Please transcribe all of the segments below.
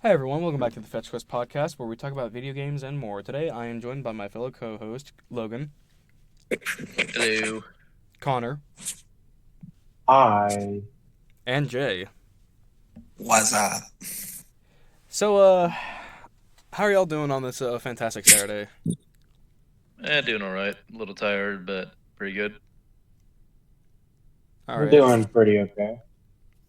Hi everyone, welcome back to the Fetch Quest podcast where we talk about video games and more. Today I am joined by my fellow co-host Logan, Hello. Connor, I and Jay. What's up? So how are y'all doing on this fantastic Saturday? Doing all right. A little tired, but pretty good. All am right. doing pretty okay.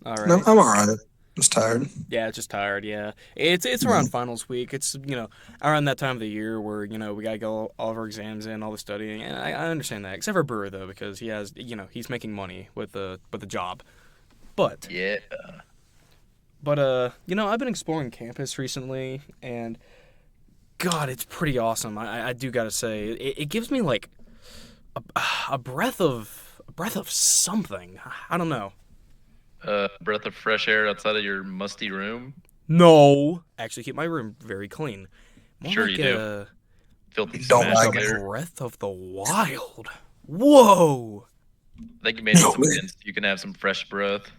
All No, right. I'm all right. Just tired. Yeah, just tired, yeah. It's Yeah. around finals week. It's, around that time of the year where, we got to get all of our exams in, all the studying. And I understand that. Except for Brewer though because he has, he's making money with the job. But Yeah. I've been exploring campus recently and God, it's pretty awesome. I do gotta say, it gives me like a breath of something. I don't know. Breath of fresh air outside of your musty room. No, actually, keep my room very clean. More Sure like you do. a Filthy Don't smash like out it. there. breath of the wild. Whoa, I think you may need No some way. hints. You can have some fresh breath.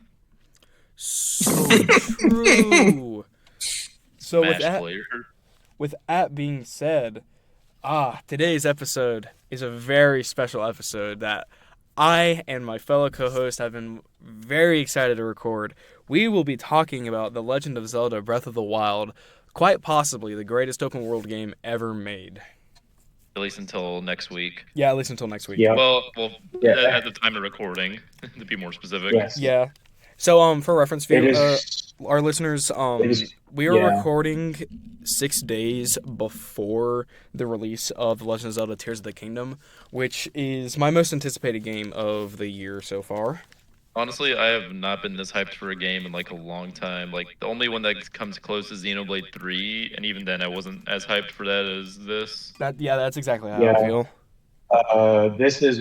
so true. So Smash player. with that being said, today's episode is a very special episode that I and my fellow co-host have been very excited to record. We will be talking about The Legend of Zelda Breath of the Wild, quite possibly the greatest open world game ever made. At least until next week. Yeah, at least until next week. Yeah. Well, Yeah. at the time of recording, to be more specific. Yes. Yeah. So for reference, It is. our listeners, It is. we are Yeah. recording 6 days before the release of The Legend of Zelda Tears of the Kingdom, which is my most anticipated game of the year so far. Honestly, I have not been this hyped for a game in like a long time. Like the only one that comes close is Xenoblade 3, and even then I wasn't as hyped for that as this. That's exactly how I Yeah. feel. This has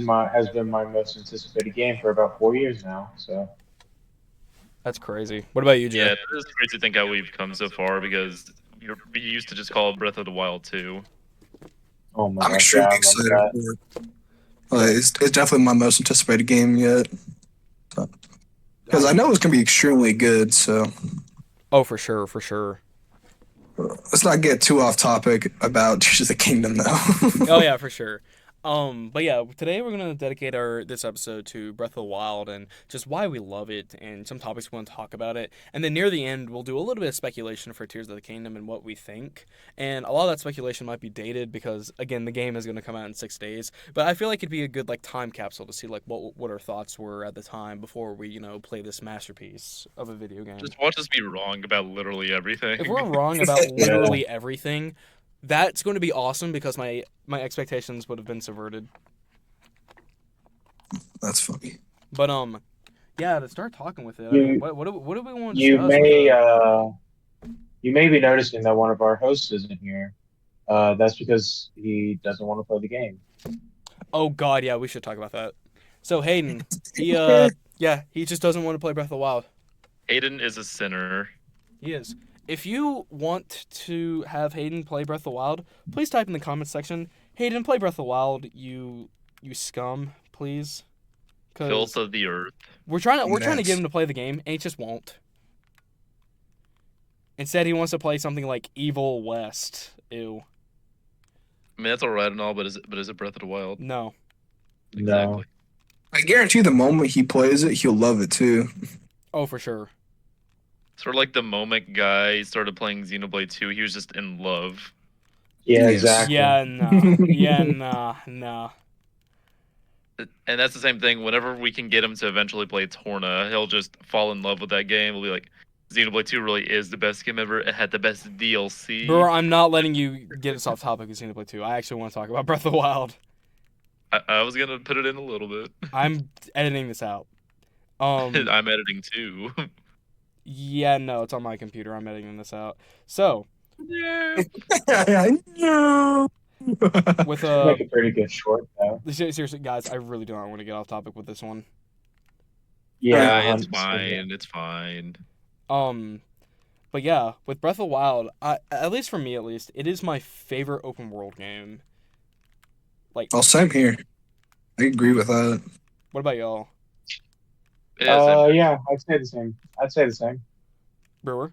been my most anticipated game for about 4 years now. So That's crazy. What about you, Yeah, Jay? it is crazy to think how we've come so far because we used to just call it Breath of the Wild 2. oh my I'm gosh, yeah, extremely I excited remember for it. It's definitely my most anticipated game yet. Because I know it's going to be extremely good, so Oh, for sure, for sure. let's not get too off topic about Tears of the Kingdom, though. Oh yeah, for sure. But yeah, today we're gonna dedicate this episode to Breath of the Wild and just why we love it and some topics we want to talk about it. And then near the end, we'll do a little bit of speculation for Tears of the Kingdom and what we think. And a lot of that speculation might be dated because again, the game is gonna come out in 6 days. But I feel like it'd be a good like time capsule to see like what our thoughts were at the time before we play this masterpiece of a video game. Just watch us be wrong about literally everything. If we're wrong about Yeah. literally everything, that's going to be awesome because my expectations would have been subverted. That's funny. But yeah, to start talking with it, I You- mean, what do we want to you discuss? may you may be noticing that one of our hosts isn't here. That's because he doesn't want to play the game. Oh God, yeah, we should talk about that. So Hayden, he he just doesn't want to play Breath of the Wild. Aiden is a sinner. He is. If you want to have Hayden play Breath of the Wild, please type in the comments section, Hayden, play Breath of the Wild, you scum, please. Filth of the earth. We're trying to Yes. get him to play the game, and he just won't. Instead, he wants to play something like Evil West. Ew. I mean, that's alright and all, but is it Breath of the Wild? No. Exactly. I guarantee the moment he plays it, he'll love it too. Oh, for sure. Sort of like the moment guy started playing Xenoblade 2, he was just in love. Yeah, Yes. exactly. Yeah, nah. Yeah, nah. And that's the same thing. Whenever we can get him to eventually play Torna, he'll just fall in love with that game. We'll be like, Xenoblade 2 really is the best game ever. It had the best DLC. Bro, I'm not letting you get us off topic with Xenoblade 2. I actually want to talk about Breath of the Wild. I was gonna put it in a little bit. I'm editing this out. I'm editing too. Yeah, no, it's on my computer. I'm editing this out. So, Yeah. I know. with Make a pretty good short though. seriously, guys, I really don't want to get off topic with this one. Yeah, It's 100%. fine. It's fine. But yeah, with Breath of the Wild, at least for me, at least, it is my favorite open world game. Like, Oh, same here. I agree with that. what about y'all, Yeah, Yeah, I'd say the same. Brewer?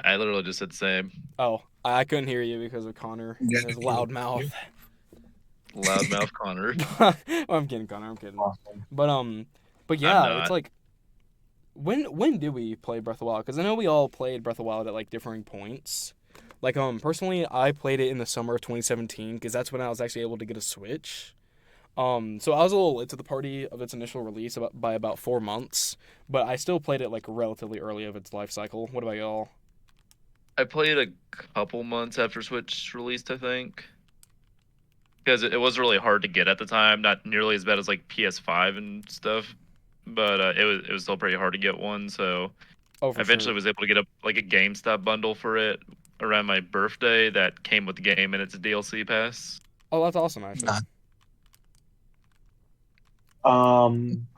I literally just said same. Oh, I couldn't hear you because of Connor Yeah, and his loud mouth. Loudmouth Connor. Well, I'm kidding, Connor. I'm kidding. Awesome. But I'm yeah, it's not. like when did we play Breath of the Wild? Because I know we all played Breath of the Wild at like differing points. Like personally, I played it in the summer of 2017 because that's when I was actually able to get a Switch. So I was a little late to the party of its initial release by about 4 months, but I still played it like relatively early of its life cycle. What about y'all? I played a couple months after Switch released, I think, because it was really hard to get at the time. Not nearly as bad as like PS5 and stuff, but it was still pretty hard to get one. So Oh, I for eventually sure. was able to get a GameStop bundle for it around my birthday that came with the game and its DLC pass. Oh, that's awesome, actually. Nah.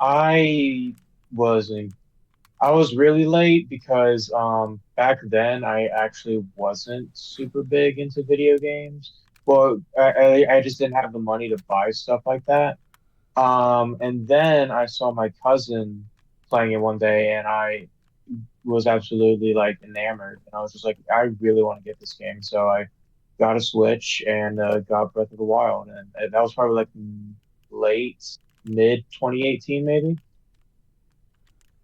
I wasn't. I was really late because back then I actually wasn't super big into video games. Well, I just didn't have the money to buy stuff like that. And then I saw my cousin playing it one day, and I was absolutely like enamored. And I was just like, I really want to get this game. So I got a Switch and got Breath of the Wild, and that was probably like late mid 2018 maybe.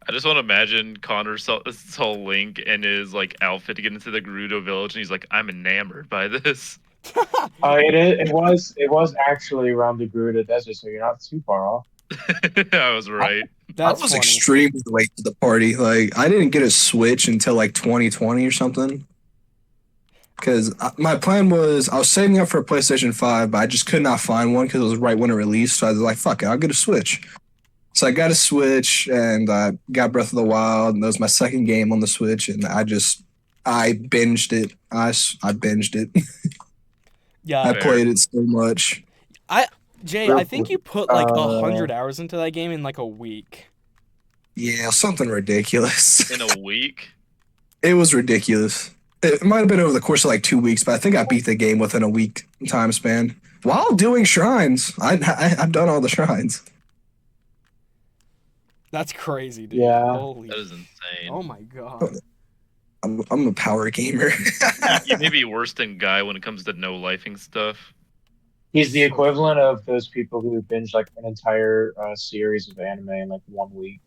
I just want to imagine Connor saw Link and his like outfit to get into the Gerudo village, and he's like, "I'm enamored by this." It was actually around the Garuda Desert, so you're not too far off. I was right. I That's was funny. extremely late to the party. Like, I didn't get a Switch until like 2020 or something. Because my plan was I was saving up for a PlayStation 5, but I just could not find one because it was right when it released. So I was like, fuck it, I'll get a Switch. So I got a Switch and I got Breath of the Wild, and that was my second game on the Switch, and I binged it. I binged it. Yeah, I Fair. played it so much. Jay, I Real think quick, you put like 100 hours into that game in like a week. Yeah, something ridiculous. In a week. It was ridiculous. It might have been over the course of like 2 weeks, but I think I beat the game within a week time span while doing shrines. I've done all the shrines. That's crazy, dude. yeah. Holy. That is insane. Oh my god. I'm a power gamer. You may be worse than Guy when it comes to no lifing stuff. He's the So equivalent of those people who binge like an entire series of anime in like 1 week.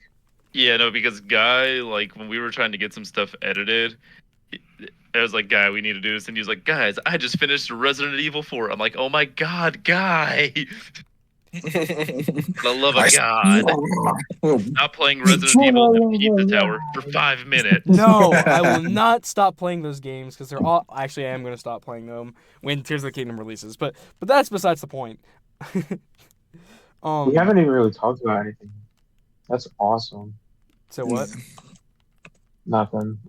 Yeah, no, because Guy, like when we were trying to get some stuff edited, I was like, Guy, we need to do this, and he was like, guys, I just finished Resident Evil 4. I'm like, oh my god, Guy, for the love of God, stop playing Resident Evil and Pizza Tower for 5 minutes. No, I will not stop playing those games because they're all. Actually, I am going to stop playing them when Tears of the Kingdom releases. But that's besides the point. We haven't even really talked about anything. That's awesome. So what? Nothing.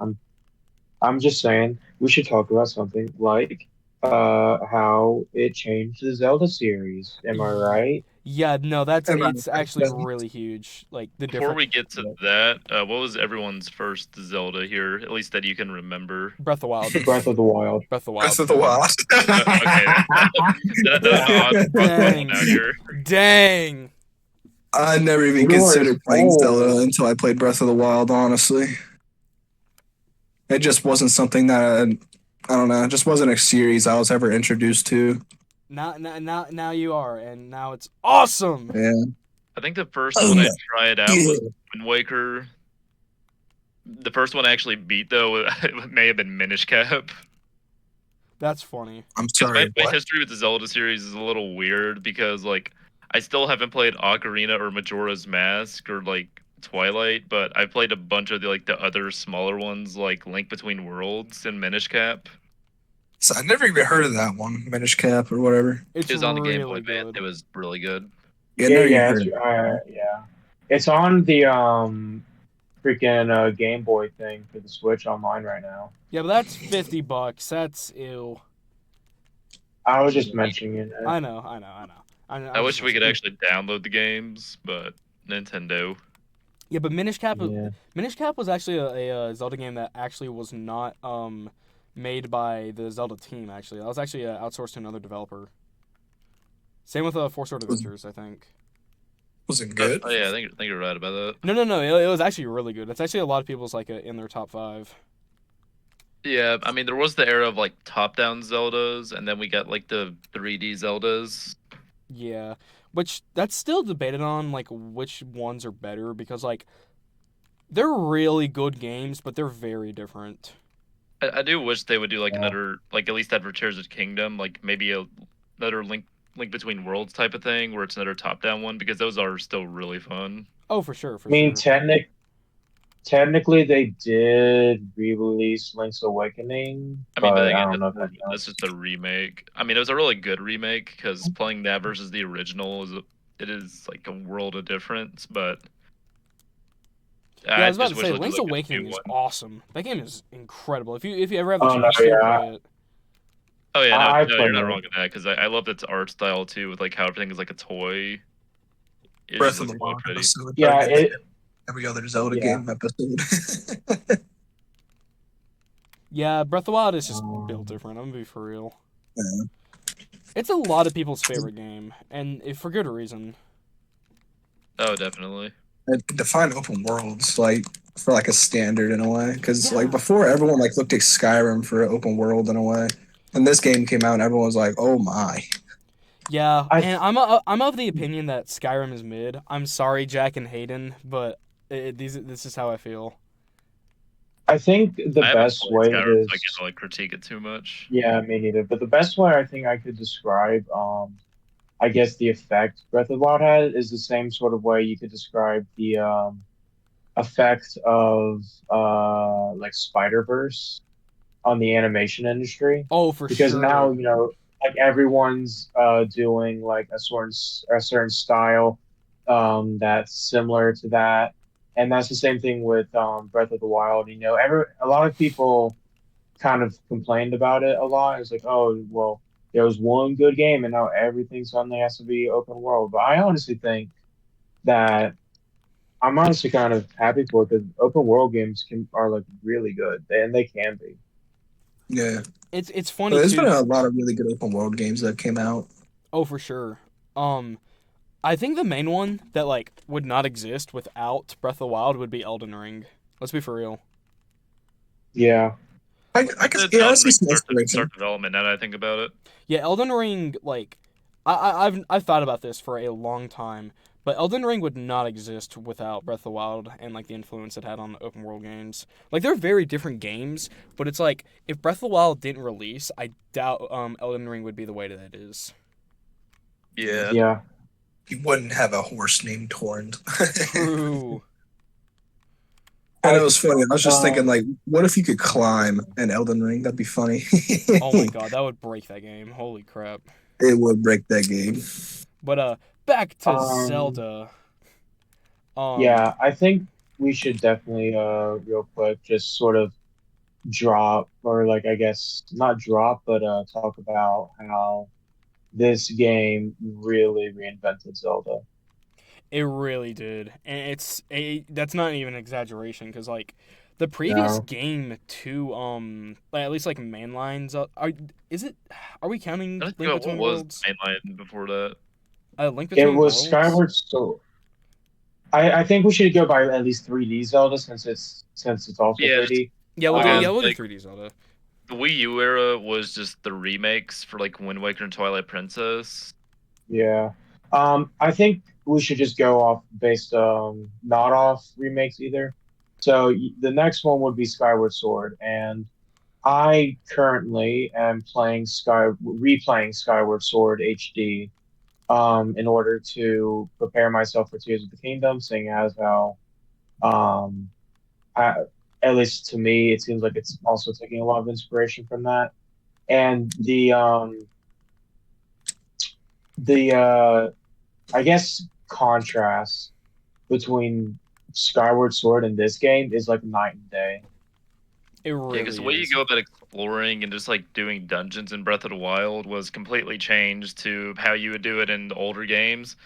I'm just saying we should talk about something like how it changed the Zelda series. Am I right? Yeah, no, And it's actually really huge. Like the Before different we get to that, what was everyone's first Zelda here, at least that you can remember? Breath of the Wild. Breath of the Wild. Breath of the Wild. Breath of the Wild. Okay, that was an odd Dang. out here. Dang. I never even Yours. considered playing Oh. Zelda until I played Breath of the Wild, honestly. It just wasn't something that I don't know, it just wasn't a series I was ever introduced to. Now you are, and now it's awesome. Yeah. I think the first one I tried out was Wind Waker. The first one I actually beat, though, it may have been Minish Cap. That's funny. I'm 'Cause sorry. my What? history with the Zelda series is a little weird because, like, I still haven't played Ocarina or Majora's Mask or, like, Twilight, but I've played a bunch of the other smaller ones, like Link Between Worlds and Minish Cap. So I never even heard of that one, Minish Cap or whatever. It's It was on the Game really Boy Advance. good. It was really good. Yeah, Yeah, never even yeah, heard it's, of it. yeah. It's on the freaking Game Boy thing for the Switch online right now. Yeah, but that's $50. That's ew. I was just mentioning it. I know. I wish we could actually download the games, but Nintendo. Yeah, but Minish Cap. Yeah. Minish Cap was actually a Zelda game that actually was not made by the Zelda team. Actually, that was actually outsourced to another developer. Same with Four Sword Adventures, I think. Was it good? Oh yeah, I think you're right about that. No. It was actually really good. It's actually a lot of people's like in their top 5. Yeah, I mean there was the era of like top-down Zeldas, and then we got like the 3D Zeldas. Yeah, which that's still debated on like which ones are better because like they're really good games, but they're very different. I do wish they would do like Yeah. another, like at least that for Tears of the Kingdom, like maybe another Link Between Worlds type of thing, where it's another top-down one, because those are still really fun. Oh, for sure, I for mean, sure. technically they did re-release Link's Awakening, I mean, but but I again, don't know if that that's counts. just a remake. I mean, it was a really good remake because playing that versus the original it is like a world of difference. But Yeah, I I was about just to wish say they'll do Link's like a new Awakening is one. awesome. That game is incredible. If you ever have the Oh no, chance to yeah, play it. Oh yeah, no, I no, played you're not it. wrong in that because I love its art style too, with like how everything is like a toy. It just Breath of looks the really Wild pretty. episode Yeah, turned into every other Zelda yeah. game episode. Yeah, Breath of the Wild is just built Um, different. I'm gonna be for real. Yeah. It's a lot of people's favorite game, and for good reason. Oh, definitely. It defined open worlds like for like a standard in a way, because like Yeah, before everyone like looked at Skyrim for an open world in a way, and this game came out and everyone was like, "Oh my!" yeah, I and I'm of the opinion that Skyrim is mid. I'm sorry, Jack and Hayden, but this is how I feel. I think the I haven't best played way Skyrim, so I can't to really critique it too much. yeah, me neither. But the best way I think I could describe I guess the effect Breath of the Wild had is the same sort of way you could describe the effect of like Spider-Verse on the animation industry, Oh, for because now sure. like everyone's doing like a certain style that's similar to that, and that's the same thing with Breath of the Wild. A lot of people kind of complained about it a lot. It's like, oh well, there was one good game and now everything suddenly has to be open world. But I honestly think that I'm honestly kind of happy for it because open world games are like really good, and they can be. Yeah, It's but funny there's been too. a lot of really good open world games that came out. Oh, for sure. Um, I think the main one that like would not exist without Breath of the Wild would be Elden Ring. Let's be for real. Yeah. I could, Did yeah, I Elden see Ring some start inspiration. development now that I think about it? Yeah, Elden Ring like I've thought about this for a long time, but Elden Ring would not exist without Breath of the Wild and like the influence it had on open world games. Like they're very different games, but it's like if Breath of the Wild didn't release, I doubt Elden Ring would be the way that it is. Yeah, Yeah. Yeah. you wouldn't have a horse named Torrent. True. And it I was funny. I was just thinking, um like, what if you could climb an Elden Ring? That'd be funny. Oh my god, that would break that game. Holy crap. It would break that game. But back to um Zelda. Um yeah, I think we should definitely real quick just sort of drop, or like I guess not drop, but talk about how this game really reinvented Zelda. It really did, and that's not even an exaggeration because like the previous No. game to like, at least like mainlines are is it are we counting I think Link about what Between was Worlds? the mainline before that. Link It Between was Worlds. Skyward Sword. I think we should go by at least 3D Zelda since it's also Yeah, just 3D. Yeah, because we'll do like 3D Zelda. the Wii U era was just the remakes for like Wind Waker and Twilight Princess. Yeah. I think we should just go off based not off remakes either. So the next one would be Skyward Sword, and I currently am replaying Skyward Sword HD in order to prepare myself for Tears of the Kingdom, seeing as how um I, at least to me it seems like it's also taking a lot of inspiration from that. And the I guess contrast between Skyward Sword and this game is like night and day. It Yeah, because the really way you is. go about exploring and just like doing dungeons in Breath of the Wild was completely changed to how you would do it in the older games.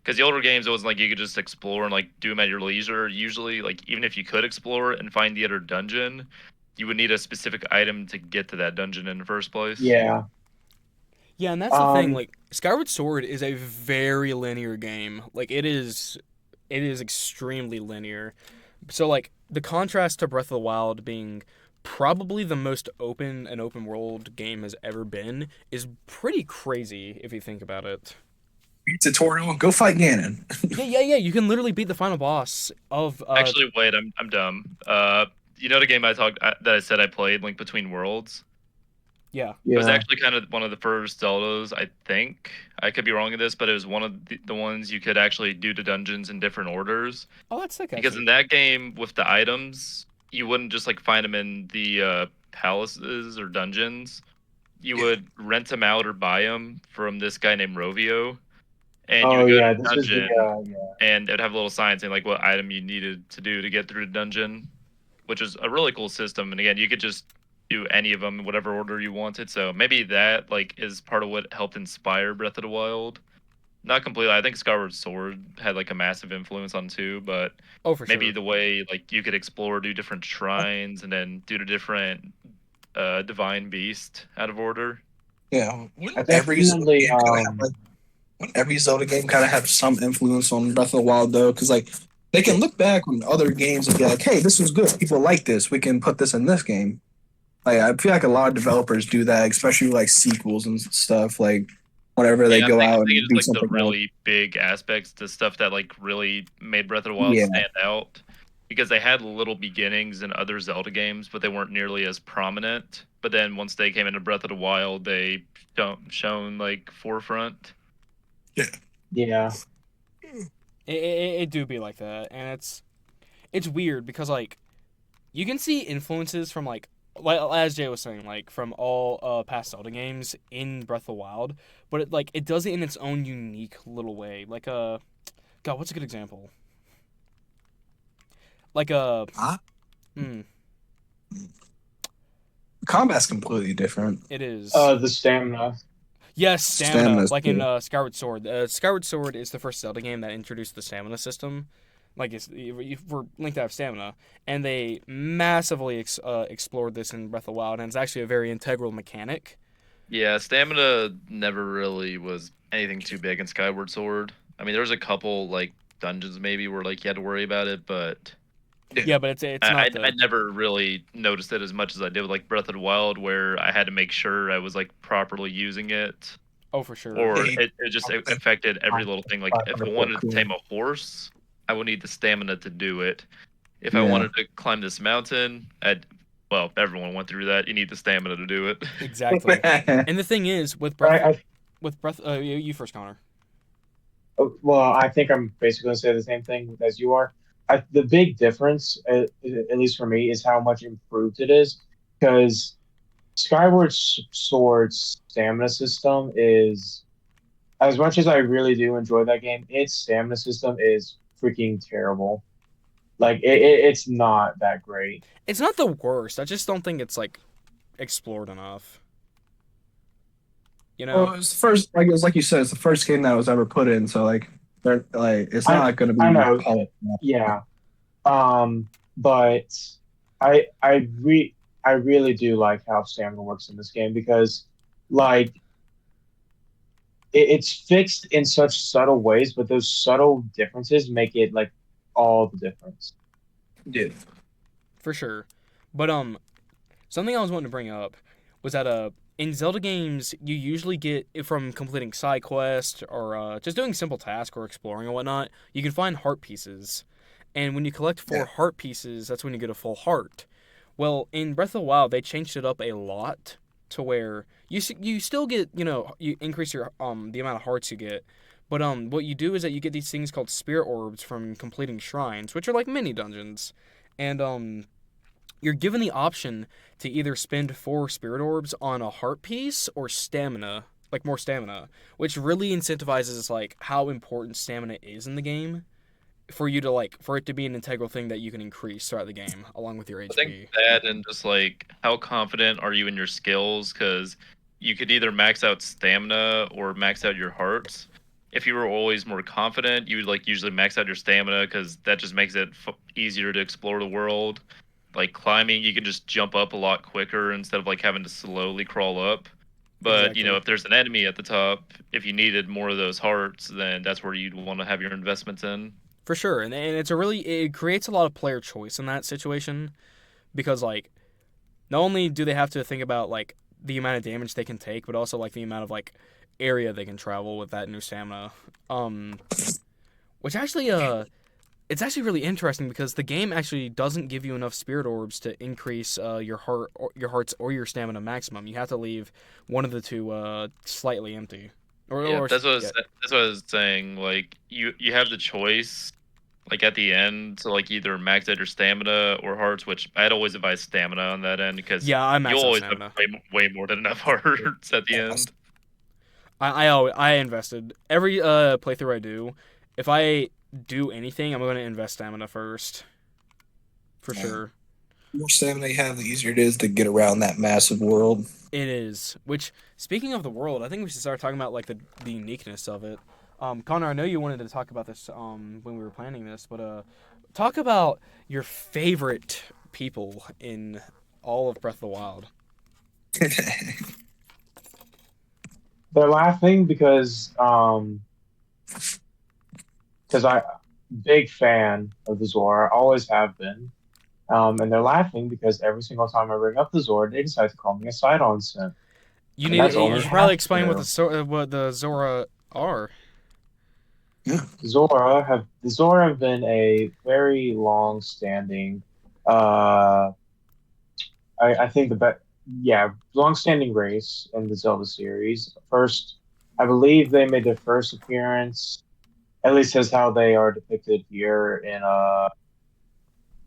Because the older games, it was like you could just explore and like do them at your leisure. Usually, like even if you could explore and find the other dungeon, you would need a specific item to get to that dungeon in the first place. Yeah. Yeah, and that's the thing. Um. Like Skyward Sword is a very linear game. Like it is extremely linear. So like the contrast to Breath of the Wild being probably the most open an open world game has ever been is pretty crazy if you think about it. Tutorial, go fight Ganon. Yeah. You can literally beat the final boss of Actually, wait, I'm dumb. You know the game that I said I played, Link Between Worlds? yeah. It was Yeah. actually kind of one of the first Zeldas, I think. I could be wrong in this, but it was one of the ones you could actually do the dungeons in different orders. Oh, that's sick Because actually. in that game, with the items, you wouldn't just like find them in the palaces or dungeons. You Yeah. would rent them out or buy them from this guy named Rovio, and you Oh would go to yeah, the this is the dungeon, yeah. and it would have a little sign saying like what item you needed to do to get through the dungeon, which is a really cool system. And again, you could just do any of them in whatever order you wanted. So maybe that like is part of what helped inspire Breath of the Wild. Not completely. I think Skyward Sword had like a massive influence on too, but Oh, for maybe sure. the way like you could explore, do different shrines, and then do the different divine beast out of order. Yeah, I wouldn't every Zelda definitely game kind of have like wouldn't every Zelda game kind of have some influence on Breath of the Wild though? Because like they can look back on other games and be like, "Hey, this was good. People like this. We can put this in this game." Like I feel like a lot of developers do that, especially with, like sequels and stuff. Like whenever they Yeah, go I out think and it's do like the something else. really big aspects, the stuff that like really made Breath of the Wild Yeah, stand out, because they had little beginnings in other Zelda games, but they weren't nearly as prominent. But then once they came into Breath of the Wild, they shown like forefront. yeah, yeah. It do be like that, and it's weird because like you can see influences from like as Jay was saying, like from all past Zelda games in Breath of the Wild, but it does it in its own unique little way. Like God, what's a good example? Like ah, hmm, combat's completely different. it is. The stamina. Yes, stamina. Stamina's Like in cool. Skyward Sword. Skyward Sword is the first Zelda game that introduced the stamina system. Like for Link to have stamina, and they massively explored this in Breath of the Wild, and it's actually a very integral mechanic. Yeah, stamina never really was anything too big in Skyward Sword. I mean, there was a couple like dungeons maybe where like you had to worry about it, but Yeah, Yeah, but it's not I the. never really noticed it as much as I did with like Breath of the Wild, where I had to make sure I was like properly using it, Oh, for sure. or yeah. it just affected every little thing. Like if I 500 wanted to cool. tame a horse, I would need the stamina to do it. If I Yeah. wanted to climb this mountain, well, everyone went through that. You need the stamina to do it. Exactly. And the thing is, I with Breath, you first, Connor. well, I think I'm basically going to say the same thing as you are. The big difference, at least for me, is how much improved it is. Because Sword's stamina system is, as much as I really do enjoy that game, its stamina system is freaking terrible. Like it's not that great. It's not the worst. I just don't think it's like explored enough. You know? Well, it's the first, like it was like you said, it's the first game that was ever put in. So like, they're like, it's I not going to I be know, polished. yeah. But I I re I really do like how stamina works in this game because like it's fixed in such subtle ways, but those subtle differences make it like all the difference. Yeah. For sure. But something I was wanting to bring up was that in Zelda games you usually get from completing side quests or just doing simple tasks or exploring and whatnot, you can find heart pieces. And when you collect Yeah. 4 heart pieces, that's when you get a full heart. Well, in Breath of the Wild, they changed it up a lot to where you still get, you increase your the amount of hearts you get. But what you do is that you get these things called spirit orbs from completing shrines, which are like mini dungeons. And you're given the option to either spend 4 spirit orbs on a heart piece or stamina, like more stamina, which really incentivizes like how important stamina is in the game for you to like for it to be an integral thing that you can increase throughout the game along with your I think HP. that and just like how confident are you in your skills? Because you could either max out stamina or max out your hearts. If you were always more confident, you would like usually max out your stamina because that just makes it easier to explore the world. Like climbing, you can just jump up a lot quicker instead of like having to slowly crawl up. But Exactly. if there's an enemy at the top, if you needed more of those hearts, then that's where you'd want to have your investments in. For sure. And it creates a lot of player choice in that situation because like not only do they have to think about like the amount of damage they can take, but also like the amount of like area they can travel with that new stamina. Um, which actually it's actually really interesting because the game actually doesn't give you enough spirit orbs to increase your heart's or your stamina maximum. You have to leave one of the two slightly empty. Yeah, that's what I Yeah. was, that's what I was saying. Like you have the choice, like at the end, to like either max out your stamina or hearts. Which I'd always advise stamina on that end because Yeah, I you'll maxed out always have stamina. way more than enough hearts at the end. I invested every playthrough I do. If I do anything, I'm gonna invest stamina first, for Yeah. sure. The more stamina you have, the easier it is to get around that massive world. It is. Which, speaking of the world, I think we should start talking about like the uniqueness of it. Connor, I know you wanted to talk about this when we were planning this, but talk about your favorite people in all of Breath of the Wild. They're laughing because I big fan of the Zora, always have been. And they're laughing because every single time I bring up the Zora, they decide to call me a side-on simp, You and need that's you only should probably half explain true. what the Zora are. Yeah. The Zora have been a very long-standing, uh, I think long-standing race in the Zelda series. First, I believe they made their first appearance. At least as how they are depicted here in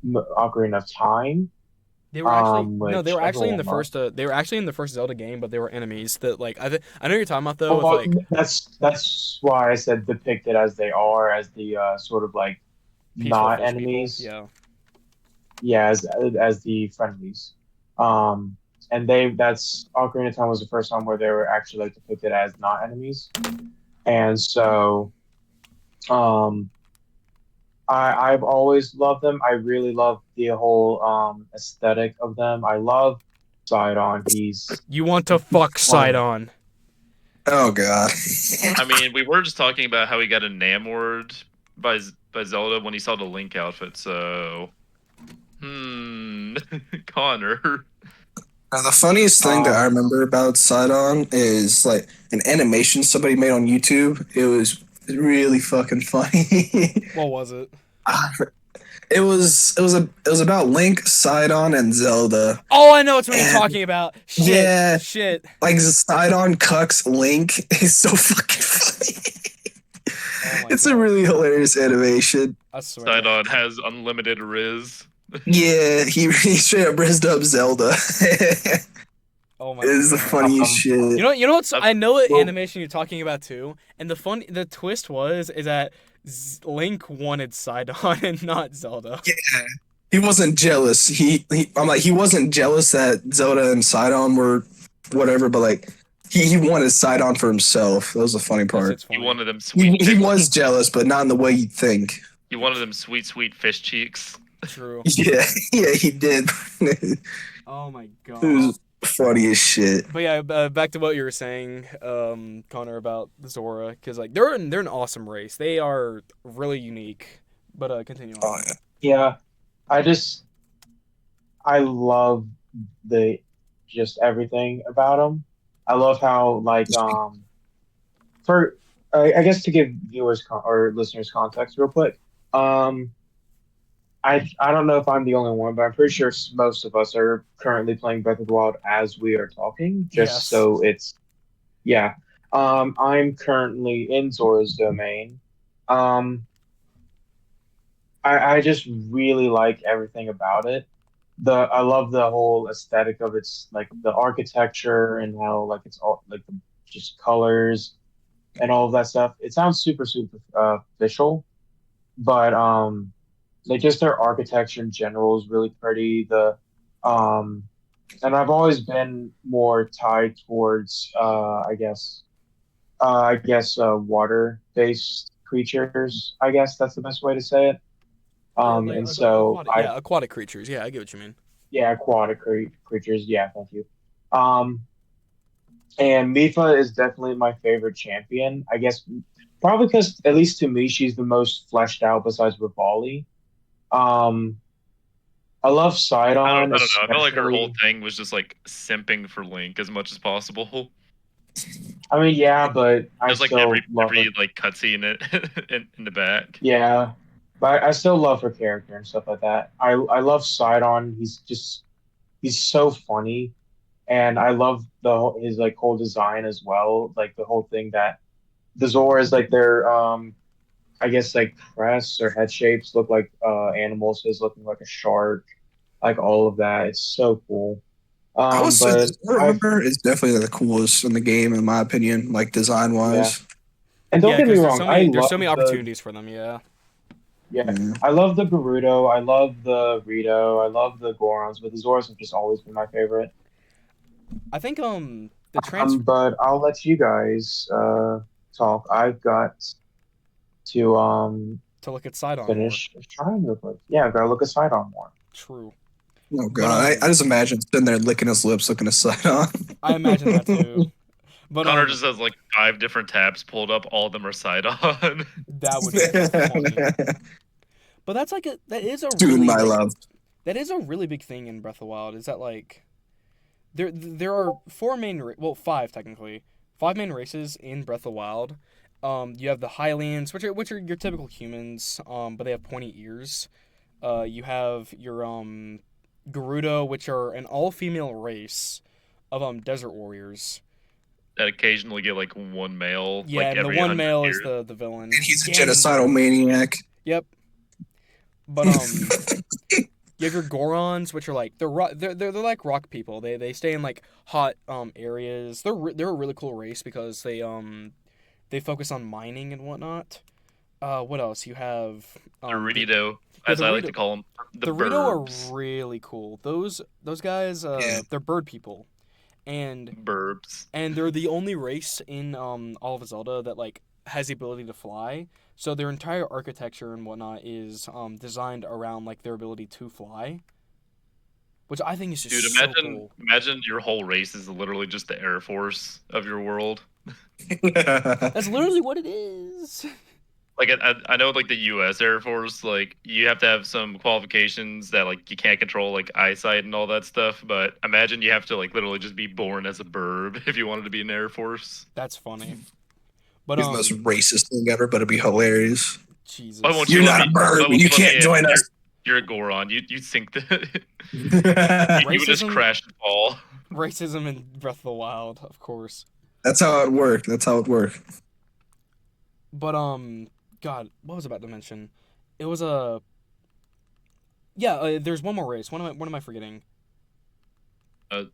Ocarina of Time, They were actually no, they which were actually in the everyone loves. first. They were actually in the first Zelda game, but they were enemies that like I know what you're talking about though with Well, like that's why I said depicted as they are, as the sort of like peaceful not fish people. enemies, Yeah. yeah, as the friendlies. Um, and that's Ocarina of Time was the first time where they were actually like depicted as not enemies, and so um, I've always loved them. I really love the whole aesthetic of them. I love Sidon. He's You want to fuck one of Sidon. Oh god. I mean, we were just talking about how he got enamored by Zelda when he saw the Link outfit. So, Connor. Now, the funniest thing that I um remember about Sidon is like an animation somebody made on YouTube. It was really fucking funny. What was it? It was about Link, Sidon, and Zelda. Oh, I know it's what you're And talking about. Shit, yeah, shit. like Sidon cucks Link is so fucking funny. Oh my It's a god. really hilarious animation. I swear. Sidon has unlimited Riz. Yeah, he straight up rizzed up Zelda. Oh my It is the god. funniest um shit. You know what's Uh, I know what well animation you're talking about too, and the twist is that Link wanted Sidon and not Zelda. Yeah. He wasn't jealous. I'm like he wasn't jealous that Zelda and Sidon were whatever, but like he wanted Sidon for himself. That was the funny That's part. it's he funny. wanted them sweet. He was jealous, but not in the way you'd think. He wanted them sweet fish cheeks. True. Yeah, yeah, he did. It Oh my god. was funny as shit. But yeah, back to what you were saying, Connor, about Zora, because like they're an awesome race. They are really unique. But continue on. Oh yeah. yeah, I just I love the just everything about them. I love how for I guess to give or listeners context real quick. Um, I don't know if I'm the only one, but I'm pretty sure most of us are currently playing Breath of the Wild as we are talking, just Yes. so it's yeah. I'm currently in Zora's domain. Um, I just really like everything about it. I love the whole aesthetic of its like the architecture and how like it's all like the just colors and all of that stuff. It sounds super official, but like just their architecture in general is really pretty. The um and I've always been more tied towards water based creatures. I guess that's the best way to say it. Yeah, like And so aquatic creatures. Yeah, I get what you mean. yeah, creatures. Yeah, thank you. Um, and Mifa is definitely my favorite champion. I guess probably because at least to me she's the most fleshed out besides Rivali. Um, I love Sidon, I don't know. I felt like her whole especially. thing was just like simping for Link as much as possible. I mean, yeah, but I Just like still love her. every like cutscene in the back. Yeah, but I still love her character and stuff like that. I love Sidon. He's so funny, and I love his like whole design as well. Like the whole thing that the Zora is like their I guess like crest or head shapes look like animals. His looking like a shark, like all of that. It's so cool. I would say But this armor is definitely the coolest in the game, in my opinion, like design yeah, wise. and don't Yeah, get me because wrong, there's so many opportunities for them. Yeah, yeah, Yeah. I love the Gerudo, I love the Rito, I love the Gorons, but the Zoras have just always been my favorite. I think the trans But I'll let you guys talk. I've got to to look at Sidon more. finish trying real quick. Yeah, I've got to look aside on more. True, Oh but god, I just imagine sitting there licking his lips, looking a side on. I imagine that too. But Connor just has like 5 different tabs pulled up. All of them are side on. that would be funny. But that's like Dude, my love. that is a really big thing in Breath of the Wild. Is that like there are five technically, five main races in Breath of the Wild. You have the Hylians, which are your typical humans, but they have pointy ears. You have your Gerudo, which are an all-female race of desert warriors. That occasionally get like one male, Yeah, like and the every one 100 male is years. the villain. And he's a Ganondorf. genocidal maniac. Yep. But you have your Gorons, which are like they're like rock people. They stay in like hot areas. They're a really cool race because they focus on mining and whatnot. What else? You have The Rito, yeah, as I like to call them, the the Rito burbs. are really cool. Those guys Yeah. they're bird people, and Burbs. they're the only race in all of Zelda that like has the ability to fly. So their entire architecture and whatnot is designed around like their ability to fly, which I think is just Dude, so cool. imagine your whole race is literally just the Air Force of your world. That's literally what it is. Like I know like the U.S. Air Force, like you have to have some qualifications that like you can't control like eyesight and all that stuff. But imagine you have to like literally just be born as a burb if you wanted to be in Air Force. That's funny. But He's the most racist thing ever, but it'd be hilarious. Jesus. Why won't You're you let not me? a bird. Why won't You you let me can't in? join us. You're a Goron. You think that That's you would just Racism- crash and fall. Racism in Breath of the Wild, of course. how it worked. That's how it worked. But God, what was I about to mention? It was a yeah. There's one more race. What am I forgetting?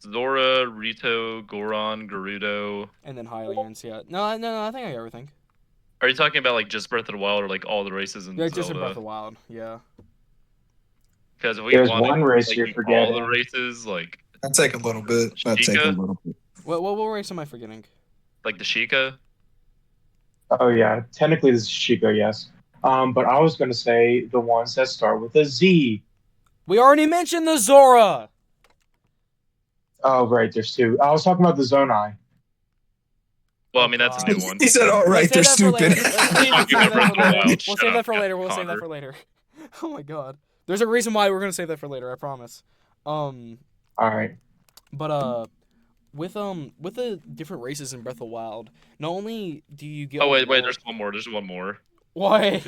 Zora, Rito, Goron, Gerudo. And then Hylians. Yeah. No. I think I got everything. Are you talking about like just Breath of the Wild or like all the races in Yeah, Zelda? just in Breath of the Wild. Yeah. Because if we There's wanted one race like you're do all the forgetting. races, like That'd take a little bit. That'd take a Sheikah, little bit. What race am I forgetting? like the Sheikah. Oh yeah, technically this is Chico, yes. But I was gonna say the ones that start with a Z. We already mentioned the Zora. Oh right, there's two. I was talking about the Zonai. Well, I Oh, mean that's a God. new one. He said, "All right, Let's they're save that for stupid." later. Let's save that for later. We'll Shut save that up, for later. We'll save that Connor. for later. Oh my God. There's a reason why we're gonna save that for later. I promise. All right. But with the different races in Breath of the Wild, not only do you get Oh wait, there's one more. There's one more. why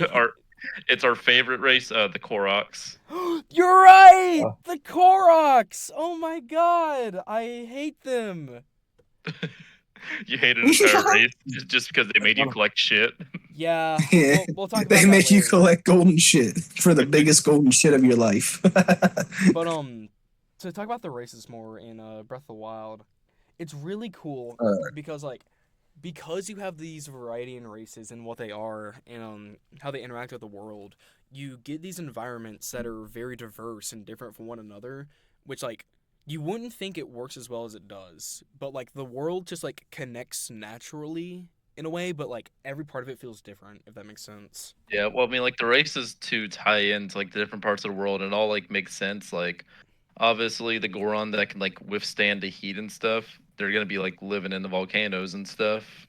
It's our favorite race, the Koroks. you're right, Oh. the Koroks. Oh my God, I hate them. You hate an entire race just because they made you collect shit. Yeah, Yeah. we'll talk about They that make you later. collect golden shit for the biggest golden shit of your life. But to talk about the races more in Breath of the Wild, it's really cool because because you have these variety in races and what they are and how they interact with the world, you get these environments that are very diverse and different from one another, which like you wouldn't think it works as well as it does, but like the world just like connects naturally in a way, but like every part of it feels different, if that makes sense. Yeah, well, I mean, like the races to tie into like the different parts of the world, and it all like makes sense. Like, obviously, the Goron that can like withstand the heat and stuff, they're gonna be like living in the volcanoes and stuff,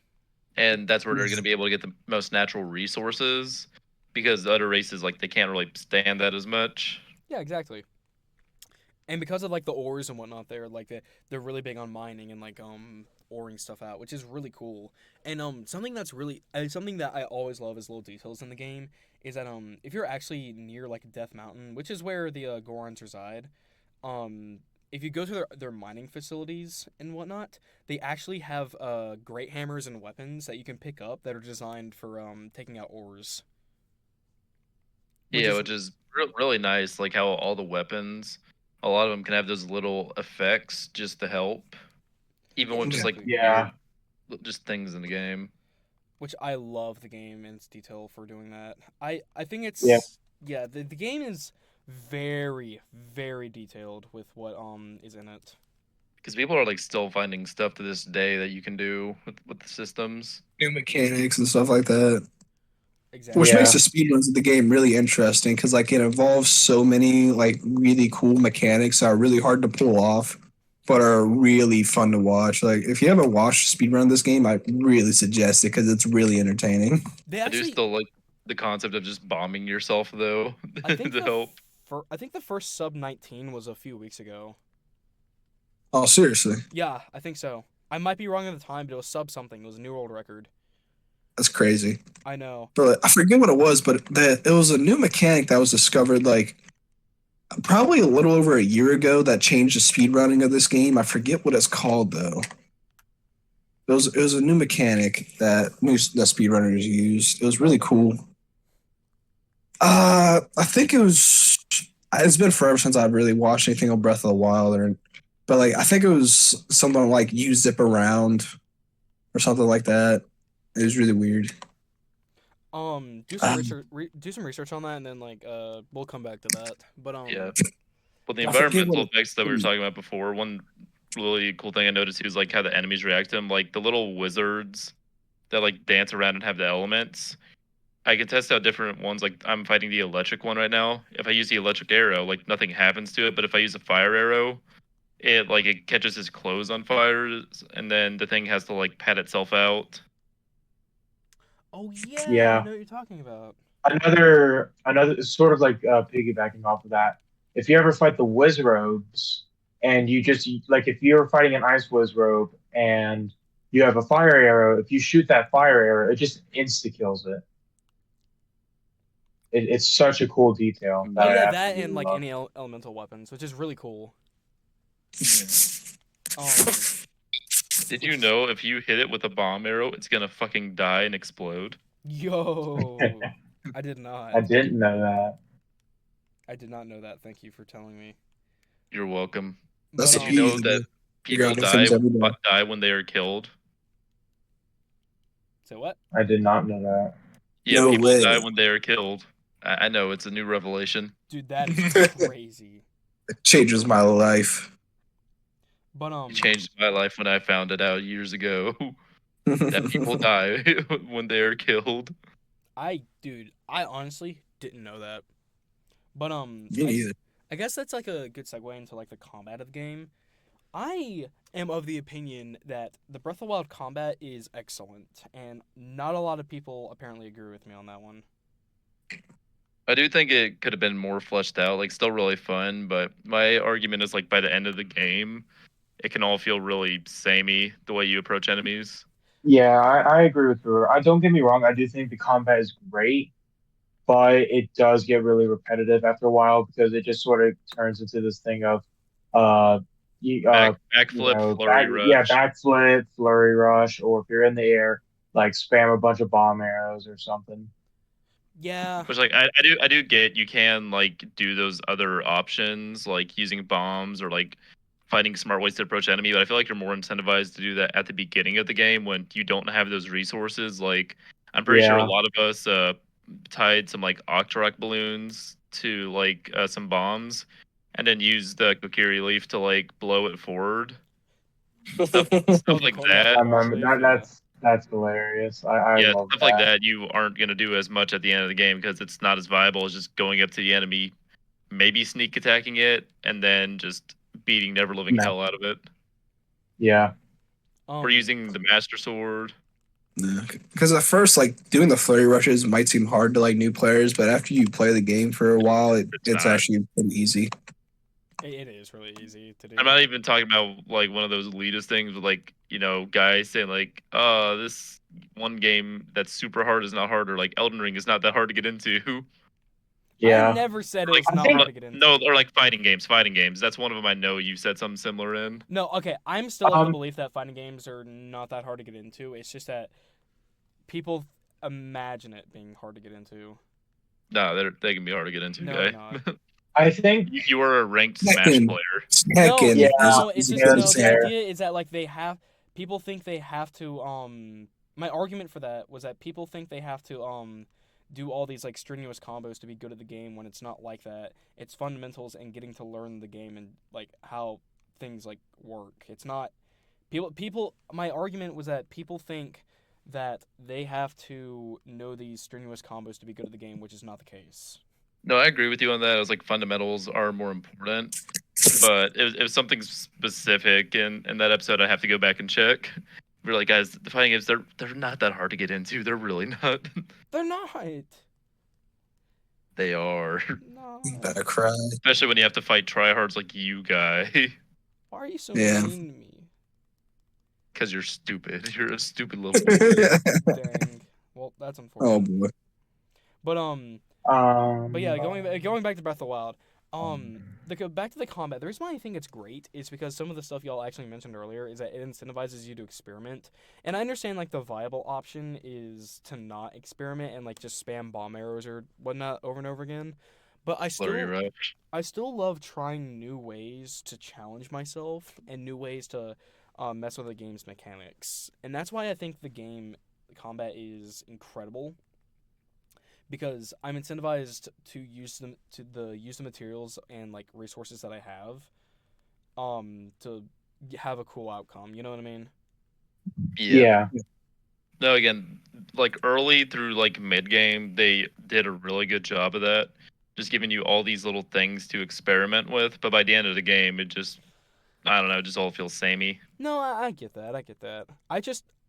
and that's where they're gonna be able to get the most natural resources, because the other races like they can't really stand that as much. Yeah, exactly. And because of like the ores and whatnot, they're really big on mining and like oring stuff out, which is really cool. And something that I always love is little details in the game is that if you're actually near like Death Mountain, which is where the Gorons reside, um if you go to their mining facilities and whatnot, they actually have great hammers and weapons that you can pick up that are designed for taking out ores, which Yeah, is which is really nice. Like how all the weapons, a lot of them can have those little effects just to help, even yeah, with just like exactly. Yeah. weird, just things in the game. Which I love the game in its detail for doing that. I think Yeah. it's yeah, the game is very very detailed with what is in it. Because people are like still finding stuff to this day that you can do with the systems. New mechanics and stuff like that. Which Exactly. makes Yeah. the speedruns of the game really interesting because like it involves so many like really cool mechanics that are really hard to pull off, but are really fun to watch. Like if you haven't watched a speedrun of this game, I really suggest it because it's really entertaining. They I do actually still like the concept of just bombing yourself though I think to help. I think the first sub 19 was a few weeks ago. Oh, seriously, Yeah, I think so. I might be wrong at the time, but it was sub something. It was a new world record. that's crazy. I know. But I forget what it was, but it was a new mechanic that was discovered like probably a little over a year ago that changed the speedrunning of this game. I forget what it's called though. It was a new mechanic that speedrunners used. It was really cool. I think it was. It's been forever since I've really watched anything on Breath of the Wild, but like I think it was something like you zip around or something like that. It was really weird. Do some Um, research do some research on that and then like we'll come back to that. But Yeah. Well, the I forget what environmental effects that it we were was. talking about before, one really cool thing I noticed is like how the enemies react to them, like the little wizards that like dance around and have the elements. I can test out different ones. Like I'm fighting the electric one right now. If I use the electric arrow, like nothing happens to it. But if I use a fire arrow, it catches his clothes on fire, and then the thing has to like pat itself out. oh yeah, I Yeah. know what you're talking about. Another sort of like piggybacking off of that. If you ever fight the Wizrobes and you just like if you're fighting an ice Wizrobe and you have a fire arrow, if you shoot that fire arrow, it just insta kills it. It's such a cool detail that Oh I yeah, that absolutely and like love. any elemental weapons, which is really cool. Um, Did you it's know if you hit it with a bomb arrow, it's gonna fucking die and explode? yo, I did not. I didn't know that. I did not know that. Thank you for telling me. You're welcome. But That's Did the you beauty know of that the figure people out new things every day. die when they are killed? say what? I did not know that. Yeah, No people die way. when they are killed. I know it's a new revelation. Dude, that is crazy. It changes my life. But It changed my life when I found it out years ago that people die when they are killed. I honestly didn't know that. But Me neither. I guess that's like a good segue into like the combat of the game. I am of the opinion that the Breath of the Wild combat is excellent, and not a lot of people apparently agree with me on that one. I do think it could have been more fleshed out, like still really fun, but my argument is like by the end of the game, it can all feel really samey the way you approach enemies. Yeah, I agree with her. I don't get me wrong. I do think the combat is great, but it does get really repetitive after a while because it just sort of turns into this thing of, uh, you, uh, Backflip, back, flurry, yeah, rush. backflip, flurry rush, or if you're in the air, like spam a bunch of bomb arrows or something. Yeah, Which like I do get you can like do those other options like using bombs or like finding smart ways to approach enemy, but I feel like you're more incentivized to do that at the beginning of the game when you don't have those resources. Like I'm pretty sure a Yeah, lot of us tied some like Octorok balloons to like some bombs and then use the Kokiri leaf to like blow it forward. Stuff oh like yeah, I that. Kokiri remember leaf, that. yeah. That's hilarious. I Yeah, love stuff like that. that you aren't gonna do as much at the end of the game because it's not as viable as just going up to the enemy, maybe sneak attacking it, and then just beating never living No. hell out of it. Yeah, Or Um, using the Master Sword. Because at first, like doing the flurry rushes might seem hard to like new players, but after you play the game for a while, It's it's not. actually pretty easy. It is really easy to do. I'm not even talking about like one of those elitist things with like, guys saying like, this one game that's super hard is not hard, or like Elden Ring is not that hard to get into. I Yeah. never said it Like, was I not think hard to get into. no, or like fighting games, fighting games. That's one of them I know you said something similar in. No, okay, I'm still of the um belief that fighting games are not that hard to get into. It's just that people imagine it being hard to get into. No, they can be hard to get into, No, they're guy. not. I think You are a ranked Smash Tekken, player. No, yeah, Tekken it's is a just yeah, good that's no. The fair. example. idea is that like people think they have to. My argument for that was that people think they have to do all these like strenuous combos to be good at the game when it's not like that. It's fundamentals and getting to learn the game and like how things like work. It's not people. My argument was that people think that they have to know these strenuous combos to be good at the game, which is not the case. No, I agree with you on that. It was like fundamentals are more important. But if something's specific in that episode, I have to go back and check. We're like, guys, the fighting games, they're not that hard to get into. They're really not. They're not. They are. No. You better cry. Especially when you have to fight tryhards like you, guy. Why are you so Yeah. mean to me? Because you're stupid. You're a stupid little boy. Dang. Well, that's Oh unfortunate. boy. But um yeah, going back to Breath of the Wild, back to the combat. The reason why I think it's great is because some of the stuff y'all actually mentioned earlier is that it incentivizes you to experiment. And I understand like the viable option is to not experiment and like just spam bomb arrows or whatnot over and over again. But Flurry rush. I still love trying new ways to challenge myself and new ways to mess with the game's mechanics. And that's why I think the game combat is incredible because I'm incentivized to use the materials and like resources that I have to have a cool outcome. You know what I mean? Yeah. yeah. No, again, like early through like mid game, they did a really good job of that. Just giving you all these little things to experiment with. But by the end of the game, it just, I don't know, it just all feels samey. No, I get that. I get that.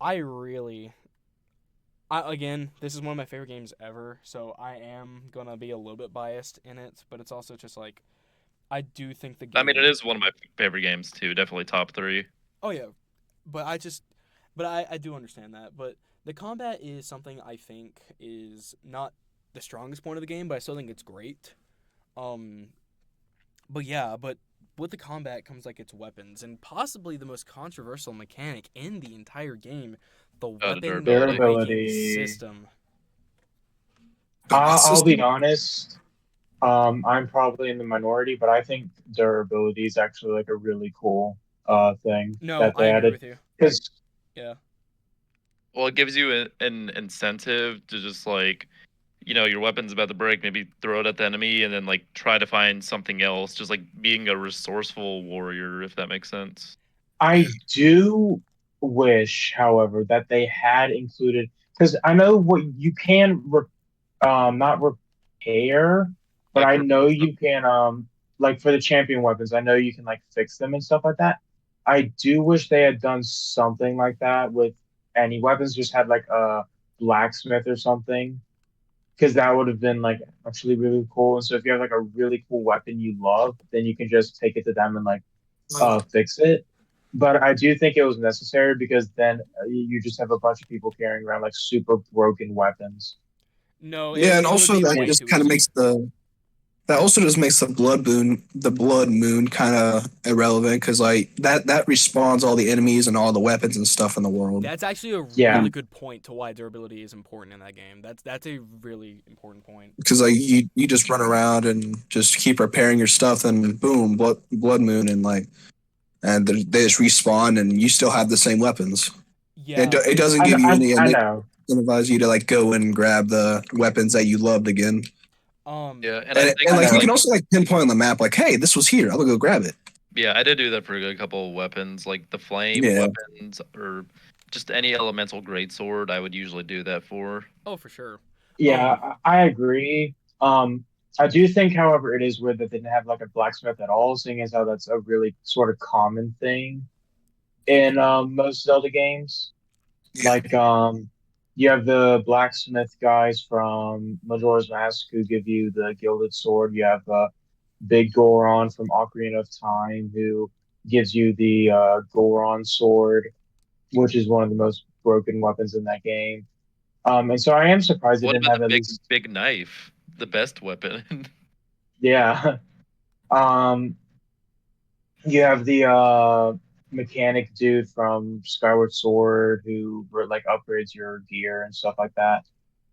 I really again, this is one of my favorite games ever, so I am gonna be a little bit biased in it, but it's also just like I do think the I mean, it game. is one of my favorite games too. Definitely top three. Oh yeah, but I do understand that. But the combat is something I think is not the strongest point of the game, but I still think it's great. Um, but yeah, but with the combat comes like its weapons and possibly the most controversial mechanic in the entire game, the The weapon durability. making Durability. system. The what I'll be system? honest. I'm probably in the minority, but I think durability is actually like a really cool thing No, that I they agree added. with you. Because Yeah. Well, it gives you an incentive to just like, your weapon's about to break, maybe throw it at the enemy and then like try to find something else. Just like being a resourceful warrior, if that makes sense. I do wish, however, that they had included, because I know what you can not repair, but Like I for know you can like for the champion weapons, I know you can like fix them and stuff like that. I do wish they had done something like that with any weapons, just had like a blacksmith or something, because that would have been like actually really cool. And so if you have like a really cool weapon you love, then you can just take it to them and like fix it. But I do think it was necessary because then you just have a bunch of people carrying around like super broken weapons. No, Yeah, and it would also be that way just too kind of easy. makes that also just makes the blood moon kind of irrelevant because like that respawns all the enemies and all the weapons and stuff in the world. That's actually a Yeah, really good point to why durability is important in that game. That's a really important point. Because like you just run around and just keep repairing your stuff and boom blood moon and they just respawn and you still have the same weapons. Yeah, It doesn't I, give you I, any I know. incentivize you to like go and grab the weapons that you loved again. Yeah, and I And think I like you know. can also like pinpoint on the map like, hey, this was here. I'll go grab it. yeah, I did do that for a couple of weapons, like the flame Yeah. weapons or just any elemental greatsword. I would usually do that for. oh for sure. Yeah, I agree. I do think, however, it is weird that they didn't have like a blacksmith at all, seeing as how that's a really sort of common thing in most Zelda games. Yeah. Like you have the blacksmith guys from Majora's Mask who give you the gilded sword. You have Big Goron from Ocarina of Time, who gives you the Goron sword, which is one of the most broken weapons in that game. And so I am surprised they What didn't about have the at big least, big knife? The best weapon. yeah. Um, you have the mechanic dude from Skyward Sword who like upgrades your gear and stuff like that.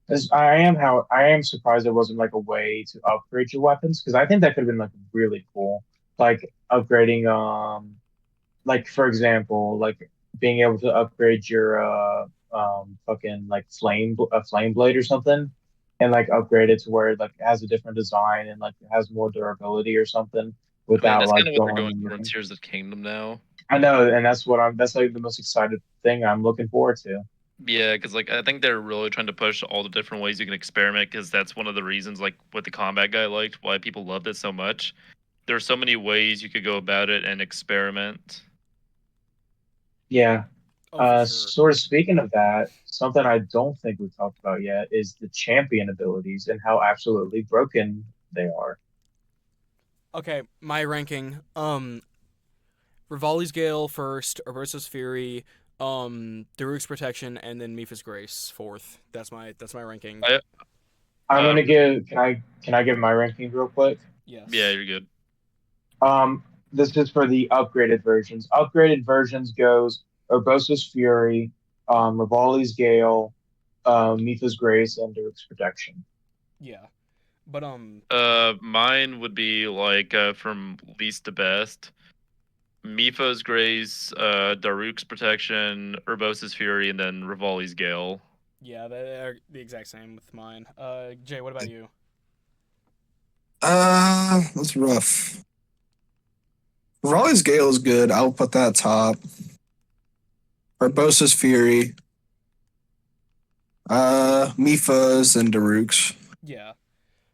'Cause I am surprised there wasn't like a way to upgrade your weapons because I think that could have been like really cool, like upgrading like for example like being able to upgrade your fucking like a flame blade or something, and like upgrade it to where it like has a different design and like it has more durability or something I mean, without that's kind like of what they're going going and for in looking. Tears of Kingdom now. I know, and that's like the most excited thing I'm looking forward to. Yeah, because like I think they're really trying to push all the different ways you can experiment. Because that's one of the reasons, like what the combat guy liked, why people loved it so much. There's so many ways you could go about it and experiment. Yeah. Oh, for sure. Sort of speaking of that, something I don't think we've talked about yet is the champion abilities and how absolutely broken they are. Okay, my ranking. Rivali's Gale first, Urbosa's Fury, Daruk's Protection, and then Mipha's Grace fourth. That's my ranking. I I'm uh gonna give. Can I give my ranking real quick? yeah, Yes. you're good. Um, this is for the upgraded versions. Upgraded versions goes Urbosa's Fury, Rivali's Gale, Mipha's Grace, and Dirk's Protection. Yeah. But Mine would be like from least to best. Mipha's Grace, Daruk's Protection, Urbosa's Fury, and then Rivali's Gale. yeah, they're the exact same with mine. Jay, what about you? That's rough. Raleigh's Gale is good. I'll put that top. Barbosa's Fury. Mipha's and Daruk's. Yeah.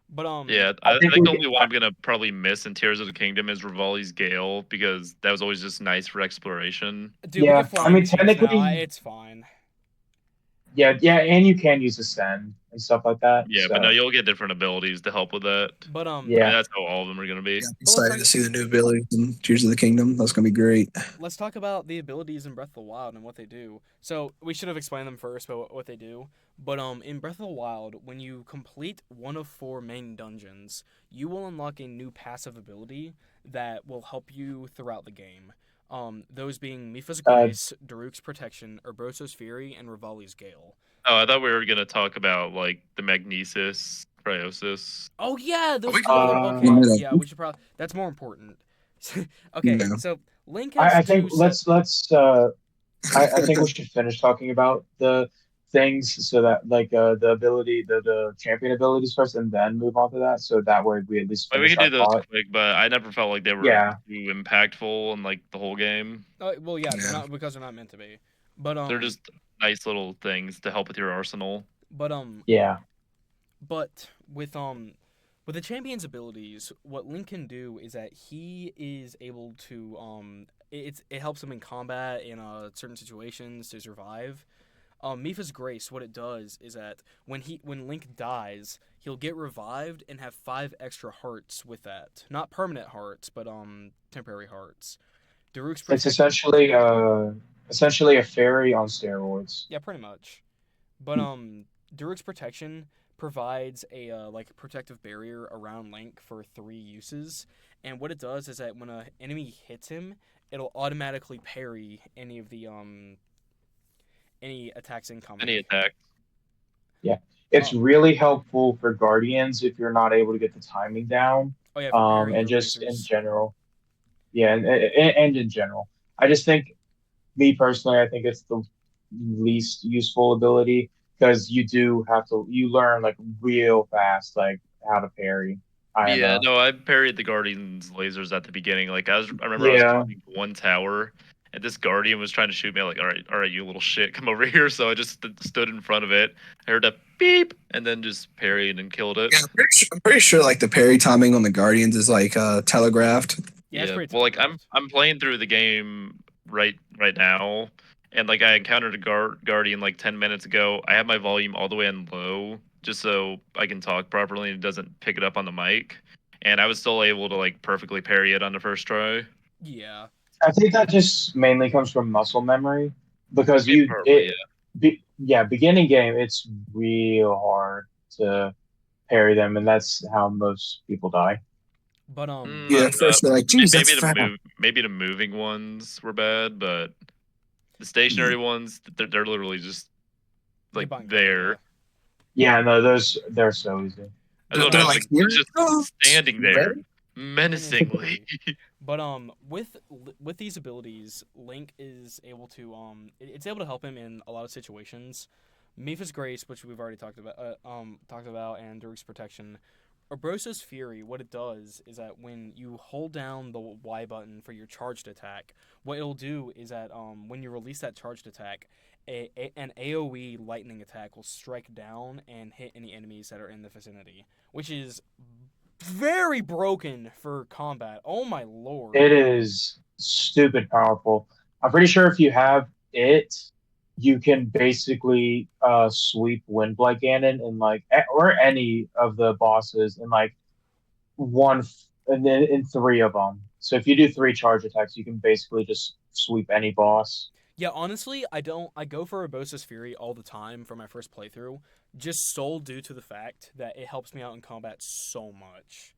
But Yeah, I I think think we the can. only one I'm gonna probably miss in Tears of the Kingdom is Rivali's Gale because that was always just nice for exploration. dude, we get Yeah, I flying mean machines now. technically, It's fine. yeah, and you can use Ascend and stuff like that. Yeah, but no, So you'll get different abilities to help with that. But I mean, yeah, that's how all of them are gonna be. Yeah, I'm but let's talk excited to see the new abilities in Tears of the Kingdom. That's gonna be great. let's talk about the abilities in Breath of the Wild and what they do. So we should have explained them first, but what they do. But in Breath of the Wild, when you complete one of four main dungeons, you will unlock a new passive ability that will help you throughout the game. Those being Mipha's uh, Grace, Daruk's Protection, Urbosa's Fury, and Rivali's Gale. Oh, I thought we were gonna talk about like the Magnesis, Cryosis. Oh yeah, Oh, those we two other. can Okay, uh, yeah, we should probably. That's more important. Okay, no. so Link has I think two set. I think we should finish talking about the things so that like the ability the champion abilities first and then move on to that so that way we at least Like we finish could our do those thought. quick, but I never felt like they were Yeah, too impactful in like the whole game. Well, yeah, they're Yeah. not because they're not meant to be. But They're just nice little things to help with your arsenal. but yeah. but with the champion's abilities, what Link can do is that he is able to it helps him in combat in certain situations to survive. Mipha's Grace, what it does is that when Link dies, he'll get revived and have 5 extra hearts with that. Not permanent hearts, but temporary hearts. Daruk's It's Protection. essentially a fairy on steroids. Yeah, pretty much. But Daruk's Protection provides a like protective barrier around Link for 3 uses, and what it does is that when an enemy hits him, it'll automatically parry any attacks Any incoming. attack. Yeah, it's Oh, really helpful for guardians if you're not able to get the timing down, oh yeah, for parrying and your just in lasers. general. Yeah, and in general, I just think me personally, I think it's the least useful ability because you do have to you learn like real fast like how to parry Yeah, IMO. no, I parried the Guardian's lasers at the beginning. Like I remember I was Yeah, climbing one tower, and this Guardian was trying to shoot me. I'm like, all right, you little shit, come over here. So I just stood in front of it. I heard a beep, and then just parried and killed it. Yeah, I'm pretty sure like the parry timing on the Guardians is like telegraphed. Yeah, it's Yeah, pretty well, like telegraphed. I'm playing through the game right now, and like I encountered a Guardian like 10 minutes ago. I have my volume all the way on low just so I can talk properly and it doesn't pick it up on the mic. and I was still able to like perfectly parry it on the first try. Yeah. I think that just mainly comes from muscle memory because I mean, probably, beginning game, it's real hard to parry them, and that's how most people die. But Yeah, Not at first they're like, geez, that's fast. maybe the moving ones were bad, but the stationary ones, they're literally just get like by and cover, yeah. there. Yeah, no, they're so easy. I don't They're imagine like, like here it's it just goes. standing You there ready? menacingly. But with these abilities, Link is able to it's able to help him in a lot of situations. Mipha's Grace, which we've already talked about, and Daruk's Protection. Urbosa's Fury, what it does is that when you hold down the Y button for your charged attack, what it'll do is that when you release that charged attack, an AoE lightning attack will strike down and hit any enemies that are in the vicinity, which is very broken for combat. Oh my lord. It is stupid powerful. I'm pretty sure if you have it, you can basically sweep Windblight Ganon and or any of the bosses in like and then in three of them. So if you do three charge attacks, you can basically just sweep any boss. Yeah, honestly, I go for Urbosa's Fury all the time for my first playthrough, just sole due to the fact that it helps me out in combat so much.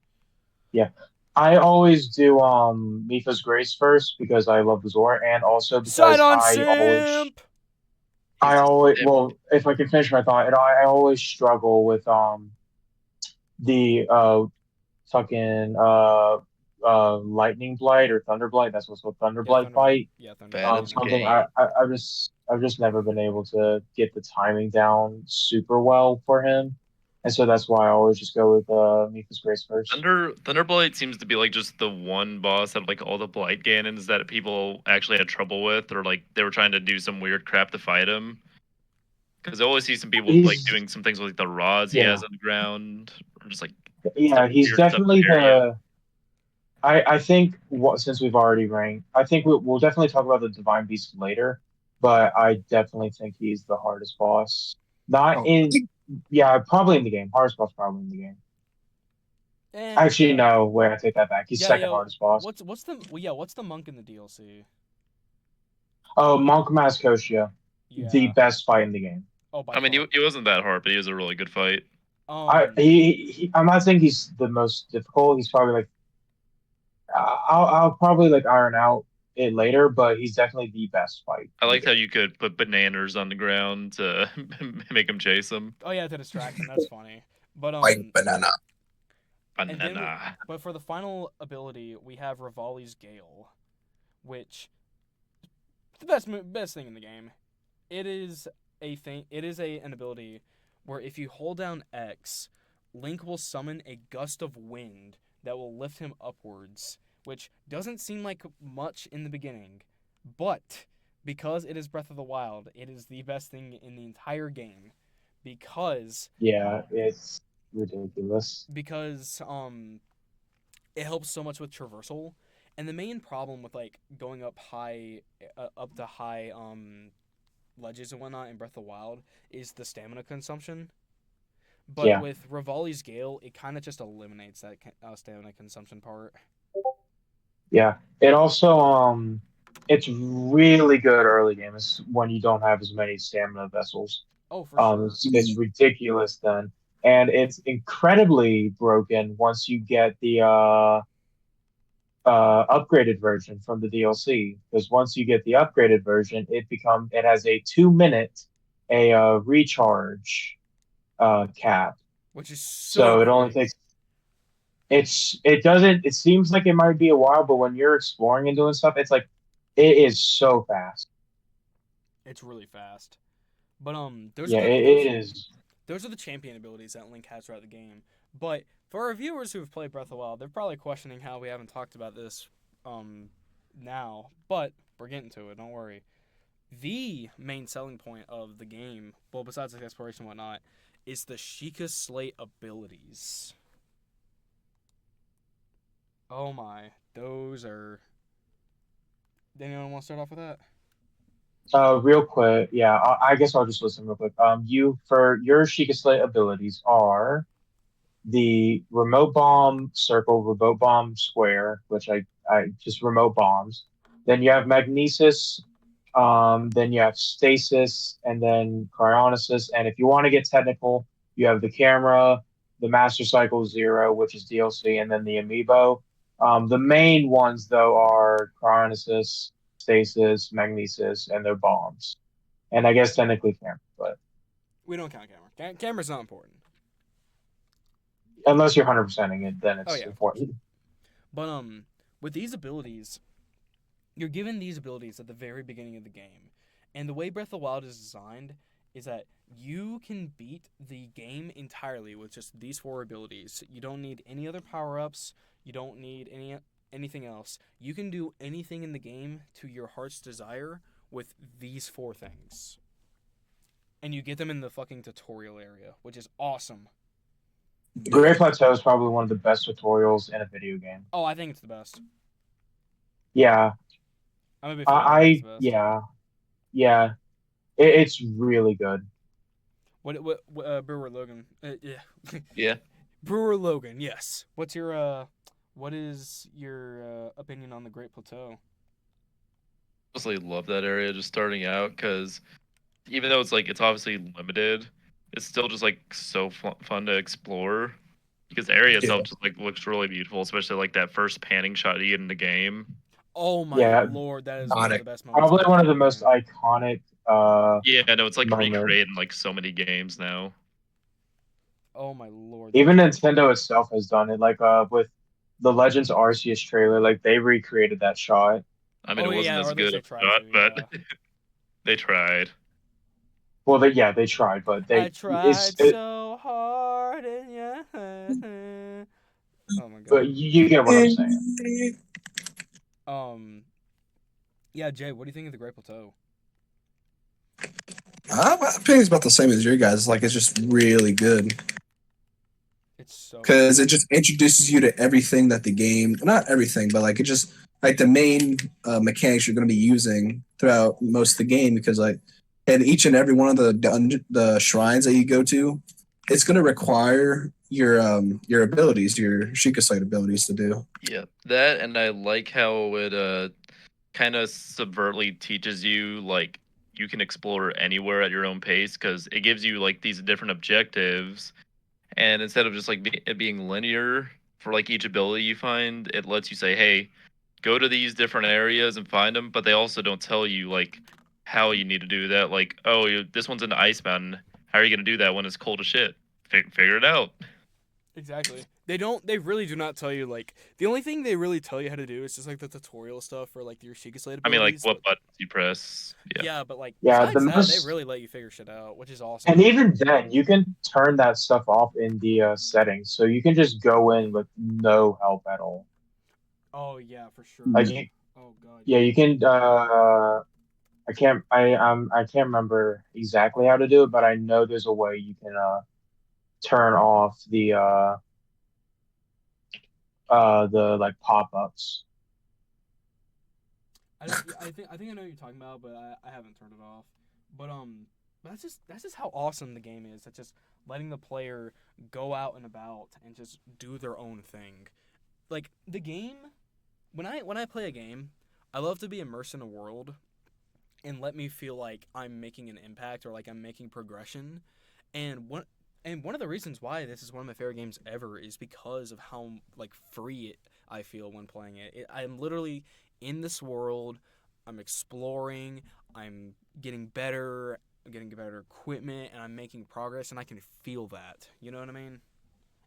Yeah. I always do Mipha's Grace first because I love the Zora, and also Side because on Simp! He's a simp. well, if I can finish my thought, I always struggle with the fucking lightning blight or thunder blight. That's what's called thunder Yeah, blight fight. Thunder Bad Blight, at I the know. Something game. I've just never been able to get the timing down super well for him, and so that's why I always just go with Mipha's Grace first. Thunderblight seems to be like just the one boss out of like all the Blight Ganons that people actually had trouble with, or like they were trying to do some weird crap to fight him. Because I always see some people like He's doing some things with like the rods he Yeah, has on the ground, or just like yeah, some he's weird stuff in definitely the area. the. I think since we've already ranked, I think we'll definitely talk about the Divine Beast later, but I definitely think he's the hardest boss. Not Oh, in, yeah, probably in the game. Hardest boss probably in the game. Actually, Yeah. no, wait, I take that back. He's Yeah, second yeah. hardest boss. What's the monk in the DLC? Oh, Monk Koshia, the Yeah. best fight in the game. Oh, by I mean, far. he wasn't that hard, but he was a really good fight. I'm not saying he's the most difficult. He's probably like, I'll probably like iron out it later, but he's definitely the best fight I in the liked how game. you could put bananas on the ground to make him chase him. Oh yeah, to distract him. That's funny. But like banana. and then Banana. but for the final ability, we have Rivali's Gale, which the best thing in the game. It is an ability where if you hold down X, Link will summon a gust of wind that will lift him upwards, which doesn't seem like much in the beginning, but because it is Breath of the Wild, it is the best thing in the entire game because Yeah, it's ridiculous. because it helps so much with traversal. And the main problem with like going up to high ledges and whatnot in Breath of the Wild is the stamina consumption. But Yeah. with Rivali's Gale, it kind of just eliminates that stamina consumption part. Yeah. It also it's really good early game. It's when you don't have as many stamina vessels. Oh, for sure. It's ridiculous then. And it's incredibly broken once you get the upgraded version from the DLC. Because once you get the upgraded version, it has a 2 minute recharge cap. Which is so So it only quick. takes it doesn't it seems like it might be a while, but when you're exploring and doing stuff, it's like it is so fast. It's really fast. But those are Yeah, the it is. those are the champion abilities that Link has throughout the game. But for our viewers who have played Breath of the Wild, they're probably questioning how we haven't talked about this now. But we're getting to it, don't worry. The main selling point of the game, well besides the exploration and whatnot, is the Sheikah Slate abilities. Oh my, those are. Anyone want to start off with that? Real quick, yeah. I guess I'll just listen real quick. You for your Sheikah Slate abilities are the remote bomb circle, remote bomb square, which I just remote bombs. Then you have magnesis, then you have stasis, and then cryonesis. And if you want to get technical, you have the camera, the Master Cycle Zero, which is DLC, and then the amiibo. The main ones though are cryonesis, stasis, magnesis, and their bombs. And I guess technically camera, but We don't count camera. Camera's not important. unless you're 100%ing it, then Oh it's yeah, of course. important. But with these abilities, you're given these abilities at the very beginning of the game. And the way Breath of the Wild is designed is that you can beat the game entirely with just these four abilities. You don't need any other power-ups. You don't need anything else. You can do anything in the game to your heart's desire with these four things. And you get them in the fucking tutorial area, which is awesome. Great Plateau is probably one of the best tutorials in a video game. Oh, I think it's the best. Yeah, I'm a big fan. I think it's the best. yeah, it's really good. What Brewer Logan? Yeah. Yeah. Brewer Logan. Yes. What is your opinion on the Great Plateau? Honestly, love that area just starting out because even though it's like it's obviously limited, it's still just like so fun to explore because the area Yeah. itself just like looks really beautiful, especially like that first panning shot you get in the game. Oh my Yeah, lord, that is one of Iconic. the best moments. probably in one of the video most game. iconic Yeah, I know it's like moment. recreated in like so many games now. Oh my lord. Even Nintendo itself has done it, like with the Legends Arceus trailer, like they recreated that shot. I mean, Oh it wasn't yeah, or as at least good they of a tried shot, to. but Yeah. they tried. Well, they tried, but I it's tried so hard and yeah. Oh my but god. you get what I'm saying. Yeah, Jay, what do you think of the Great Plateau? I think it's about the same as your guys. Like it's just really good It's so because good. it just introduces you to everything that the game, not everything, but like it just like the main mechanics you're going to be using throughout most of the game. Because like, and each and every one of the shrines that you go to, it's going to require your abilities, your Sheikah Sight abilities to do. Yeah, that and I like how it kind of subvertly teaches you like you can explore anywhere at your own pace because it gives you like these different objectives, and instead of just like it being linear for like each ability you find, it lets you say, hey, go to these different areas and find them, but they also don't tell you like how you need to do that. Like, oh, this one's an ice mountain. How are you gonna do that when it's cold as shit? Figure it out. Exactly. They really do not tell you, like, the only thing they really tell you how to do is just, like, the tutorial stuff for, like, your Sheikah Slate I mean, like abilities. what buttons you press. Yeah. Yeah, but, like, Yeah, the besides that, they most, really let you figure shit out, which is and awesome. even then, you can turn that stuff off in the settings, so you can just go in with no help at all. Oh, yeah, for sure. Like Oh, God, yeah, yeah. you can. I can't remember exactly how to do it, but I know there's a way you can turn off the like pop-ups. I think I know what you're talking about, but I haven't turned it off. But, that's just how awesome the game is. It's just letting the player go out and about and just do their own thing. Like, the game, when I play a game, I love to be immersed in a world and let me feel like I'm making an impact or like I'm making progression. And one of the reasons why this is one of my favorite games ever is because of how like free I feel when playing it. I'm literally in this world. I'm exploring. I'm getting better. I'm getting better equipment, and I'm making progress, and I can feel that. You know what I mean?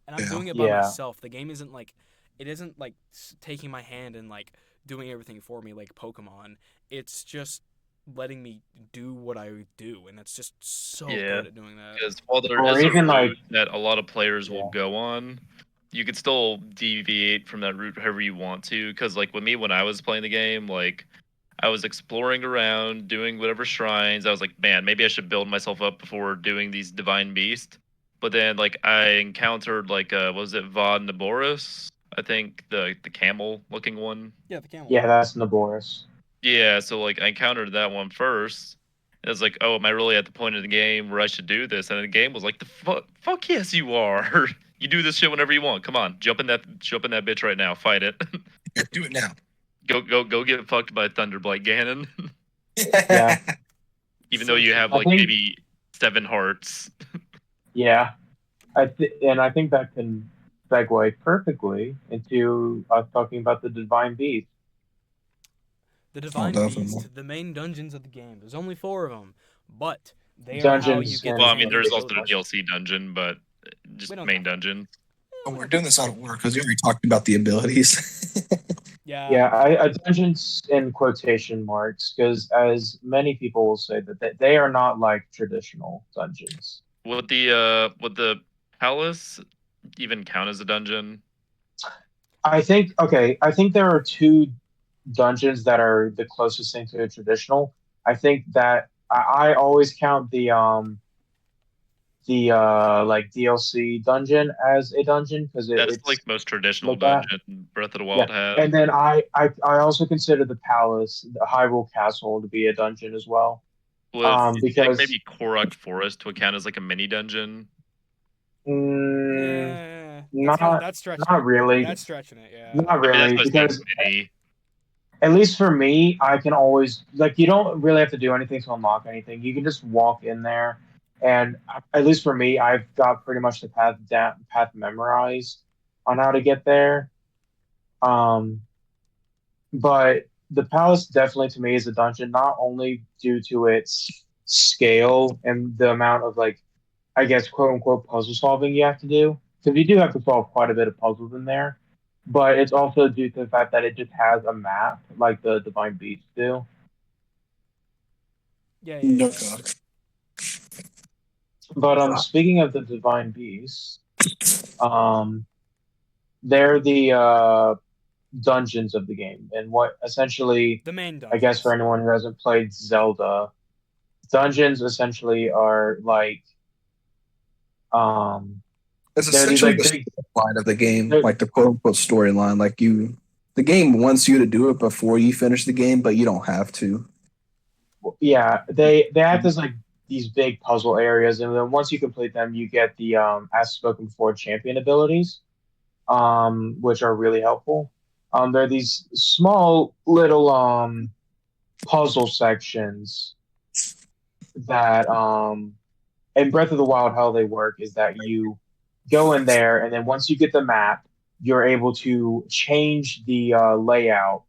And I'm Yeah. doing it by Yeah, myself. The game isn't like, it isn't like taking my hand and like doing everything for me like Pokemon. It's just letting me do what I do, and it's just so Yeah. good at doing that. Because while there or is a even like route that a lot of players will yeah, go on, you could still deviate from that route however you want to. Because like with me, when I was playing the game, like I was exploring around, doing whatever shrines. I was like, man, maybe I should build myself up before doing these divine beasts. But then like I encountered like what was it Vod Naboris? I think the camel looking one. Yeah, the camel yeah, one. that's Naboris. Yeah, so like I encountered that one first. And I was like, oh, am I really at the point of the game where I should do this? And the game was like, fuck yes, you are. You do this shit whenever you want. Come on, jump in that bitch right now. Fight it. Do it now. Go get fucked by Thunderblight Ganon. Yeah. Even though you have I like think- maybe 7 hearts. Yeah, and I think that can segue perfectly into us talking about the Divine Beast. The Divine definitely. Beast, the main dungeons of the game. There's only 4 of them, but they are how Dungeons you get and- Well, the I mean, main there's also the abilities. DLC dungeon, but just We don't main count that. dungeon. Oh, we're doing this out of order because we already talked about the abilities. Yeah, I dungeons in quotation marks because, as many people will say, that they are not like traditional dungeons. Would the palace even count as a dungeon? I think there are 2 dungeons that are the closest thing to a traditional. I think that I always count the like DLC dungeon as a dungeon because That's it's like most traditional look at. dungeon Breath of the Yeah, Wild had. and then I also consider the palace, the Hyrule Castle, to be a dungeon as well. With you think Because maybe Korok Forest would count as like a mini dungeon. mm, That's stretching not it. really, That's stretching it, yeah. not I mean, really, that's supposed to because be mini. at least for me, I can always like you don't really have to do anything to unlock anything. You can just walk in there, and at least for me, I've got pretty much the path memorized on how to get there. Um, but the palace definitely to me is a dungeon, not only due to its scale and the amount of like, I guess quote unquote puzzle solving you have to do, because you do have to solve quite a bit of puzzles in there, but it's also due to the fact that it just has a map like the Divine Beasts do. Yeah. No. But speaking of the Divine Beasts, they're the dungeons of the game, and what essentially, The main I dungeons. guess for anyone who hasn't played Zelda, dungeons essentially are like It's they're these essentially like the big storyline of the game, they're- like the quote unquote storyline. Like the game wants you to do it before you finish the game, but you don't have to. yeah, they act as like these big puzzle areas, and then once you complete them, you get the as spoken for champion abilities, which are really helpful. There are these small little puzzle sections that in Breath of the Wild, how they work is that you go in there, and then once you get the map, you're able to change the layout,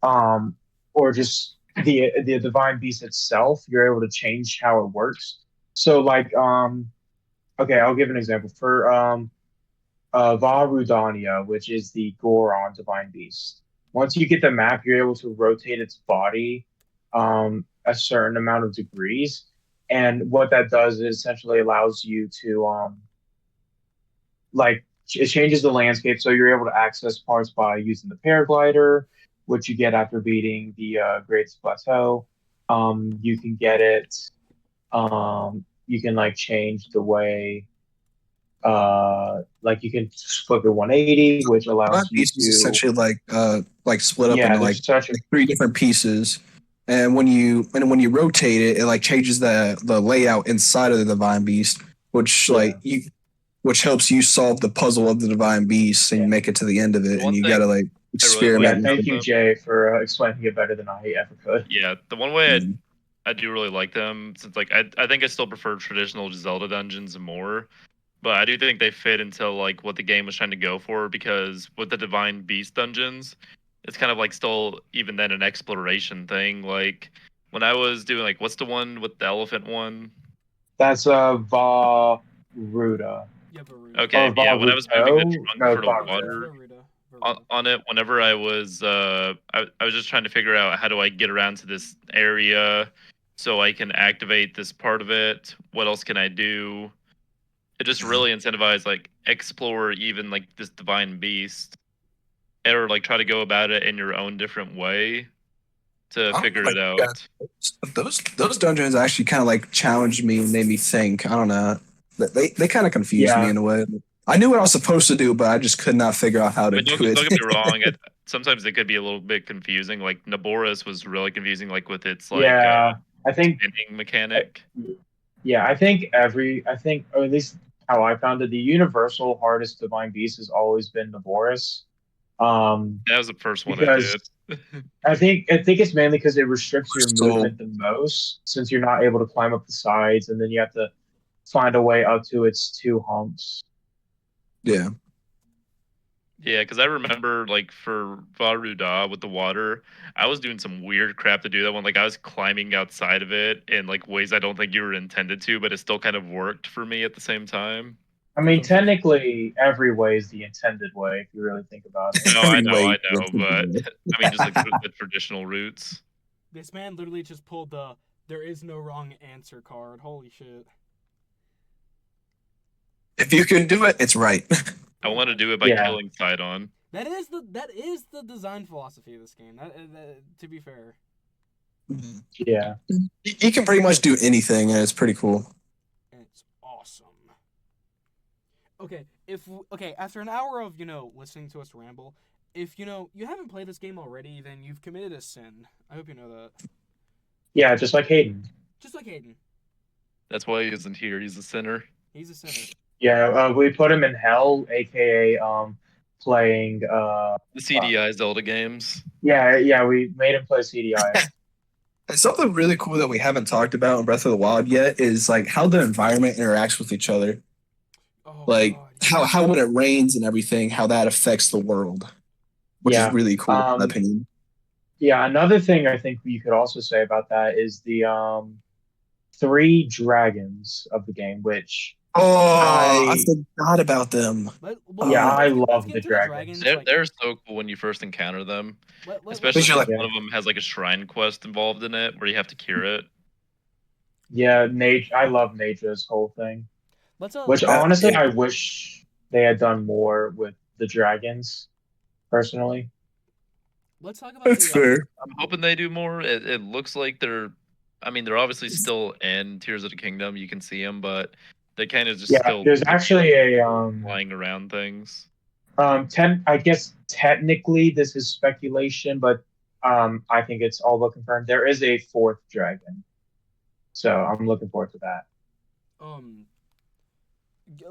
or just the Divine Beast itself. You're able to change how it works. So, like, okay, I'll give an example for Vah Rudania, which is the Goron Divine Beast. Once you get the map, you're able to rotate its body a certain amount of degrees, and what that does is essentially allows you to like it changes the landscape, so you're able to access parts by using the paraglider, which you get after beating the Great Plateau. You can get it. You can like change the way. Like you can flip it 180, which One allows you piece is to. essentially like split up Yeah, into like there's such a 3 different pieces. And when you rotate it, it like changes the layout inside of the Divine Beast, which which helps you solve the puzzle of the Divine Beast and Yeah. make it to the end of it. One And you thing gotta like I really experiment. Yeah, like thank about you, them- Jay, for explaining it better than I ever could. Yeah, the one way Mm. I do really like them, since like I think I still prefer traditional Zelda dungeons more, but I do think they fit into like what the game was trying to go for, because with the Divine Beast dungeons, it's kind of like still even then an exploration thing. Like when I was doing like what's the one with the elephant one? That's Vah Ruda. Yeah, Varuda. Okay, Or yeah, when I was moving the Varuto? trunk No, for the Varuto. water Varuda. on it, whenever I was I was just trying to figure out how do I get around to this area so I can activate this part of it. What else can I do? It just really incentivized like explore even like this divine beast, or like try to go about it in your own different way to I figure don't it know, out. those dungeons actually kind of like challenged me and made me think. I don't know. They kind of confused me Yeah. in a way. I knew what I was supposed to do, but I just could not figure out how I to mean, do don't it. get me wrong. Sometimes it could be a little bit confusing. Like Naboris was really confusing, like with its like Yeah, I think spinning mechanic. yeah, I think or at least how I found it. The universal hardest divine beast has always been Naboris. That was the first one I Because did. I think it's mainly because it restricts your So movement the most, since you're not able to climb up the sides, and then you have to find a way up to its two humps. yeah. Yeah, because I remember like for Varuda with the water, I was doing some weird crap to do that one. Like I was climbing outside of it in like ways I don't think you were intended to, but it still kind of worked for me at the same time. I mean, technically, every way is the intended way if you really think about it. No, Every I way. know, but I mean, just like the traditional routes. This man literally just pulled the "there is no wrong answer" card. Holy shit! If you can do it, it's right. I want to do it by Yeah. killing Sidon. That is the design philosophy of this game. To be fair. Yeah. You can pretty much do anything, and it's pretty cool. It's awesome. Okay, after an hour of listening to us ramble, if you haven't played this game already, then you've committed a sin. I hope you know that. Yeah, just like Hayden. Just like Hayden, That's why he isn't here. He's a sinner. he's a sinner. Yeah, we put him in hell, aka playing The CDI Zelda games. yeah, we made him play CDI. And something really cool that we haven't talked about in Breath of the Wild yet is like how the environment interacts with each other. Oh Like God, how when it rains and everything, how that affects the world, which is Yeah. really cool in my opinion. Yeah, another thing I think you could also say about that is the three dragons of the game, which Oh, I I forgot about them. yeah, I let's love get the into the dragons. dragons. They're so cool when you first encounter them, Let's especially you're if like- one of them has like a shrine quest involved in it where you have to cure it. Yeah, Nate, I love Naja's whole thing. let's Which let's honestly, I wish they had done more with the dragons. Personally, let's talk about That's the fair. I'm hoping they do more. It looks like they're, I mean, they're obviously still in Tears of the Kingdom. You can see them, but they kind of just yeah, still there's look actually a flying around things. I guess technically this is speculation, but I think it's all but confirmed. There is a fourth dragon, so I'm looking forward to that.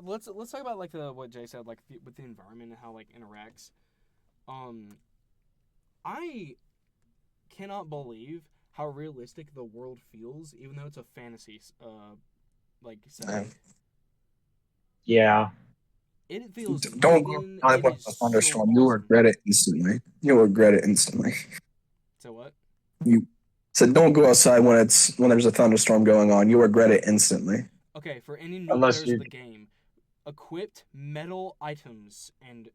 let's talk about like what Jay said, like with the environment and how like interacts. I cannot believe how realistic the world feels, even though it's a fantasy like setting. Yeah, It feels Don't go even. outside It when is it's a so thunderstorm. You'll awesome. regret it instantly. You'll regret it instantly. So what? You said don't go outside when there's a thunderstorm going on. You'll regret it instantly. Okay, for any new unless players you of the game, equipped metal items and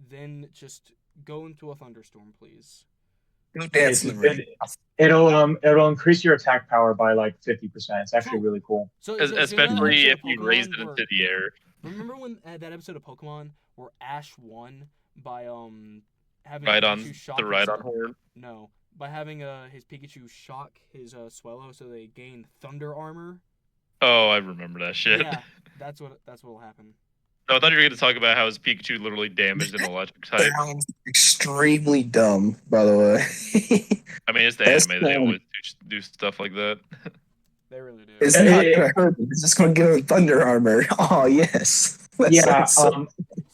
then just go into a thunderstorm, please. Go dance in the rain. it'll increase your attack power by like 50%. It's actually True. really cool. So you know that Especially episode if of you Pokemon raise it where- into the air. Remember when that episode of Pokemon where Ash won by having Right on Pikachu shock the his- right on horn. No, by having his Pikachu shock his Swellow, so they gain thunder armor. Oh, I remember that shit. Yeah, that's what'll happen. No, I thought you were going to talk about how his Pikachu literally damaged an electric type. Sounds extremely dumb, by the way. I mean, it's the That's anime. They always do stuff like that. They really do. It's not gonna hurt him. It's just gonna give him thunder armor. Oh yes. Yeah, so-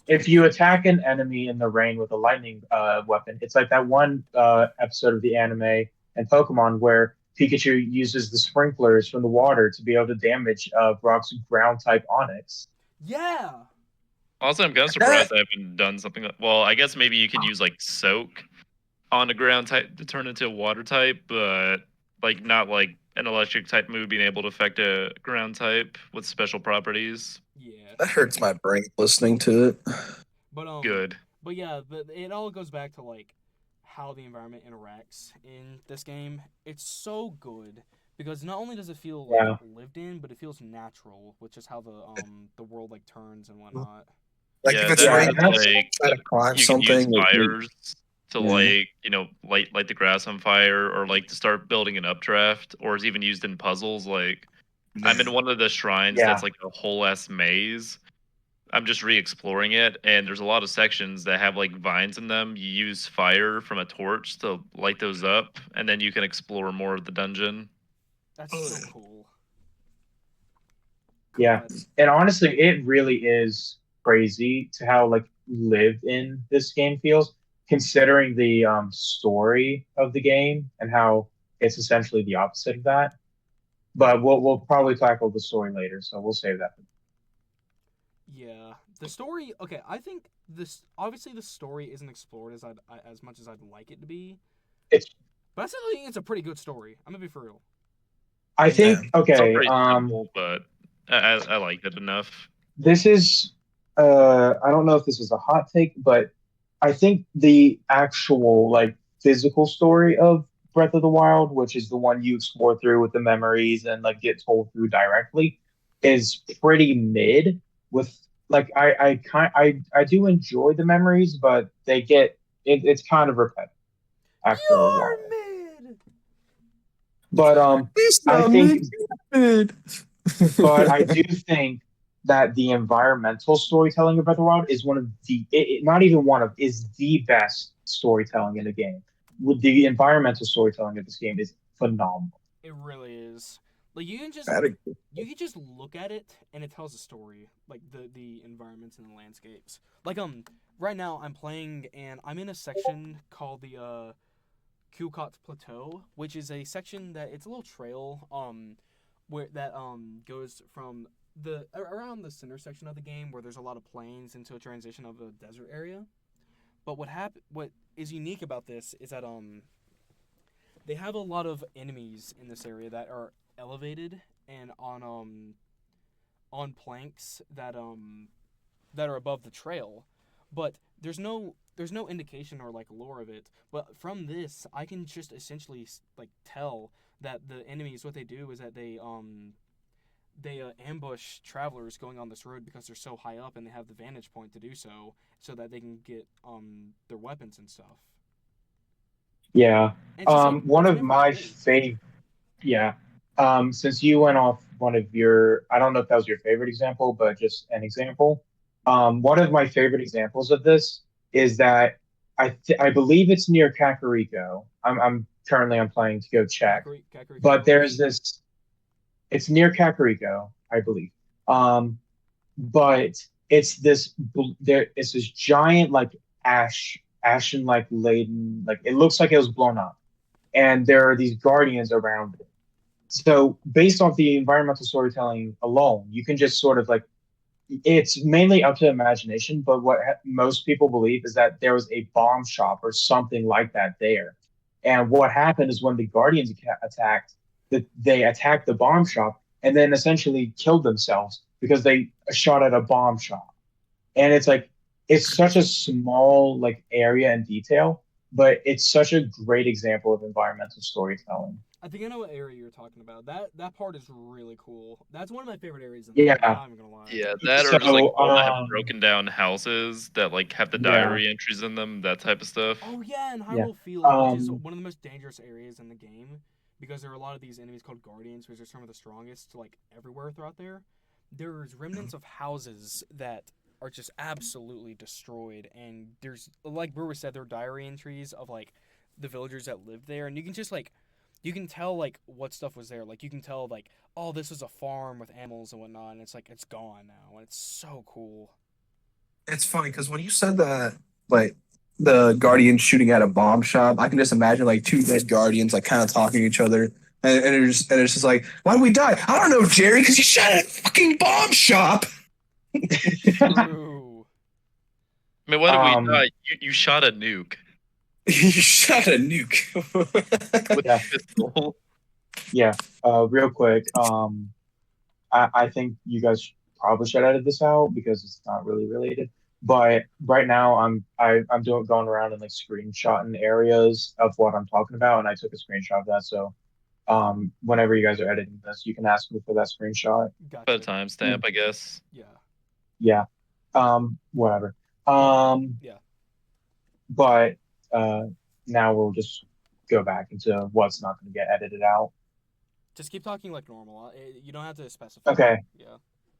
if you attack an enemy in the rain with a lightning weapon, it's like that one episode of the anime and Pokemon where Pikachu uses the sprinklers from the water to be able to damage Brock's ground type Onyx. Yeah. Also, I'm kind of surprised I haven't done something. Well, I guess maybe you can use like soak on a ground type to turn into a water type, but like not like an electric type move being able to affect a ground type with special properties. Yeah. That hurts my brain listening to it. But Good. But yeah, but it all goes back to like how the environment interacts in this game. It's so good because not only does it feel like lived in, but it feels natural, which is how the world like turns and whatnot. Like Yeah, if it's that- raining, like, try to climb You can use something. fires to Yeah. like light the grass on fire, or like to start building an updraft, or is even used in puzzles. Like I'm in one of the shrines that's like a whole ass maze. I'm just re-exploring it, and there's a lot of sections that have like vines in them. You use fire from a torch to light those up, and then you can explore more of the dungeon. That's so cool. Yeah. God. And honestly, it really is crazy to how like lived in this game feels, considering the story of the game and how it's essentially the opposite of that. But we'll probably tackle the story later, so we'll save that. Yeah, the story. Okay, I think this obviously the story isn't explored as much as I'd like it to be, It's but I still think it's a pretty good story. I'm gonna be for real. I Yeah. think It's all okay, pretty simple, but I liked it enough. this is I don't know if this is a hot take, but I think the actual like physical story of Breath of the Wild, which is the one you explore through with the memories and like get told through directly, is pretty mid. With like I do enjoy the memories, but it's kind of repetitive after a You're while. mid. But It's I not think me. Good. but I do think that the environmental storytelling of Breath of the Wild is one of not even one of, is the best storytelling in the game. With the environmental storytelling of this game is phenomenal. It really is. Like Gotta- you can just look at it and it tells a story. Like the environments and the landscapes. Like right now I'm playing and I'm in a section called the Kulkot Plateau, which is a section that it's a little trail where that goes from the around the center section of the game where there's a lot of plains into a transition of a desert area. But what is unique about this is that they have a lot of enemies in this area that are elevated and on planks that are above the trail, but there's no indication or like lore of it. But from this, I can just essentially like tell that the enemies what they do is that they ambush travelers going on this road because they're so high up and they have the vantage point to do so, so that they can get their weapons and stuff. Yeah. And it's just like One it's of never my told. favorite. Yeah. Since you went off one of your, I don't know if that was your favorite example, but just an example. One of my favorite examples of this is that I believe it's near Kakariko. I'm planning to go check, Kakariko but there's Village. this. It's near Kakariko, I believe. Um, but it's it's this giant like ashen like laden, like it looks like it was blown up, and there are these guardians around it. So based off the environmental storytelling alone, you can just sort of like, it's mainly up to imagination, but what most people believe is that there was a bomb shop or something like that there. And what happened is when the Guardians attacked, that they attacked the bomb shop and then essentially killed themselves because they shot at a bomb shop. And it's like it's such a small like area and detail, but it's such a great example of environmental storytelling. I think I know what area you're talking about. That part is really cool. That's one of my favorite areas in the game. I'm Yeah. not even gonna lie. Yeah, that or just like So people that have broken down houses that like have the yeah, diary entries in them, that type of stuff. Oh yeah, and yeah. Hyrule Field, which is Um one of the most dangerous areas in the game, because there are a lot of these enemies called Guardians, which are some of the strongest, like everywhere throughout there. There's remnants of houses that are just absolutely destroyed, and there's like Brewer said, there are diary entries of like the villagers that lived there, and you can just like you can tell like what stuff was there. Like you can tell like oh this was a farm with animals and whatnot, and it's like it's gone now, and it's so cool. It's funny because when you said that, like the guardian shooting at a bomb shop, I can just imagine like two dead guardians like kind of talking to each other, and it's just like, why did we die? I don't know, Jerry, because you shot at a fucking bomb shop. True. I mean, what did we um die? You shot a nuke You shot a nuke. with yeah, a pistol. yeah. Real quick, I think you guys probably should edit this out because it's not really related. But right now, I'm doing going around and like screenshotting areas of what I'm talking about, and I took a screenshot of that. So, whenever you guys are editing this, you can ask me for that screenshot. Put a Gotcha. timestamp, I guess. Yeah. Yeah. Whatever. But Um, yeah. but uh, now we'll just go back into what's not going to get edited out. Just keep talking like normal. You don't have to specify. Okay. Yeah.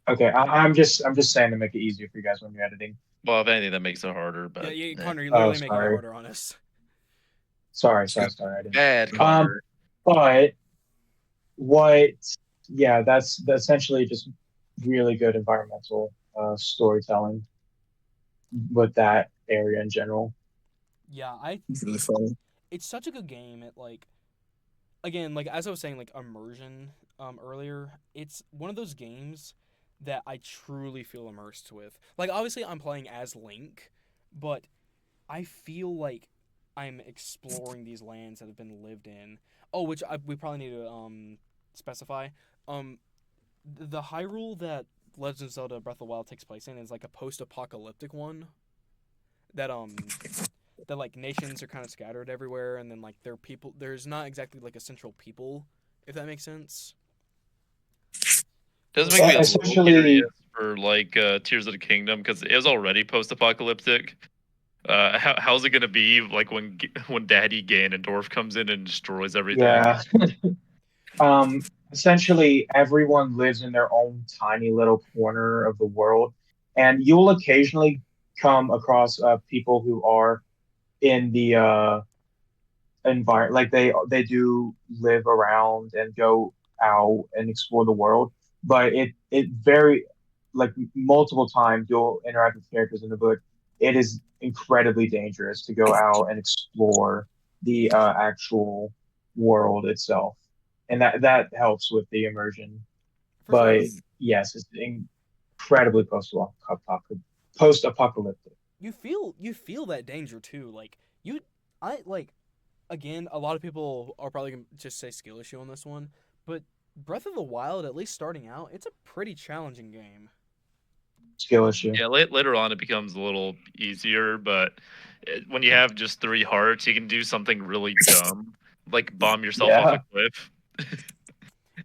Okay. I'm just saying to make it easier for you guys when you're editing. Well, if anything, that makes it harder, Yeah, but yeah, eh. Connor, you're Oh, literally making it sorry. harder on us. Sorry. I didn't. Bad Um, Connor. but what? Yeah, that's essentially just really good environmental storytelling with that area in general. Yeah, I It's really funny. it's such a good game. It like again, like as I was saying, like immersion earlier, it's one of those games that I truly feel immersed with. Like obviously I'm playing as Link, but I feel like I'm exploring these lands that have been lived in. Oh, we probably need to specify. Um the Hyrule that Legend of Zelda Breath of the Wild takes place in is like a post-apocalyptic one that that like nations are kind of scattered everywhere, and then like there's not exactly like a central people, if that makes sense. Does make me a little Essentially, curious for like Tears of the Kingdom because it was already post-apocalyptic. How's it gonna be like when Daddy Ganondorf comes in and destroys everything? yeah. Essentially, everyone lives in their own tiny little corner of the world, and you will occasionally come across people who are in the environment, like they do live around and go out and explore the world, but it very like multiple times you'll interact with characters in the book. It is incredibly dangerous to go out and explore the actual world itself, and that helps with the immersion. For But sure. yes, it's incredibly post-apocalyptic. You feel that danger too. Like you, I like again. A lot of people are probably gonna just say skill issue on this one, but Breath of the Wild, at least starting out, it's a pretty challenging game. Skill issue. Yeah, later on it becomes a little easier, but when you have just 3 hearts, you can do something really dumb, like bomb yourself off a Yeah, cliff,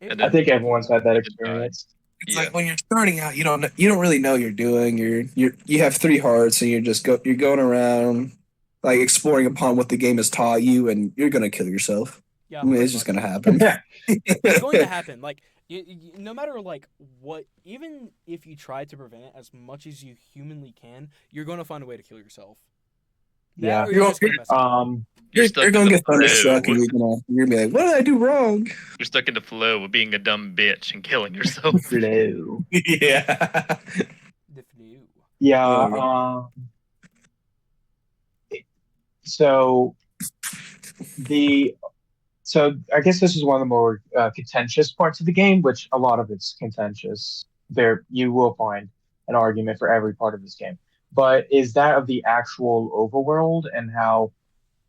It and I then think everyone's had that you can die. experience. It's Yeah, like when you're starting out, you don't really know what you're doing. You have 3 hearts, and you're going around like exploring upon what the game has taught you, and you're gonna kill yourself. yeah, I mean, pretty it's just much. gonna happen. It's going to happen. Like no matter like what, even if you try to prevent it as much as you humanly can, you're going to find a way to kill yourself. That Yeah. or you're You're just going to mess up. you're you're stuck in gonna the get thunderstruck, flow. and you're gonna be like, "What did I do wrong?" You're stuck in the flow of being a dumb bitch and killing yourself. Flow. Yeah. The flu. Yeah. Oh, God. So the so I guess this is one of the more contentious parts of the game, which a lot of it's contentious. There you will find an argument for every part of this game, but is that of the actual overworld and how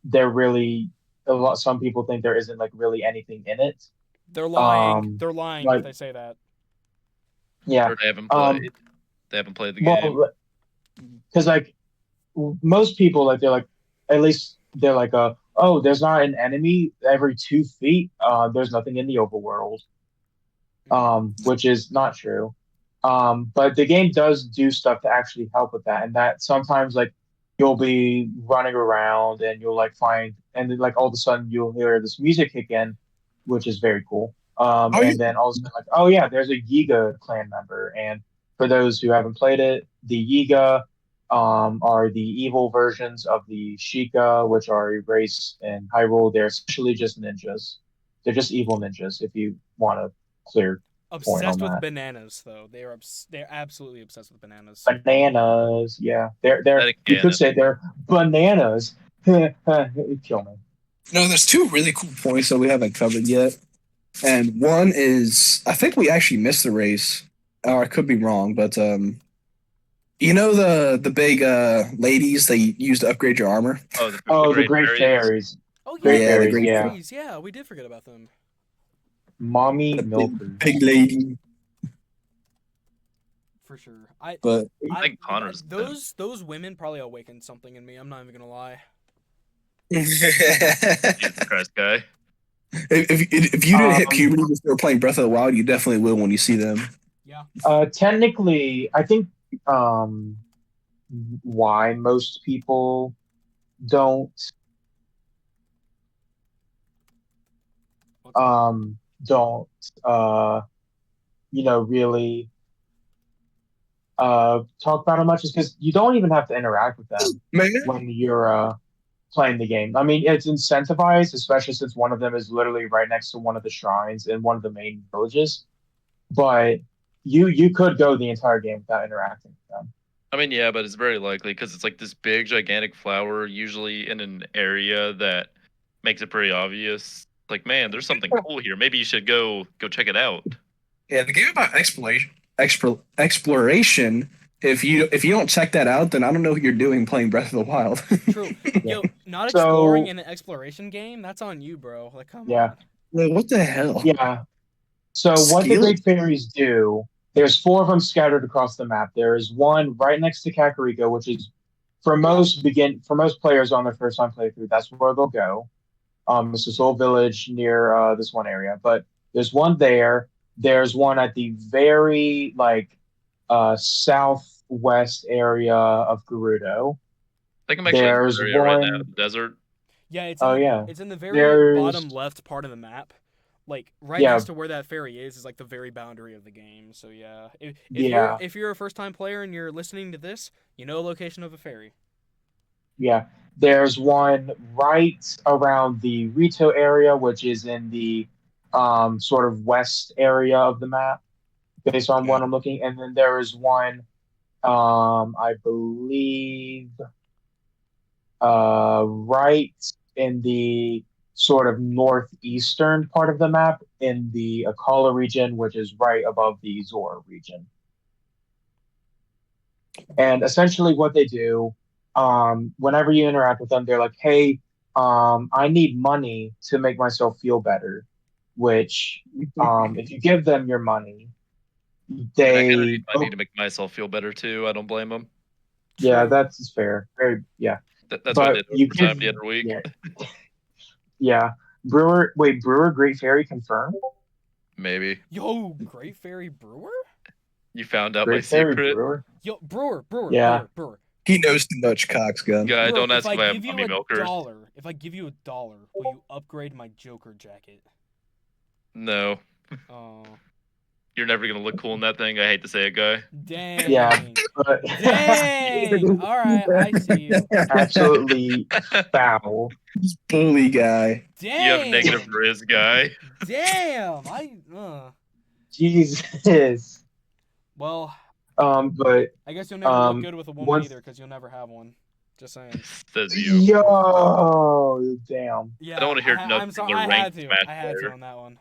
there really a lot. Some people think there isn't like really anything in it. They're lying. Um, They're lying if like they say that. yeah. Or they haven't Um, played. They haven't played the game. well, because like most people like they're like at least they're like oh there's not an enemy every 2 feet there's nothing in the overworld Mm. which is not true but the game does do stuff to actually help with that and that sometimes like you'll be running around and you'll like find and then like all of a sudden you'll hear this music kick in which is very cool Oh, yeah. and then all of a sudden like oh yeah there's a Yiga clan member and for those who haven't played it the Yiga are the evil versions of the Sheikah, which are a race in Hyrule. They're essentially just ninjas. They're just evil ninjas, if you want a clear point on Obsessed with that. bananas, though. They're absolutely obsessed with bananas. Bananas, yeah. They're Pathetic you could Ganon. say they're bananas. Kill me. No, there's 2 really cool points that we haven't covered yet, and one is I think we actually missed the race, or I could be wrong, but you know the big ladies they use to upgrade your armor. Oh, the Oh, the Great Great Fairies. Fairies. Oh yeah, Great the Yeah, the great Fairies, great yeah. fairies. Yeah, we did forget about them. Mommy the big milkers. lady. For sure. I But I I think Connor's those women probably awakened something in me. I'm not even gonna lie. Jesus Christ guy. if you didn't hit Um, puberty before playing Breath of the Wild, you definitely will when you see them. Yeah. technically, I think um, why most people don't What's up? don't uh really talk about it much is because you don't even have to interact with them Man, when you're playing the game. I mean, it's incentivized, especially since one of them is literally right next to one of the shrines in one of the main villages. But you could go the entire game without interacting with them. I mean, yeah, but it's very likely because it's like this big, gigantic flower, usually in an area that makes it pretty obvious. Like, man, there's something cool here. Maybe you should go check it out. Yeah, the game about exploration. If you don't check that out, then I don't know what you're doing playing Breath of the Wild. True. Yeah. Yo, not exploring So in an exploration game? That's on you, bro. Like, come yeah, on. Well, what the hell? yeah. So what the Skill? Great Fairies do? There's four of them scattered across the map. There is one right next to Kakariko, which is for most players on their first time playthrough. That's where they'll go. It's this little village near this one area. But there's one there. There's one at the very southwest area of Gerudo. I think I'm actually in There's the area right now, one. the desert. Yeah, Oh yeah. it's in the very bottom There's left part of the map. Like right yeah, next to where that ferry is like the very boundary of the game. So yeah, yeah, if you're a first time player and you're listening to this, you know the location of a ferry. yeah. There's one right around the Rito area, which is in the sort of west area of the map, based on Okay. what I'm looking. And then there is one, I believe, right in the sort of northeastern part of the map in the Akala region, which is right above the Zora region. And essentially, what they do, whenever you interact with them, they're like, "Hey, I need money to make myself feel better." Which, if you give them your money, I mean, I kind of need they, money to make myself feel better too. I don't blame them. yeah, True. that's fair, very, yeah. That's why I But did you overtime give, the other week. yeah, yeah. Brewer, Great Fairy confirmed. Maybe Yo, Great Fairy Brewer? you found out my Great Fairy secret, Brewer. Yo, Yeah, Brewer. He knows too much, Coxgun. guy. Bro, Don't if ask I if I have give you mummy milkers. if I give you $1, will you upgrade my Joker jacket? No, Oh, you're never gonna look cool in that thing. I hate to say it, guy. yeah, dang. but Dang. All right, I see you. absolutely foul. Bully guy. You have negative Dang. riz, guy. Damn. Jesus. Well, But I guess you'll never look um, good with a woman once either because you'll never have one. Just saying. Says you. yo, damn. I don't Yeah, want to hear nothing I'm from sorry. a I had ranked to. Smash I had to player. on that one.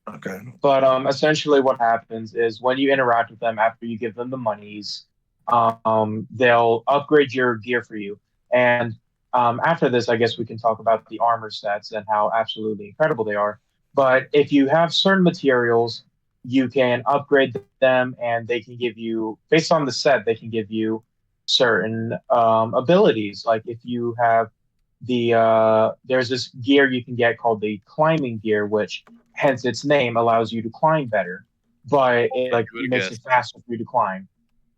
Okay. But essentially, what happens is when you interact with them after you give them the monies, they'll upgrade your gear for you. And after this, I guess we can talk about the armor sets and how absolutely incredible they are. But if you have certain materials, you can upgrade them, and they can give you, based on the set, they can give you certain abilities. Like if you have there's this gear you can get called the climbing gear, which hence its name allows you to climb better, but it like You would have makes it guessed. faster for you to climb.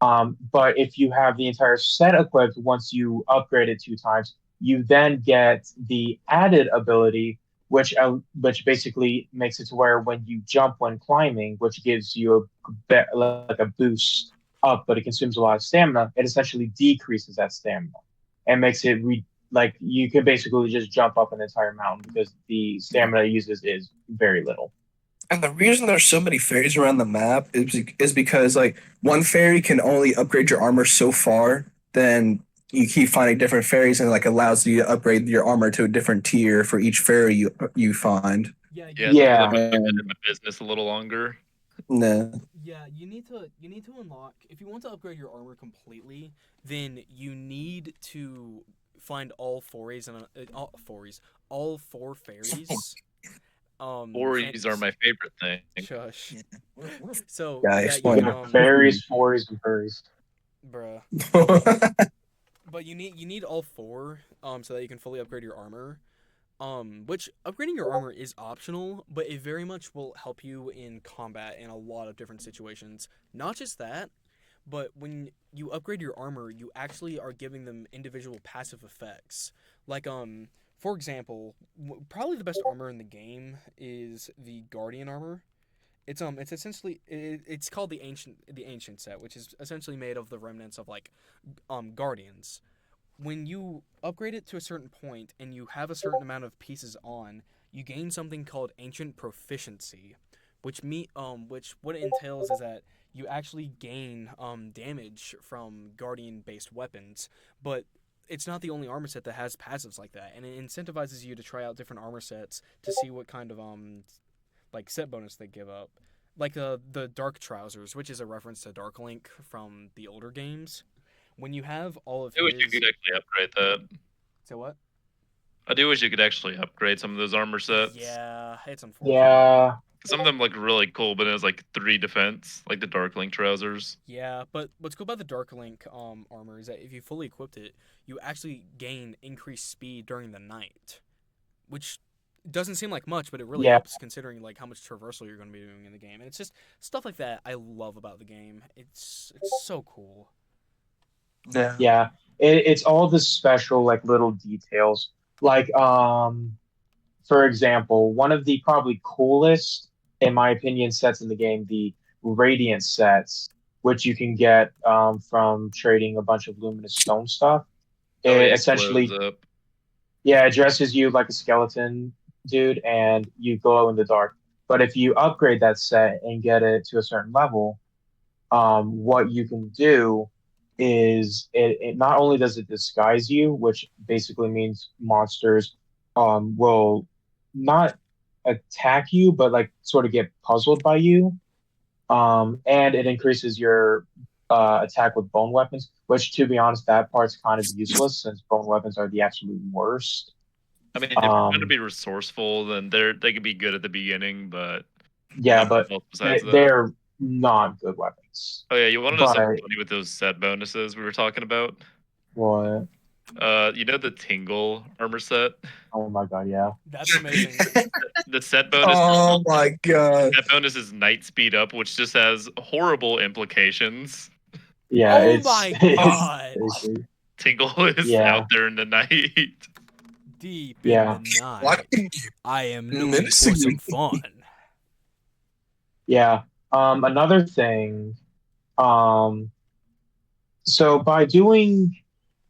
But if you have the entire set equipped, once you upgrade it 2 times, you then get the added ability, which basically makes it to where when you jump when climbing, which gives you like a boost up, but it consumes a lot of stamina. It essentially decreases that stamina and makes it like you can basically just jump up an entire mountain because the stamina it uses is very little. And the reason there's so many fairies around the map is because like one fairy can only upgrade your armor so far. Then you keep finding different fairies and like allows you to upgrade your armor to a different tier for each fairy you find. Yeah, Yeah, it's because I've Yeah, been And in my business a little longer. nah. yeah. You need to unlock if you want to upgrade your armor completely. Then you need to find all fours and all four fairies. And Fories are my favorite thing. shush. So Yeah, yeah, you explain. got fairies, fours, and furries. bruh. But you need all four so that you can fully upgrade your armor. Which upgrading your armor is optional, but it very much will help you in combat in a lot of different situations. Not just that, but when you upgrade your armor, you actually are giving them individual passive effects. Like for example, probably the best armor in the game is the Guardian armor. It's essentially it's called the ancient set, which is essentially made of the remnants of like guardians. When you upgrade it to a certain point and you have a certain amount of pieces on, you gain something called ancient proficiency, which what it entails is that you actually gain damage from guardian based weapons, but it's not the only armor set that has passives like that, and it incentivizes you to try out different armor sets to see what kind of like set bonus they give up. Like the dark trousers, which is a reference to Dark Link from the older games. When you have all of I wish you his could actually upgrade that. so what? I do wish you could actually upgrade some of those armor sets. Yeah, it's unfortunate. Yeah, Some of them look really cool, but it was like 3 defense, like the Dark Link trousers. Yeah, but what's cool about the Dark Link armor is that if you fully equipped it, you actually gain increased speed during the night, which doesn't seem like much, but it really yeah, helps considering like how much traversal you're going to be doing in the game. And it's just stuff like that I love about the game. It's so cool. Yeah. yeah. It's all the special like little details. Like for example, one of the probably coolest, in my opinion, sets in the game, the Radiant sets, which you can get from trading a bunch of luminous stone stuff. Oh It yeah, it glows essentially, up. yeah, it dresses you like a skeleton dude, and you glow in the dark. But if you upgrade that set and get it to a certain level, what you can do is it not only does it disguise you, which basically means monsters will not attack you, but like sort of get puzzled by you. And it increases your attack with bone weapons, which to be honest, that part's kind of useless since bone weapons are the absolute worst. I mean, if you're trying to Um, be resourceful, then they can be good at the beginning, but yeah, nothing but else besides that. they're not good weapons. Oh yeah, you want to know something But funny with those set bonuses we were talking about? what? You know the Tingle armor set? Oh my god, yeah. That's amazing. The set bonus Oh my god. that bonus is night speed up, which just has horrible implications. Yeah, Oh it's my it's god! crazy. Tingle is Yeah, out there in the night. Deep in yeah, the Why night, didn't I am you looking menacing for some me? fun. yeah. Another thing, um, so by doing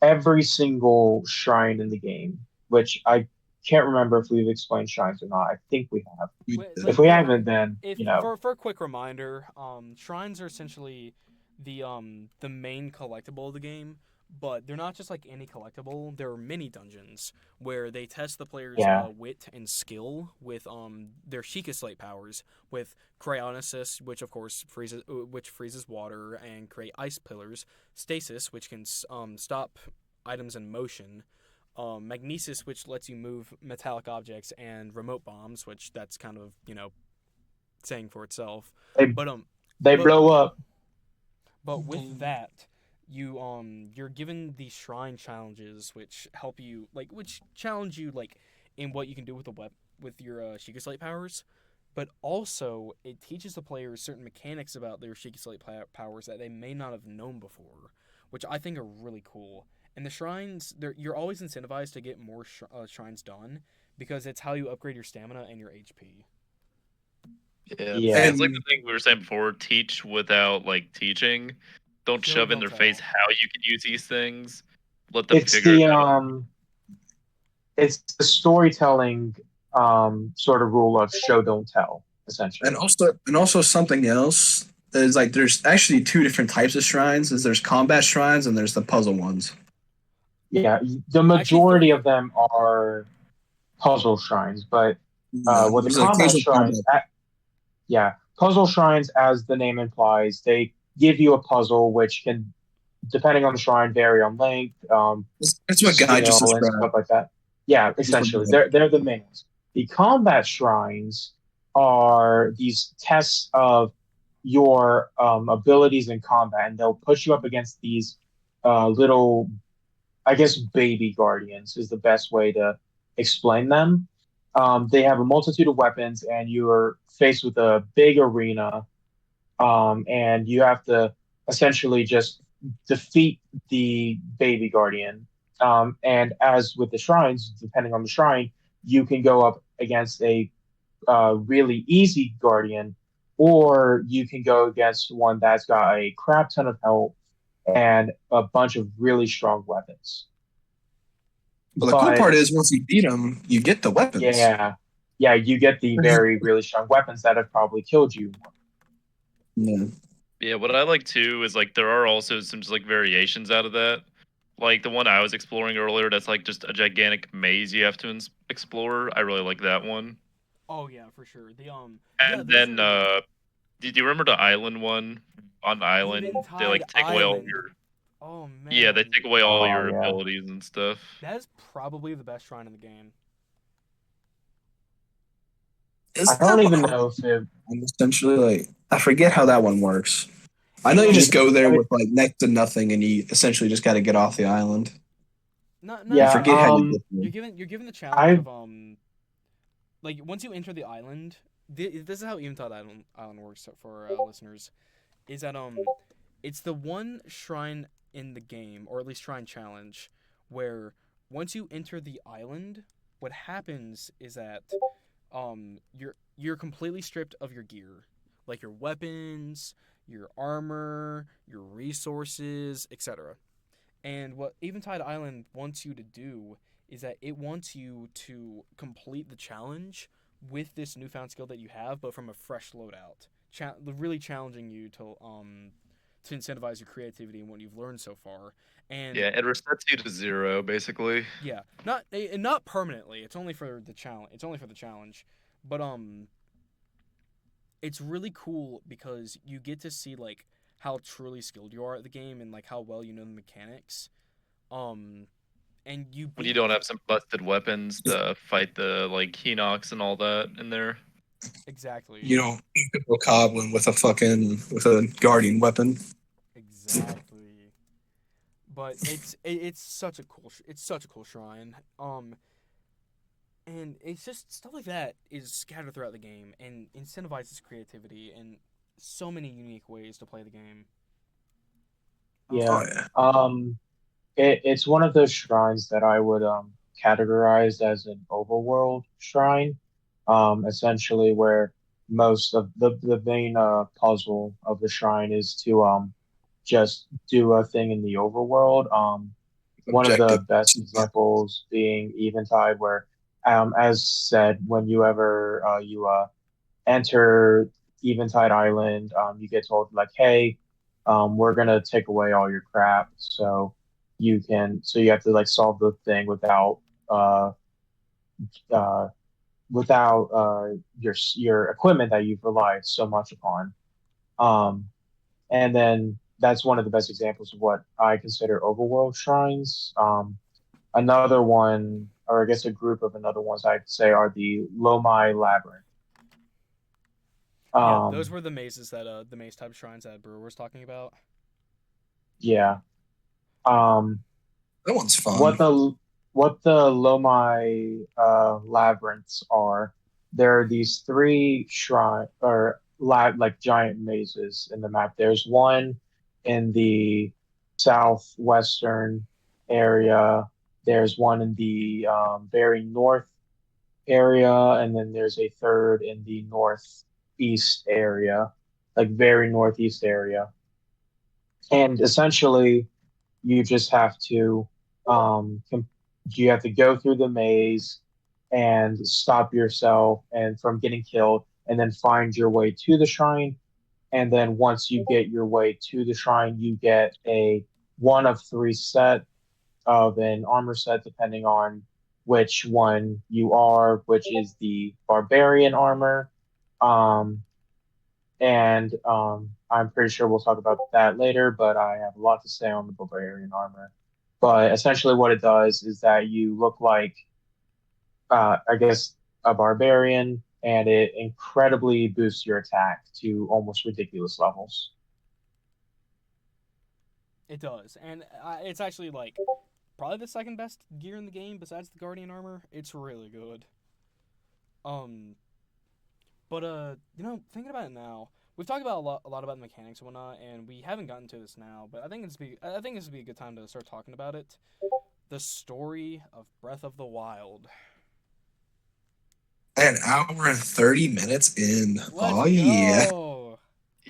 every single shrine in the game, which I can't remember if we've explained shrines or not. I think we have. We Wait, If did. we haven't, then if you know, for a quick reminder, shrines are essentially the main collectible of the game, but they're not just like any collectible. They're mini dungeons where they test the player's yeah, wit and skill with their Sheikah Slate powers, with Cryonesis, which of course freezes water and create ice pillars, Stasis, which can stop items in motion, Magnesis, which lets you move metallic objects, and remote bombs, which that's kind of saying for itself. they But they but blow up. but with that, you're given these shrine challenges, which help you which challenge you in what you can do with the with your Sheikah Slate powers. But also, it teaches the players certain mechanics about their Sheikah Slate powers that they may not have known before, which I think are really cool. And the shrines, you're always incentivized to get more shrines done because it's how you upgrade your stamina and your HP. Yeah, Yeah, it's like the And thing we were saying before: teach without like teaching. Don't Show, shove in don't their face tell. how you can use these things. Let them it's figure it the out. storytelling sort of rule of show don't tell, essentially. also something else is like there's actually two different types of shrines. Is there's combat shrines and there's the puzzle ones. Yeah, the Actually, majority three. of them are puzzle shrines, but Yeah, with the there's an combat occasional combat. shrines, yeah, puzzle shrines, as the name implies, they give you a puzzle which can, depending on the shrine, vary on length, That's what Guy just skill, and described. stuff like that. Yeah, That's what essentially, Guy- they're the main ones. The combat shrines are these tests of your abilities in combat, and they'll put you up against these little, I guess, baby guardians is the best way to explain them. They have a multitude of weapons, and you are faced with a big arena, and you have to essentially just defeat the baby guardian. And as with the shrines, depending on the shrine, you can go up against a really easy guardian, or you can go against one that's got a crap ton of health and a bunch of really strong weapons. Well, the cool But part is once you beat them, you get the weapons. yeah, yeah, you get the very really strong weapons that have probably killed you. Yeah. Yeah, what I like too is like there are also some just like variations out of that. Like the one I was exploring earlier, that's like just a gigantic maze you have to explore. I really like that one. Oh yeah, for sure. Yeah, And those then, are did you remember the island one? On the island, they Eventide like take away all Island. your Oh yeah, they man, take away all Oh your yeah, abilities and stuff. that is probably the best shrine in the game. I Isn't don't that even what know if it I'm essentially like? I forget how that one works. I know you just So go there even with like next to nothing, and you essentially just got to get off the island. not I yeah. forget how you exactly. get there. You're given the challenge I of like once you enter the island. This is how Eventide Island works for listeners. Is that it's the one shrine in the game, or at least shrine challenge, where once you enter the island, what happens is that you're completely stripped of your gear, like your weapons, your armor, your resources, etc. And what Eventide Island wants you to do is that it wants you to complete the challenge with this newfound skill that you have, but from a fresh loadout. Really challenging you to incentivize your creativity and what you've learned so far. And Yeah, it resets you to 0 basically. yeah, not permanently. It's only for the challenge. It's only for the challenge, but it's really cool because you get to see like how truly skilled you are at the game and like how well you know the mechanics. Um, and you When you beat don't have some busted weapons to fight the like Hinox and all that in there. exactly, You don't go cobbling with a guardian weapon. exactly. But it's such a it's such a cool shrine. And it's just stuff like that is scattered throughout the game and incentivizes creativity in so many unique ways to play the game. yeah. Oh Um, yeah. Um, it's one of those shrines that I would categorize as an overworld shrine. Essentially where most of the main puzzle of the shrine is to just do a thing in the overworld. One of the Objective. best examples being Eventide, where as said, when you ever you enter Eventide Island, you get told like, "Hey, we're gonna take away all your crap, so you have to like solve the thing uh, uh, without your equipment that you've relied so much upon." Um, and then that's one of the best examples of what I consider overworld shrines. Another one, or I guess a group of another ones, I'd say are the Lomai Labyrinth. yeah, those Um, were the mazes that the maze type shrines that Brewer was talking about. yeah. Um, That one's what fun. the Lomai labyrinths are, there are these three shrine or like giant mazes in the map. There's one in the southwestern area. There's one in the very north area, and then there's a third in the northeast area, like very northeast area. And essentially, you just have to you have to go through the maze and stop yourself and from getting killed, and then find your way to the shrine. And then once you get your way to the shrine, you get a one of three set of an armor set, depending on which one you are, which is the barbarian armor. Um, and I'm pretty sure we'll talk about that later, but I have a lot to say on the barbarian armor. But essentially, what it does is that you look like, I guess, a barbarian, and it incredibly boosts your attack to almost ridiculous levels. It does, and it's actually like probably the second best gear in the game besides the Guardian armor. It's really good. Um, but thinking about it now, we've talked about a lot about the mechanics and whatnot, and we haven't gotten to this now. But I think this would be a good time to start talking about it. The story of Breath of the Wild. An hour and 30 minutes in. Let's Oh yeah. go.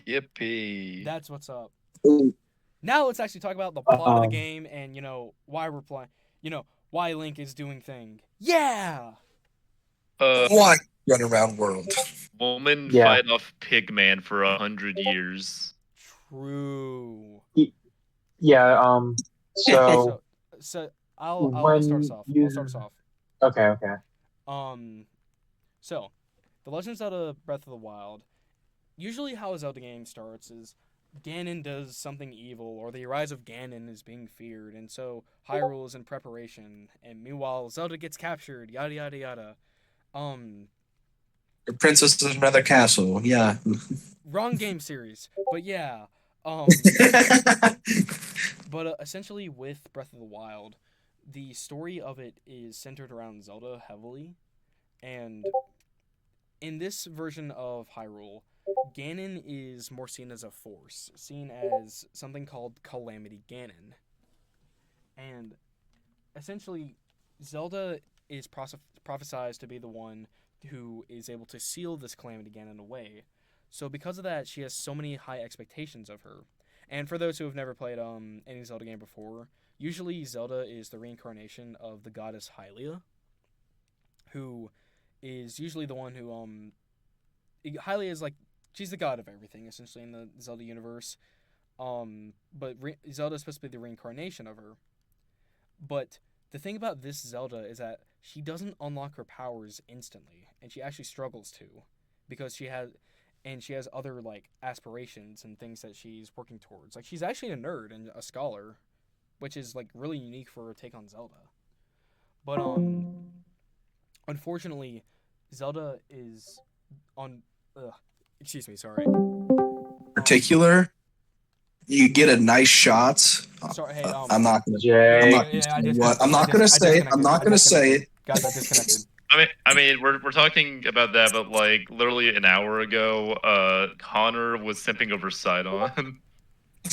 Yippee. That's what's up. Ooh, Now let's actually talk about the plot of the Um, game and why we're playing. Why Link is doing thing. Yeah. Uh, why run around world. Woman Yeah. fight off Pigman for 100 years. True. Yeah. So So I'll start us when off. I'll start you us off. okay, okay. Um, so the Legend of Zelda: Breath of the Wild. Usually, how a Zelda game starts is Ganon does something evil, or the rise of Ganon is being feared, and so Hyrule is in preparation. And meanwhile, Zelda gets captured. Yada yada yada. Um, The princess is another castle. Yeah. Wrong game series, but yeah. Um, but essentially, with Breath of the Wild, the story of it is centered around Zelda heavily, and in this version of Hyrule, Ganon is more seen as a force, seen as something called Calamity Ganon. And essentially, Zelda is prophesized to be the one who is able to seal this Calamity Ganon away. So because of that, she has so many high expectations of her. And for those who have never played any Zelda game before, usually Zelda is the reincarnation of the goddess Hylia, who is usually the one who Hylia is like she's the god of everything essentially in the Zelda universe. But Zelda is supposed to be the reincarnation of her. But the thing about this Zelda is that she doesn't unlock her powers instantly, and she actually struggles to, because she has other like aspirations and things that she's working towards. Like she's actually a nerd and a scholar, which is like really unique for a take on Zelda. But unfortunately, Zelda is on. Excuse me, sorry. Particular, you get a nice shot. Sorry. Hey. I'm not gonna. I'm Jay. not gonna say what. I'm not gonna say it. I'm not gonna say it. Guys, I disconnected. I mean, we're talking about that, but like literally an hour ago, Connor was simping over Sidon.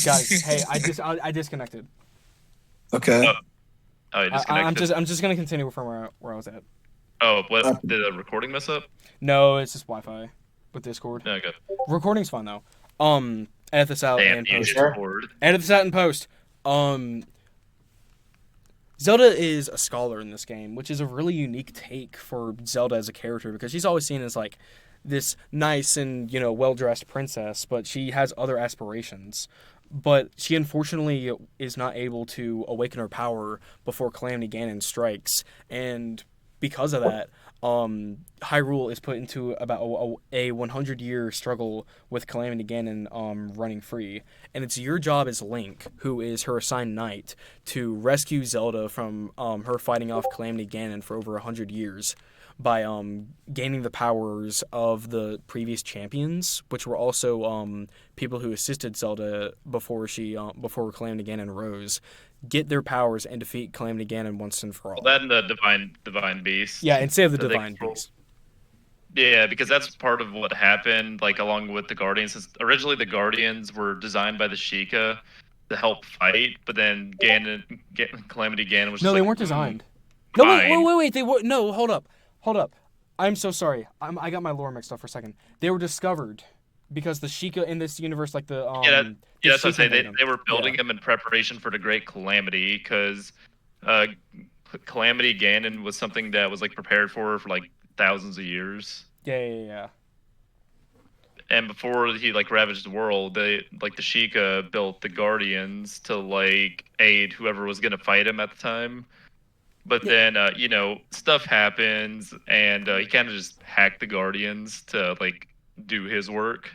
Guys, hey, I disconnected. Okay. Oh, I disconnected. I'm just gonna continue from where I was at. Oh, what did the recording mess up? No, it's just Wi-Fi with Discord. Okay. Recording's fine though. Edit this out Damn, and you post. Sure. Discord. Edit this out and post. Zelda is a scholar in this game, which is a really unique take for Zelda as a character because she's always seen as like this nice and well-dressed princess, but she has other aspirations. But she unfortunately is not able to awaken her power before Calamity Ganon strikes, and because of that, Hyrule is put into about a 100-year struggle with Calamity Ganon running free, and it's your job as Link, who is her assigned knight, to rescue Zelda from her fighting off Calamity Ganon for over 100 years by gaining the powers of the previous champions, which were also people who assisted Zelda before Calamity Ganon rose, get their powers and defeat Calamity Ganon once and for all. Well, that and the divine beast. Yeah, and save the that they Divine control. Beast. Yeah, because that's part of what happened. Like along with the Guardians, originally the Guardians were designed by the Sheikah to help fight, but then Calamity Ganon was just No, they like, weren't designed. No, fine. wait. They were no. Hold up. I'm so sorry. I got my lore mixed up for a second. They were discovered because the Sheikah in this universe, like the Yeah, the that's what I say. Sheikah made them. They were building Yeah. them in preparation for the Great Calamity because uh, Calamity Ganon was something that was like prepared for like thousands of years. Yeah. And before he like ravaged the world, they like the Sheikah built the Guardians to like aid whoever was gonna fight him at the time. But then stuff happens, and he kind of just hacked the Guardians to like do his work.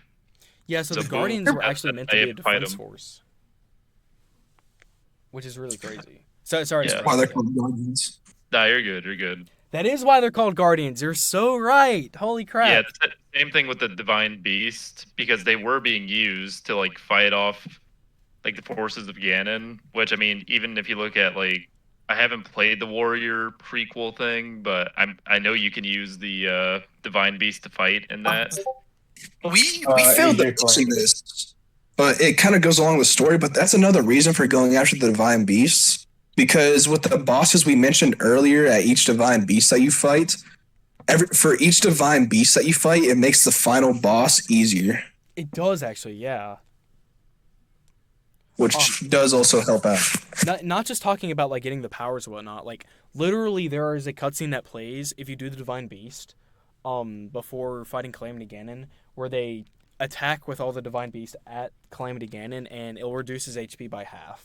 Yeah, so the boom, Guardians were that's actually when meant they to be a had to fight defense him. force, which is really crazy. So sorry. Yeah. Why they're called Guardians. Nah, you're good. You're good. That is why they're called Guardians. You're so right. Holy crap. Yeah, it's the same thing with the Divine Beast because they were being used to like fight off like the forces of Ganon. Which I mean, even if you look at like, I haven't played the Warrior prequel thing, but I know you can use the Divine Beast to fight in that. We AJ failed to Clark. mention this, but it kind of goes along with the story. But that's another reason for going after the divine beasts, because with the bosses we mentioned earlier, at each divine beast that you fight, for each divine beast that you fight, it makes the final boss easier, It does actually, yeah. which does also help out. Not just talking about like getting the powers and whatnot. Like literally, there is a cutscene that plays if you do the Divine Beast. before fighting Calamity Ganon, where they attack with all the Divine Beast at Calamity Ganon, and it'll reduce his HP by half.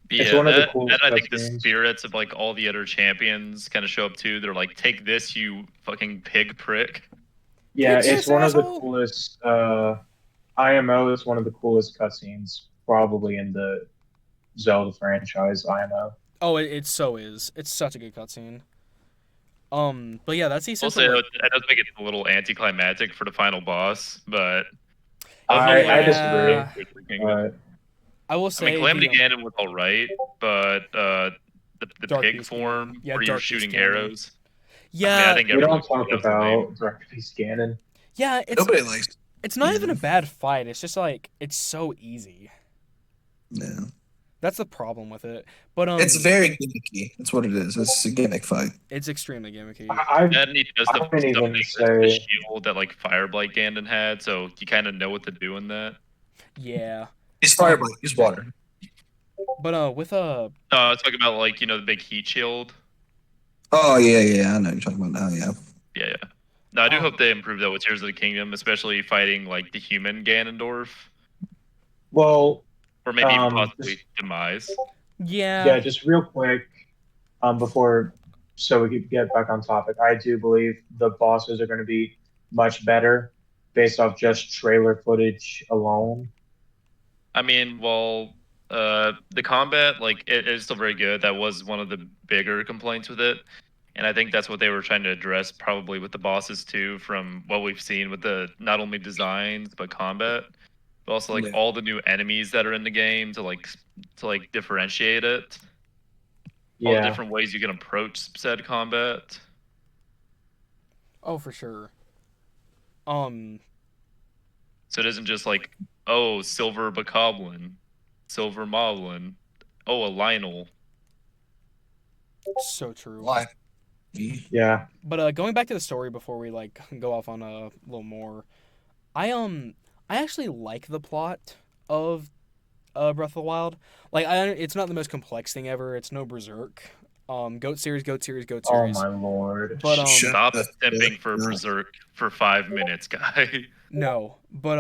It's Yeah, one of the that coolest I think the cutscenes. spirits of like all the other champions kind of show up too. They're like, "Take this, you fucking pig prick." Yeah, Take it's this, one of the asshole! coolest. IMO is one of the coolest cutscenes probably in the Zelda franchise. IMO. Oh, it so is. It's such a good cutscene. But yeah, that's the I'll essential, say like, that does make it a little anticlimactic for the final boss, but I otherwise, disagree. yeah. Tears of the Kingdom. But I will I mean, say Calamity the Ganon was all right, but the Dark pig Beast Ganon. form Yeah, where you're Dark Beast shooting Ganon. arrows. I mean, I Yeah, think we everyone don't knew talk that was lame. about Dark Beast Ganon. yeah, Nobody likes it's not even a Ganon. bad fight. It's just like it's so easy. Yeah. That's the problem with it. But It's very gimmicky. That's what it is. It's a gimmick fight. it's extremely gimmicky. I And he does I wouldn't stuff even the say. shield that like Fireblight Ganon had, so you kind of know what to do in that. Yeah. He's fire, Um, he's water. but with No, I was talking about like the big heat shield. Oh yeah. I know what you're talking about now. Yeah. Yeah, yeah. No, I do um hope they improve that with Tears of the Kingdom, especially fighting like the human Ganondorf, Well, or maybe even just possibly Demise. yeah. yeah, just real quick, before so we could get back on topic. I do believe the bosses are going to be much better based off just trailer footage alone. I mean, well, the combat like it is still very good. That was one of the bigger complaints with it, and I think that's what they were trying to address probably with the bosses too, from what we've seen with the not only designs but combat, but also like Yeah. all the new enemies that are in the game to differentiate it, all the Yeah, different ways you can approach said combat. Oh, for sure. Um, So it isn't just like, oh, silver bokoblin, silver moblin, oh, a Lionel. so true. Why? yeah. But going back to the story before we like go off on a little more, I I actually like the plot of Breath of the Wild. Like it's not the most complex thing ever. It's no Berserk. Goat series, goat series, goat Oh series. my lord. But Shut Stop the simping for fuck up. Berserk for 5 minutes, guy. no, but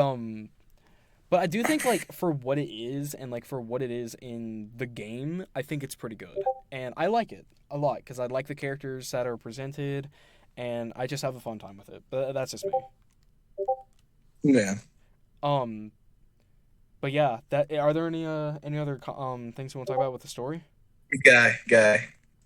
I do think like for what it is and like for what it is in the game, I think it's pretty good, and I like it a lot because I like the characters that are presented, and I just have a fun time with it. But that's just me. Yeah. Um, but yeah, that are there any other things you want to talk about with the story? Guy. Yeah.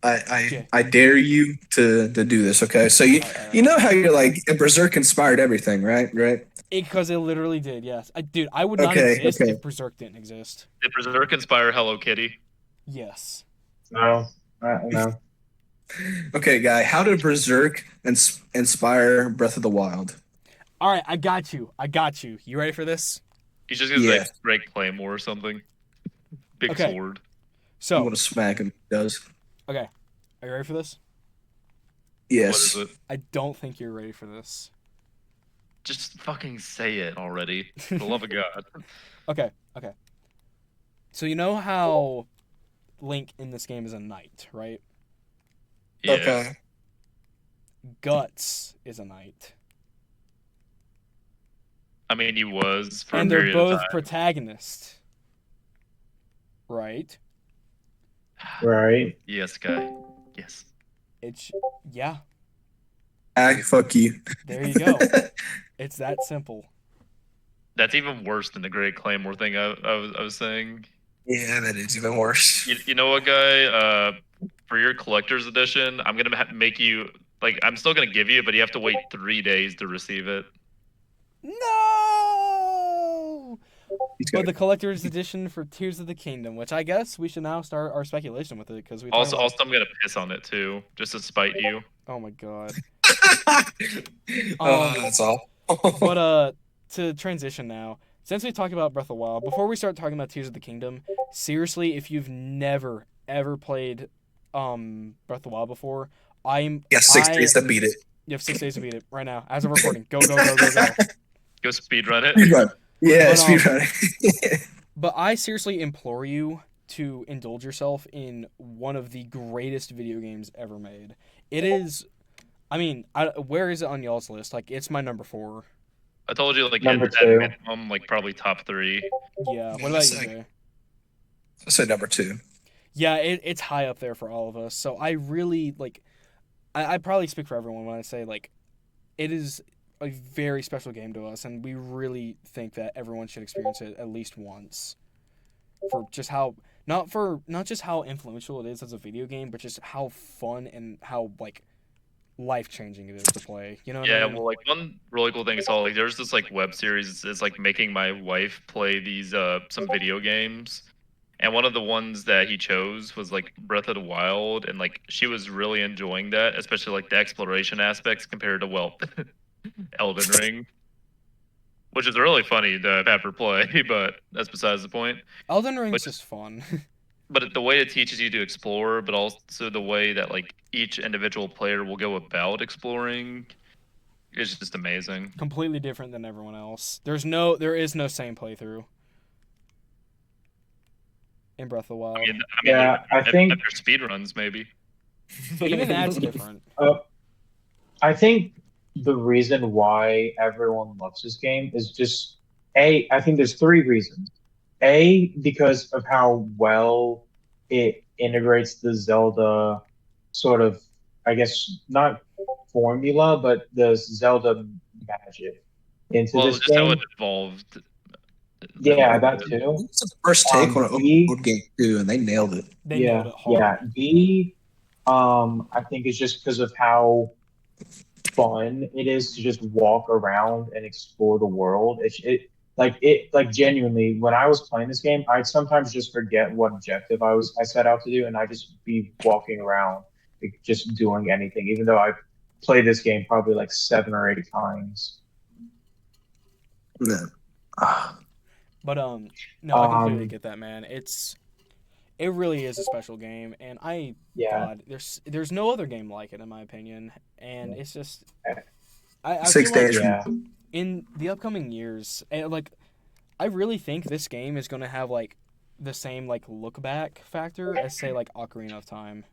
I dare you to do this, okay? So All right, all right, you all know right. how you're like Berserk inspired everything, right? Right? Because it literally did. Yes, dude, I would not Okay, exist okay. if Berserk didn't exist. Did Berserk inspire Hello Kitty? Yes. No, no. Okay, guy. How did Berserk inspire Breath of the Wild? All right, I got you. I got you. You ready for this? He's just gonna Yeah. like break Claymore or something. Big Okay. sword. I'm So, gonna smack him. He does. okay, are you ready for this? Yes. What is it? I don't think you're ready for this. Just fucking say it already. For the love of God. Okay, okay. So you know how Link in this game is a knight, right? Yeah. Okay. Guts is a knight. I mean, he was for And a they're period of both time. protagonists. Right? Right. Yes, guy. Yes. It's yeah, Fuck you. there you go. It's that simple. That's even worse than the Great Claymore thing I was saying. Yeah, that is even worse. You know what, guy? For your collector's edition, I'm gonna make you like I'm still gonna give you it, but you have to wait 3 days to receive it. No! He's But got the collector's edition for Tears of the Kingdom, which I guess we should now start our speculation with it because we talked Also, about. also, I'm gonna piss on it too, just to spite you. Oh my god. Oh, that's all. But to transition now, since we talked about Breath of the Wild, before we start talking about Tears of the Kingdom, seriously, if you've never ever played Breath of the Wild before, Yeah, 6 days to beat it. You have 6 days to beat it right now as of recording. Go go go go go. Go speedrun it. Speedrun. Yeah, But, speedrun. But I seriously implore you to indulge yourself in one of the greatest video games ever made. It is I mean, where is it on y'all's list? Like, it's my number 4. I told you like Number at two. minimum, like probably top 3. Yeah. What Yeah, about you, Jay? I said number 2. Yeah, it's high up there for all of us. So I really like. I probably speak for everyone when I say like, it is a very special game to us, and we really think that everyone should experience it at least once. For just how not just how influential it is as a video game, but just how fun and how like life changing it is to play. You know what I Yeah, mean? well, like one really cool thing is all like there's this like web series is like making my wife play these some video games. And one of the ones that he chose was like Breath of the Wild, and like she was really enjoying that, especially like the exploration aspects compared to Elden Ring, which is really funny to have her play, but that's besides the point. Elden Ring's But just fun. but the way it teaches you to explore, but also the way that like each individual player will go about exploring is just amazing. Completely different than everyone else. There is no same playthrough in Breath of the I Wild. mean, Yeah, I if think there's speed runs, maybe. Even that's different. uh, I think the reason why everyone loves this game is just A, I think there's three reasons. A, because of how well it integrates the Zelda sort of, I guess, not formula, but the Zelda magic into Well, this just how it game. evolved a Yeah, little that bit. too. This is the first take on an open B, world game too, and they nailed it. They nailed yeah, it yeah. hard. B, I think it's just because of how fun it is to just walk around and explore the world. Like genuinely, when I was playing this game, I'd sometimes just forget what objective I set out to do, and I just be walking around, like, just doing anything, even though I've played this game probably like 7 or 8 times. Yeah. Ah, But no, I completely Um, get that, man. It really is a special game, and yeah, God, there's no other game like it in my opinion, and it's just I feel Six like days from yeah, in the upcoming years, like I really think this game is gonna have like the same like look back factor as say like Ocarina of Time.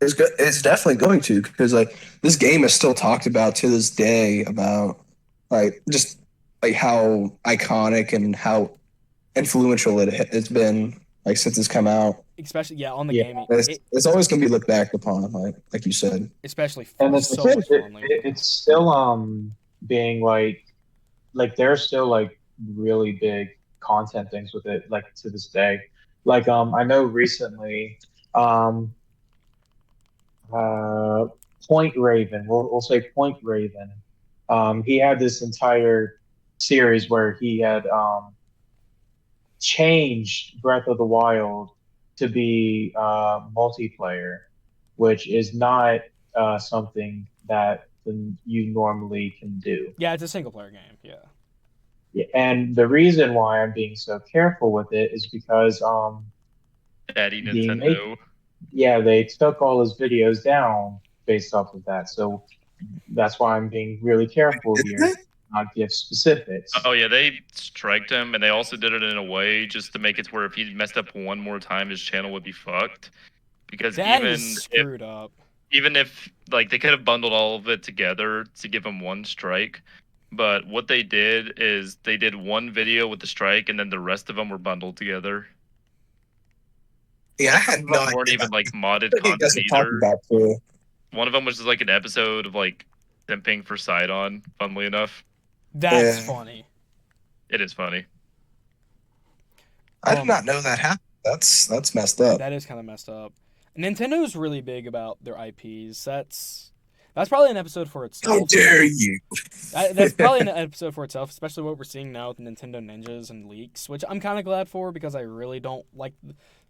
it's good. It's definitely going to because like this game is still talked about to this day about like just like how iconic and how influential it's been like since it's come out. Especially yeah on the yeah. gaming It's always going to be looked back upon like you said. especially And the thing so is, fondly. it's still being like there's still like really big content things with it like to this day. Like I know recently um uh Point Raven, we'll say Point Raven. He had this entire series where he had changed Breath of the Wild to be multiplayer, which is not something that you normally can do. Yeah, it's a single player game. Yeah. Yeah, and the reason why I'm being so careful with it is because Daddy the make Nintendo. yeah, they took all his videos down based off of that. So that's why I'm being really careful here, not give specifics. Oh yeah, they striked him, and they also did it in a way just to make it where if he messed up one more time, his channel would be fucked. Because That is screwed up. even if like they could have bundled all of it together to give him one strike, but what they did is they did one video with the strike, and then the rest of them were bundled together. Yeah, I Some had of no them weren't idea. even like modded I think content that's what talking either. about too. One of them was just like an episode of like simping for Sidon. Funnily enough, That's Yeah. funny. it is funny. I did not know that happened. That's messed up. That is kind of messed up. Nintendo's really big about their IPs. That's probably an episode for itself. How dare you? That's probably an episode for itself, especially what we're seeing now with Nintendo Ninjas and leaks, which I'm kind of glad for because I really don't like.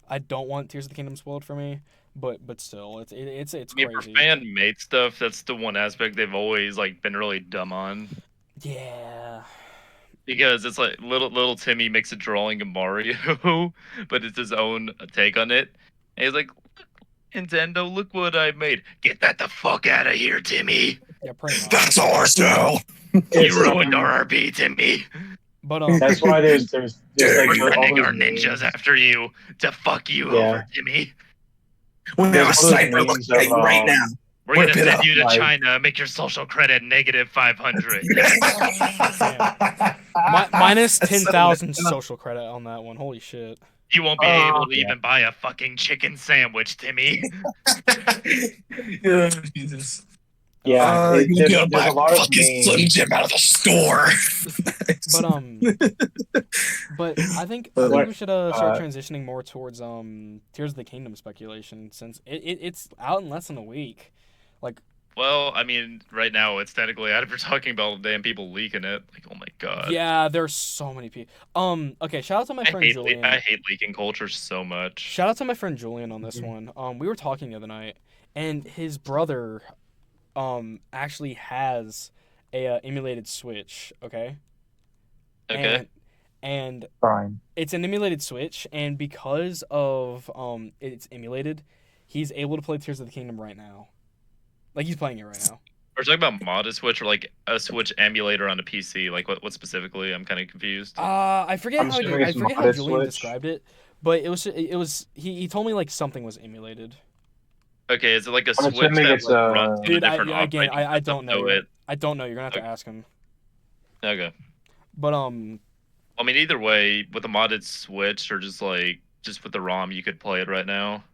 I don't want Tears of the Kingdom spoiled for me, but still, it's I mean, for crazy. fan made stuff, that's the one aspect they've always like been really dumb on. Yeah. Because it's like little Timmy makes a drawing of Mario, but it's his own take on it. And he's like, Nintendo, look what I made. Get that the fuck out of here, Timmy. Yeah, pretty much. That's ours now. It's, You ruined our RP, Timmy. But that's why there's Dare like We're all sending those our ninjas memes. after you to fuck you Yeah. over, Timmy. We have a There's all those sniper memes looking of right now. We're Whip gonna it send up, you to Mike. China, make your social credit negative 500. Minus That's so 10,000 messed up. social credit on that one. Holy shit. You won't be able to Yeah. even buy a fucking chicken sandwich, Timmy. Yeah, Jesus. Yeah, You gotta there's buy a a lot of fucking Slim memes. Jim out of the store. But I think What we should start uh transitioning more towards Tears of the Kingdom speculation since it's out in less than a week. Like Well, I mean, right now it's technically out if you're talking about damn people leaking it. Like, oh my god. yeah, there's so many people. Okay, shout out to my friend I Julian. hate leaking culture so much. Shout out to my friend Julian on this one. We were talking the other night, and his brother actually has a emulated Switch. Okay, Okay. and fine. it's an emulated Switch, and because of it's emulated, he's able to play Tears of the Kingdom right now. Like he's playing it right now. We're talking about modded Switch or like a Switch emulator on a PC. Like what specifically? I'm kind of confused. I forget I'm assuming I it's forget how modded Julian Switch. described it, but he told me like something was emulated. Okay, is it like a I'm Switch assuming that it's like runs on a Dude, different operating I system? don't know So yet. it I don't know. You're gonna have to ask him. okay. But I mean, either way, with a modded Switch or just with the ROM, you could play it right now.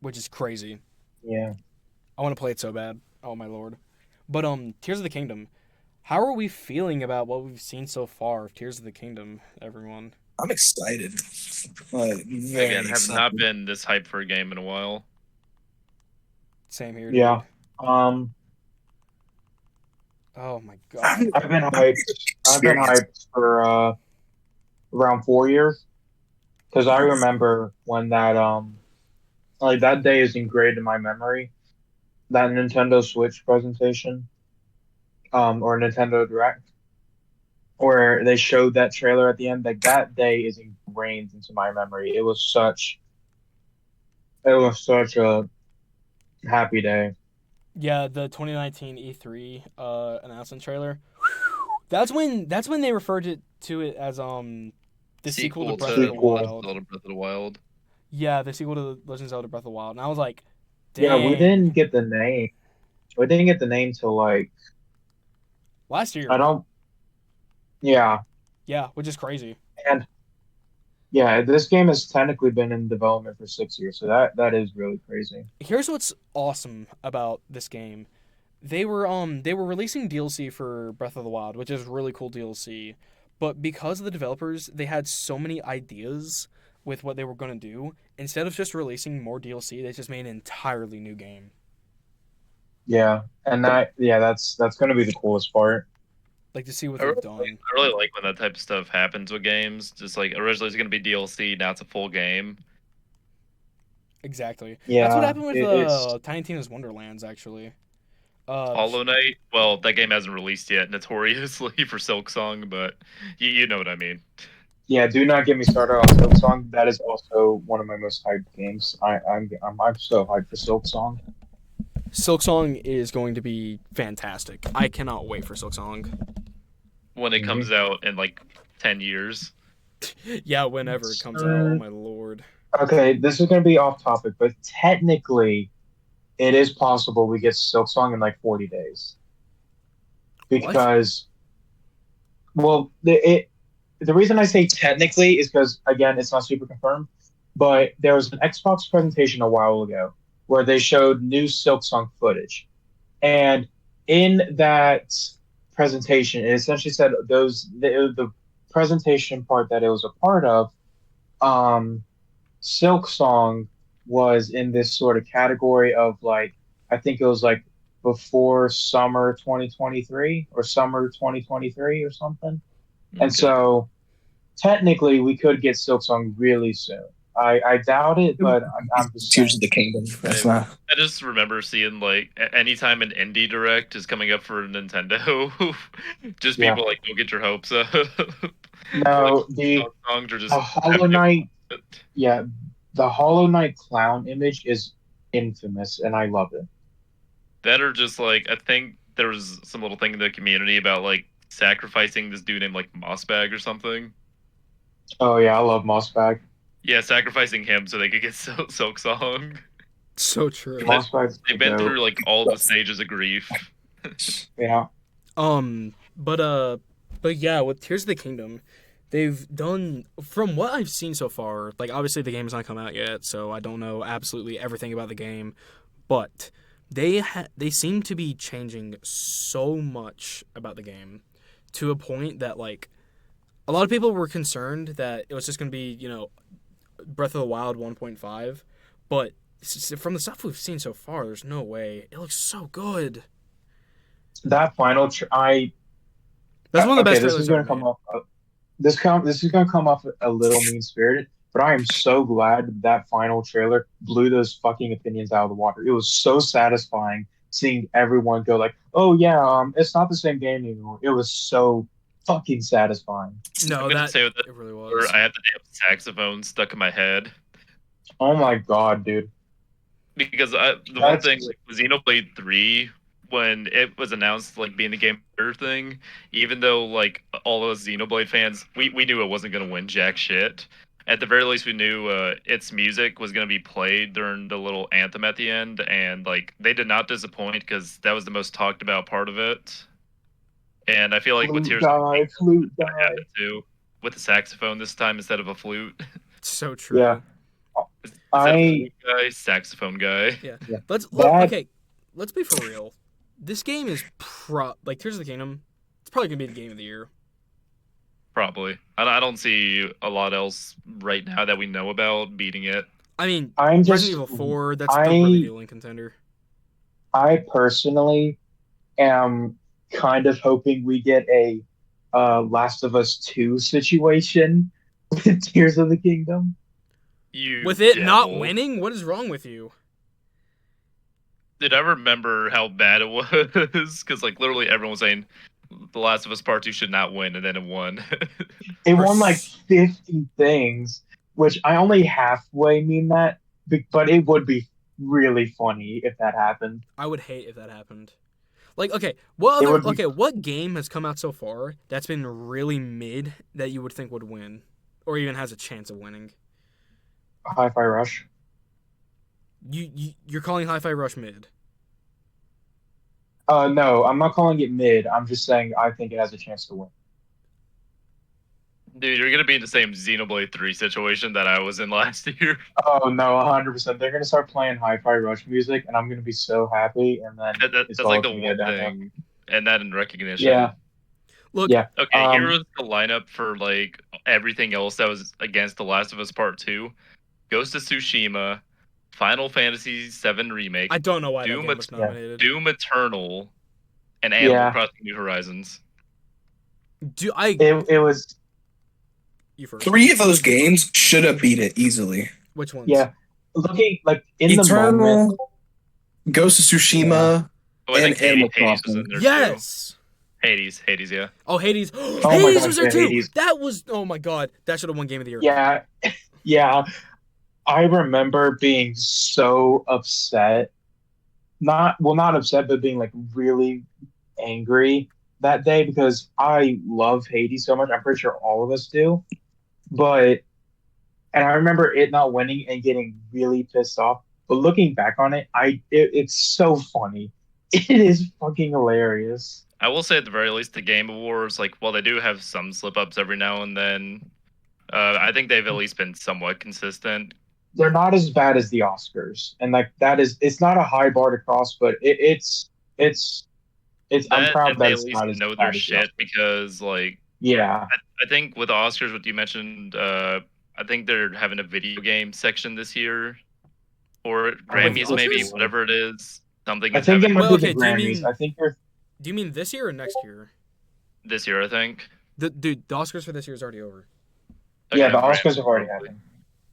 which is crazy. Yeah. I want to play it so bad. Oh my lord. But Tears of the Kingdom. How are we feeling about what we've seen so far of Tears of the Kingdom, everyone? I'm excited. Like, very Again, have not excited. been this hyped for a game in a while. Same here, Yeah. dude. Um Oh my god. I've been hyped. I've been hyped for around 4 years. Because I remember when that like that day is engraved in my memory. That Nintendo Switch presentation, or Nintendo Direct, where they showed that trailer at the end. Like that day is ingrained into my memory. It was such a happy day. Yeah, the 2019 E3 announcement trailer. That's when they referred to it as the sequel to Sequel Breath to of the Sequel. Legend of Wild. Zelda Breath of the Wild. Yeah, the sequel to Legend of Zelda Breath of the Wild. And I was like, Yeah, we dang. didn't get the name. We didn't get the name till like Last year. I don't. Yeah, Yeah, which is crazy. and yeah, this game has technically been in development for 6 years, so that is really crazy. Here's what's awesome about this game. They were releasing DLC for Breath of the Wild, which is really cool DLC. But because of the developers, they had so many ideas with what they were going to do. Instead of just releasing more DLC, they just made an entirely new game. Yeah, and that's gonna be the coolest part. Like to see what I they've really, done. I really like when that type of stuff happens with games. Just like originally it's gonna be DLC, now it's a full game. Exactly. That's what Yeah, happened with it's Tiny Tina's Wonderlands actually. Uh sh- Hollow Knight, well, that game hasn't released yet, notoriously for Silk Song, but you know what I mean. yeah. Do not get me started on Silk Song. That is also one of my most hyped games. I'm so hyped for Silk Song. Silksong is going to be fantastic. I cannot wait for Silksong. When it comes out in like 10 years. Yeah, whenever it comes out. Oh my lord. Okay, this is gonna be off topic, but technically, it is possible we get Silk Song in like 40 days because, well, the reason I say technically is because again, it's not super confirmed, but there was an Xbox presentation a while ago where they showed new Silk Song footage, and in that presentation, it essentially said the presentation part that it was a part of, Silk Song was in this sort of category of like, I think it was like before summer 2023 or summer 2023 or something. And Okay. so technically we could get Silk Song really soon. I doubt it, but I'm just Tears saying. of the Kingdom. That's I, not. I just remember seeing like anytime an indie direct is coming up for Nintendo, just Yeah. people like don't get your hopes up. Like No, songs are the just Hollow Knight, yeah, the Hollow Knight clown image is infamous, and I love it. that are just like I think there was some little thing in the community about like sacrificing this dude named like Mossbag or something. Oh yeah, I love Mossbag. Yeah, sacrificing him so they could get Silk Song. So true. Boss fights. They've been through like all the stages of grief. Yeah. But yeah, with Tears of the Kingdom, they've done, from what I've seen so far, like obviously the game has not come out yet, so I don't know absolutely everything about the game, but they seem to be changing so much about the game to a point that like a lot of people were concerned that it was just going to be, Breath of the Wild 1.5, but from the stuff we've seen so far, there's no way. It looks so good. That final, That's one of the okay, best this trailers is going ever to come made. off. This is going to come off a little mean spirited, but I am so glad that final trailer blew those fucking opinions out of the water. It was so satisfying seeing everyone go like, "Oh yeah, it's not the same game anymore." It was so fucking satisfying. No, I'm gonna say with it really where was. I have the damn saxophone stuck in my head Oh my god, dude. because the one That's thing like Xenoblade 3 when it was announced like being the game of the year thing, even though like all of us Xenoblade fans, we knew it wasn't gonna win jack shit. At the very least, we knew its music was gonna be played during the little anthem at the end, and like they did not disappoint because that was the most talked about part of it. And I feel like with flute Tears of the guy, Kingdom, flute it's gonna guy. happen too, with the saxophone this time instead of a flute. So Yeah, true. Instead of I flute guy, saxophone guy. Yeah. yeah that Okay. Let's be for real. This game is like Tears of the Kingdom. It's probably gonna be the game of the year. Probably. I don't see a lot else right now that we know about beating it. I mean, I'm Resident just Evil 4. That's really the I only contender. I personally am kind of hoping we get a Last of Us 2 situation with Tears of the Kingdom. You With it not devil. winning, what is wrong with you? Did I remember how bad it was? Because like literally everyone was saying The Last of Us Part 2 should not win, and then it won. It For won like s- 50 things, which I only halfway mean that, but it would be really funny if that happened. I would hate if that happened. Like, It would be what game has come out so far that's been really mid that you would think would win, or even has a chance of winning? Hi-Fi Rush. You're calling Hi-Fi Rush mid? No, I'm not calling it mid. I'm just saying I think it has a chance to win. Dude, you're gonna be in the same Xenoblade 3 situation that I was in last year. Oh no, 100%. They're gonna start playing Hi-Fi Rush music, and I'm gonna be so happy, and then it's That's all like the gonna go one downhill. thing, and that in recognition. Yeah, Look, yeah. Okay, here was the lineup for like everything else that was against The Last of Us Part 2. Ghost of Tsushima, Final Fantasy VII Remake, I don't know why that Doom, game was Yeah. nominated. Doom Eternal, and Animal Yeah. Crossing New Horizons. Do I? It was You first. 3 of those games should have beat it easily. Which ones? yeah. Looking like in the moment. Eternal, Ghost of Tsushima, Oh, I and think Animal Hades was in Crossing. there Yes. too. Hades, yeah. Oh, Hades. my Hades gosh, was there yeah, too. Hades. That was. Oh my god. That should have won Game of the Year. Yeah, yeah. I remember being so upset. Not upset, but being like really angry that day because I love Hades so much. I'm pretty sure all of us do. But and I remember it not winning and getting really pissed off. But looking back on it, it's so funny. It is fucking hilarious. I will say at the very least, the Game Awards, like, while they do have some slip ups every now and then, I think they've at least been somewhat consistent. They're not as bad as the Oscars, and like that is it's not a high bar to cross, but it's I'm That proud and that they at it's least not as know their bad as the shit Oscars. because, like, Yeah, I think with Oscars, what you mentioned, I think they're having a video game section this year, or With the Grammys, maybe, Oscars? whatever it is. Something I is think it having might Well, be okay. the Grammys. I think they're Do you mean this year or next year? this year, I think. The Oscars for this year is already over. yeah, Okay, the Grammys, Oscars have already probably. happened.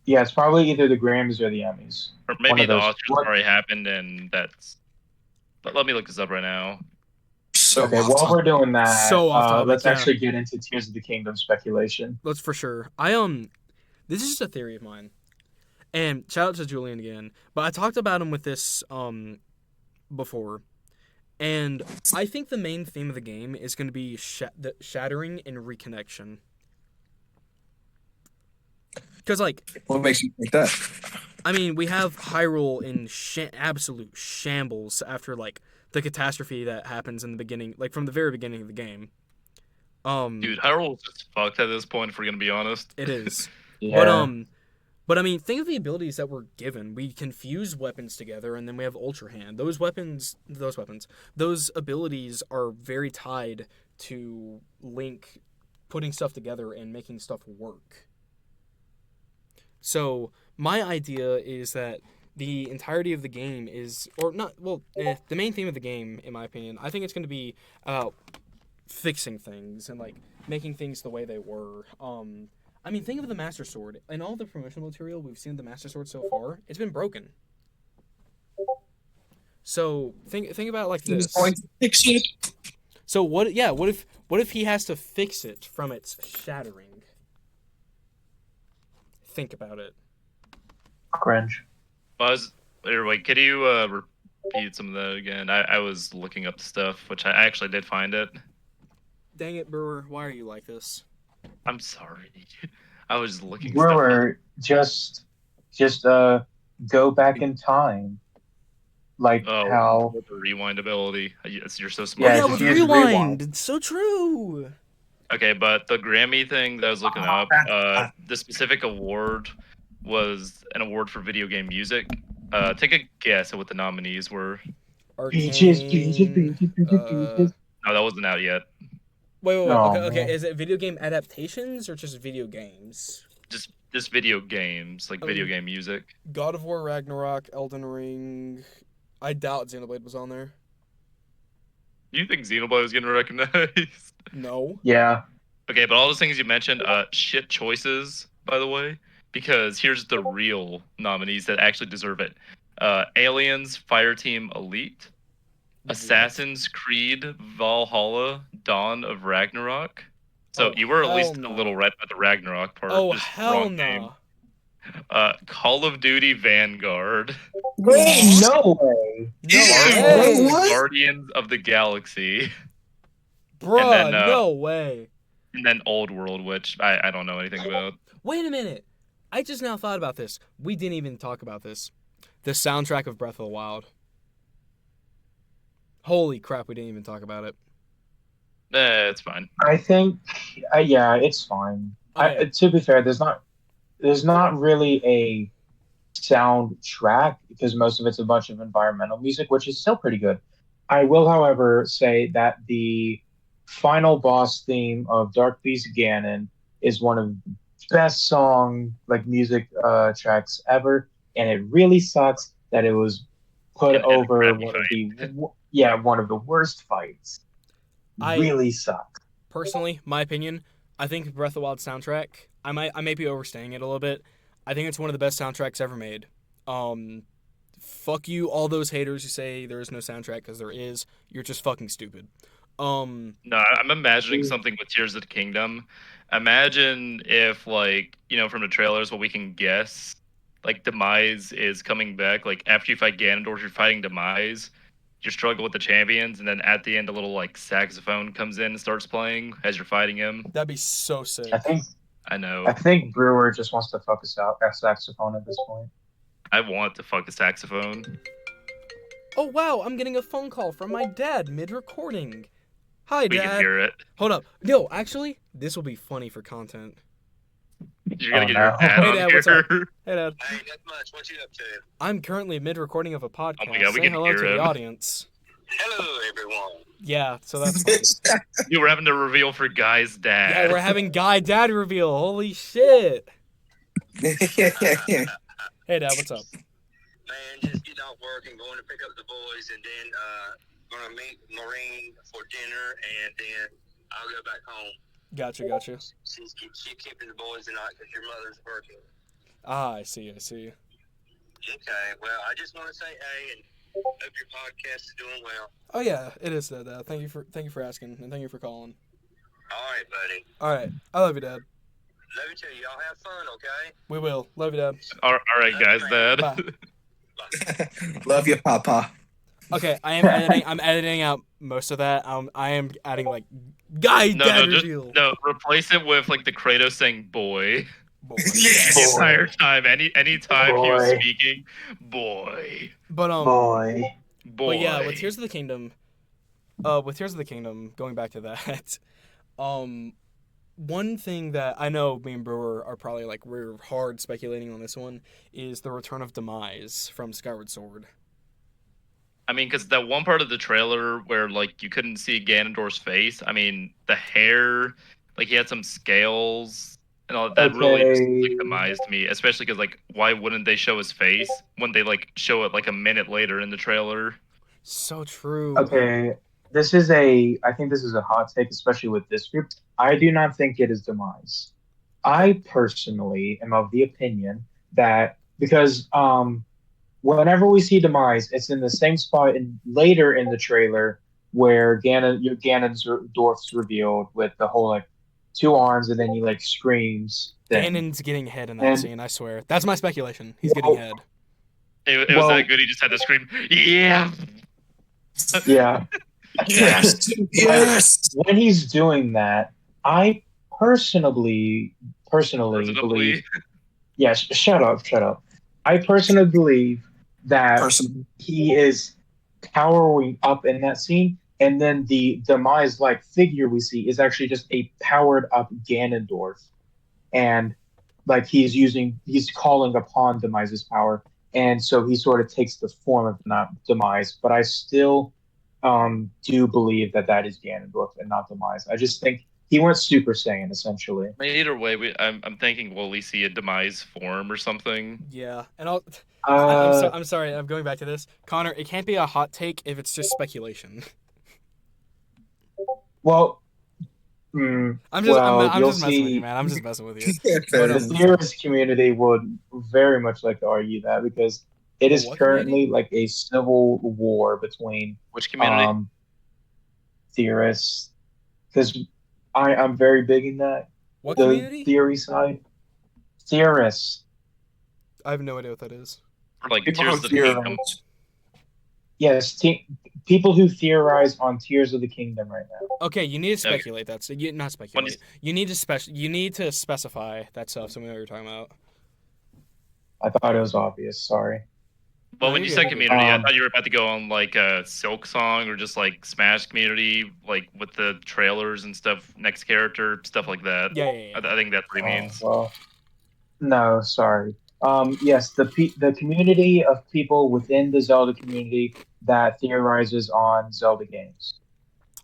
Yeah, it's probably either the Grammys or the Emmys. Or One maybe of the those. Oscars What? already happened, and that's. But let me look this up right now. So Okay, off while topic. we're doing that, So off topic, let's yeah. actually get into Tears of the Kingdom speculation. That's for sure. This is just a theory of mine. And shout out to Julian again. But I talked about him with this before. And I think the main theme of the game is going to be the shattering and reconnection. Because, like, What makes you think that? I mean, we have Hyrule in absolute shambles after like the catastrophe that happens in the beginning, like from the very beginning of the game. Dude, Hyrule's just fucked at this point, if we're gonna be honest. It is, but Yeah. but I mean, think of the abilities that we're given. We can fuse weapons together, and then we have Ultra Hand. Those abilities are very tied to Link putting stuff together and making stuff work. So my idea is that the entirety of the game is, or not, well, the main theme of the game, in my opinion, I think it's going to be about fixing things and like making things the way they were. I mean, think of the Master Sword. In all the promotional material we've seen of the Master Sword so far, it's been broken. So think about it like He was this. going to fix it. So what? Yeah. What if he has to fix it from its shattering? Think about it. Cringe. Wait, could you repeat some of that again? I was looking up stuff, which I actually did find it. Dang it, Brewer! Why are you like this? I'm sorry. I was looking stuff Brewer, just go back in time, like up. Oh, how. with the rewind ability. Yes, you're so Oh smart. Yeah, yeah, just with use rewind. rewind. It's so true. Okay, but the Grammy thing that I was looking up, the specific award was an award for video game music. Take a guess at what the nominees were. Peaches, peaches, Arcane. peaches, peaches, peaches. No, that wasn't out yet. Wait. Oh, Okay. man. Is it video game adaptations or just video games? Just video games, like video Um, game music. God of War, Ragnarok, Elden Ring. I doubt Xenoblade was on there. Do you think Xenoblade was getting recognized? No. Yeah. Okay, but all those things you mentioned, shit choices, by the way, because here's the real nominees that actually deserve it. Aliens, Fireteam Elite, Assassin's Creed, Valhalla, Dawn of Ragnarok. So Oh, you were at hell least no. a little right at the Ragnarok part. Oh just hell wrong no. name. Call of Duty Vanguard, Wait, no way. No Wait, way. what? Guardians of the Galaxy, Bruh, then, no way. and then Old World, which I don't know anything about. Wait a minute. I just now thought about this. We didn't even talk about this. The soundtrack of Breath of the Wild. Holy crap, we didn't even talk about it. It's fine. I think, yeah, it's fine. Okay. To be fair, there's not really a soundtrack because most of it's a bunch of environmental music, which is still pretty good. I will, however, say that the final boss theme of Dark Beast Ganon is one of the best music tracks ever, and it really sucks that it was put And a over crappy one of the worst fights. I- Really sucks. Personally, my opinion, I think Breath of the Wild soundtrack, I may be overstaying it a little bit. I think it's one of the best soundtracks ever made. Fuck you, all those haters who say there is no soundtrack, because there is. You're just fucking stupid. No, I'm imagining something with Tears of the Kingdom. Imagine if, like, from the trailers, what we can guess, like, Demise is coming back. Like, after you fight Ganondorf, you're fighting Demise. You struggle with the champions, and then at the end, a little, like, saxophone comes in and starts playing as you're fighting him. That'd be so sick. I know. I think Brewer just wants to fuck us out at saxophone at this point. I want to fuck the saxophone. Oh wow, I'm getting a phone call from my dad mid-recording. Hi, We Dad. can hear it. Hold up. No, actually, this will be funny for content. You're gonna Oh, get no. your dad Hey, on Dad, here. what's up? Hey, Dad. Hey, not much. What you up to? I'm currently mid-recording of a podcast. Oh my God, we Say can hello hear to the him. audience. Hello, everyone. Yeah, so that's fine. You were having to reveal for Guy's dad. Yeah, we're having Guy Dad reveal. Holy shit. Hey, Dad, what's up? Man, just getting off work and going to pick up the boys, and then gonna meet Maureen for dinner, and then I'll go back home. Gotcha. She's keeping the boys tonight because your mother's working. Ah, I see. Okay, well, I just want to say hey, and hope your podcast is doing well. Oh yeah, it is, Dad. Thank you for asking, and thank you for calling. All right, buddy. All right, I love you, Dad. Love you too. Y'all have fun, okay? We will. Love you, Dad. All right, guys, dad. Bye. Love you, Papa. Okay, I am editing. I'm editing out most of that. I am adding like Guy Dad reveal. No, replace it with like the Kratos saying "boy." boy. The Boy. entire time, any time he was Boy. speaking, boy, But Boy. but yeah, boy. with Tears of the Kingdom, going back to that, um, one thing that I know me and Brewer are probably like we're hard speculating on this one is the return of Demise from Skyward Sword. I mean, because that one part of the trailer where like you couldn't see Ganondorf's face. I mean, the hair, like he had some scales and all that really just like Okay. demised me. Especially because like, why wouldn't they show his face when they like show it like a minute later in the trailer? So true. Okay. I think this is a hot take, especially with this group. I do not think it is demise. I personally am of the opinion that because whenever we see demise, it's in the same spot in later in the trailer where Ganondorf's revealed with the whole like two arms and then he like screams thing. Ganon's getting head in that And scene. I swear, that's my speculation. He's getting well, head. It was well, that good. He just had to scream, yeah. yeah. Yes, But yes. when he's doing that, I personally believe, Reasonably. yes, shut up. I personally believe that Person. he is powering up in that scene, and then the demise like figure we see is actually just a powered up Ganondorf, and like he's calling upon Demise's power, and so he sort of takes the form of not Demise. But I still do believe that that is Ganondorf and not Demise. I just think he went Super Saiyan essentially. I mean, either way, I'm thinking we'll at least see a demise form or something. Yeah, and I'll. Uh, I'm sorry. I'm going back to this, Connor. It can't be a hot take if it's just speculation. well, I'm you'll just messing with you, see. man. I'm just messing with you. Fair But The enough. theorist community would very much like to argue that because it The is what currently community? like a civil war between Which community? um, theorists. Because I'm very big in that What the community? theory side. Theorists, I have no idea what that is. Or like People Tears who of the Kingdom? theorize. yes, people who theorize on Tears of the Kingdom right now. Okay, you need to Okay. speculate that. So you not When speculate. You need to You need to specify that stuff. So we know what you're talking about. I thought it was obvious. Sorry. Well, No, when you're you good. said You're good. community, I Um, thought you were about to go on like a Silk Song or just like Smash community, like with the trailers and stuff, next character, stuff like that. Yeah. I think that's what he means. well, no, sorry. Yes, the community of people within the Zelda community that theorizes on Zelda games.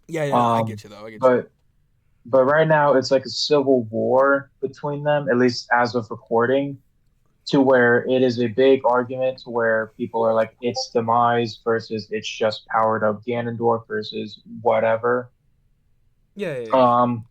Yeah. I Um, get you though. I get you. but but right now it's like a civil war between them, at least as of recording, to where it is a big argument to where people are like it's demise versus it's just powered up Ganondorf versus whatever. Yeah. Um,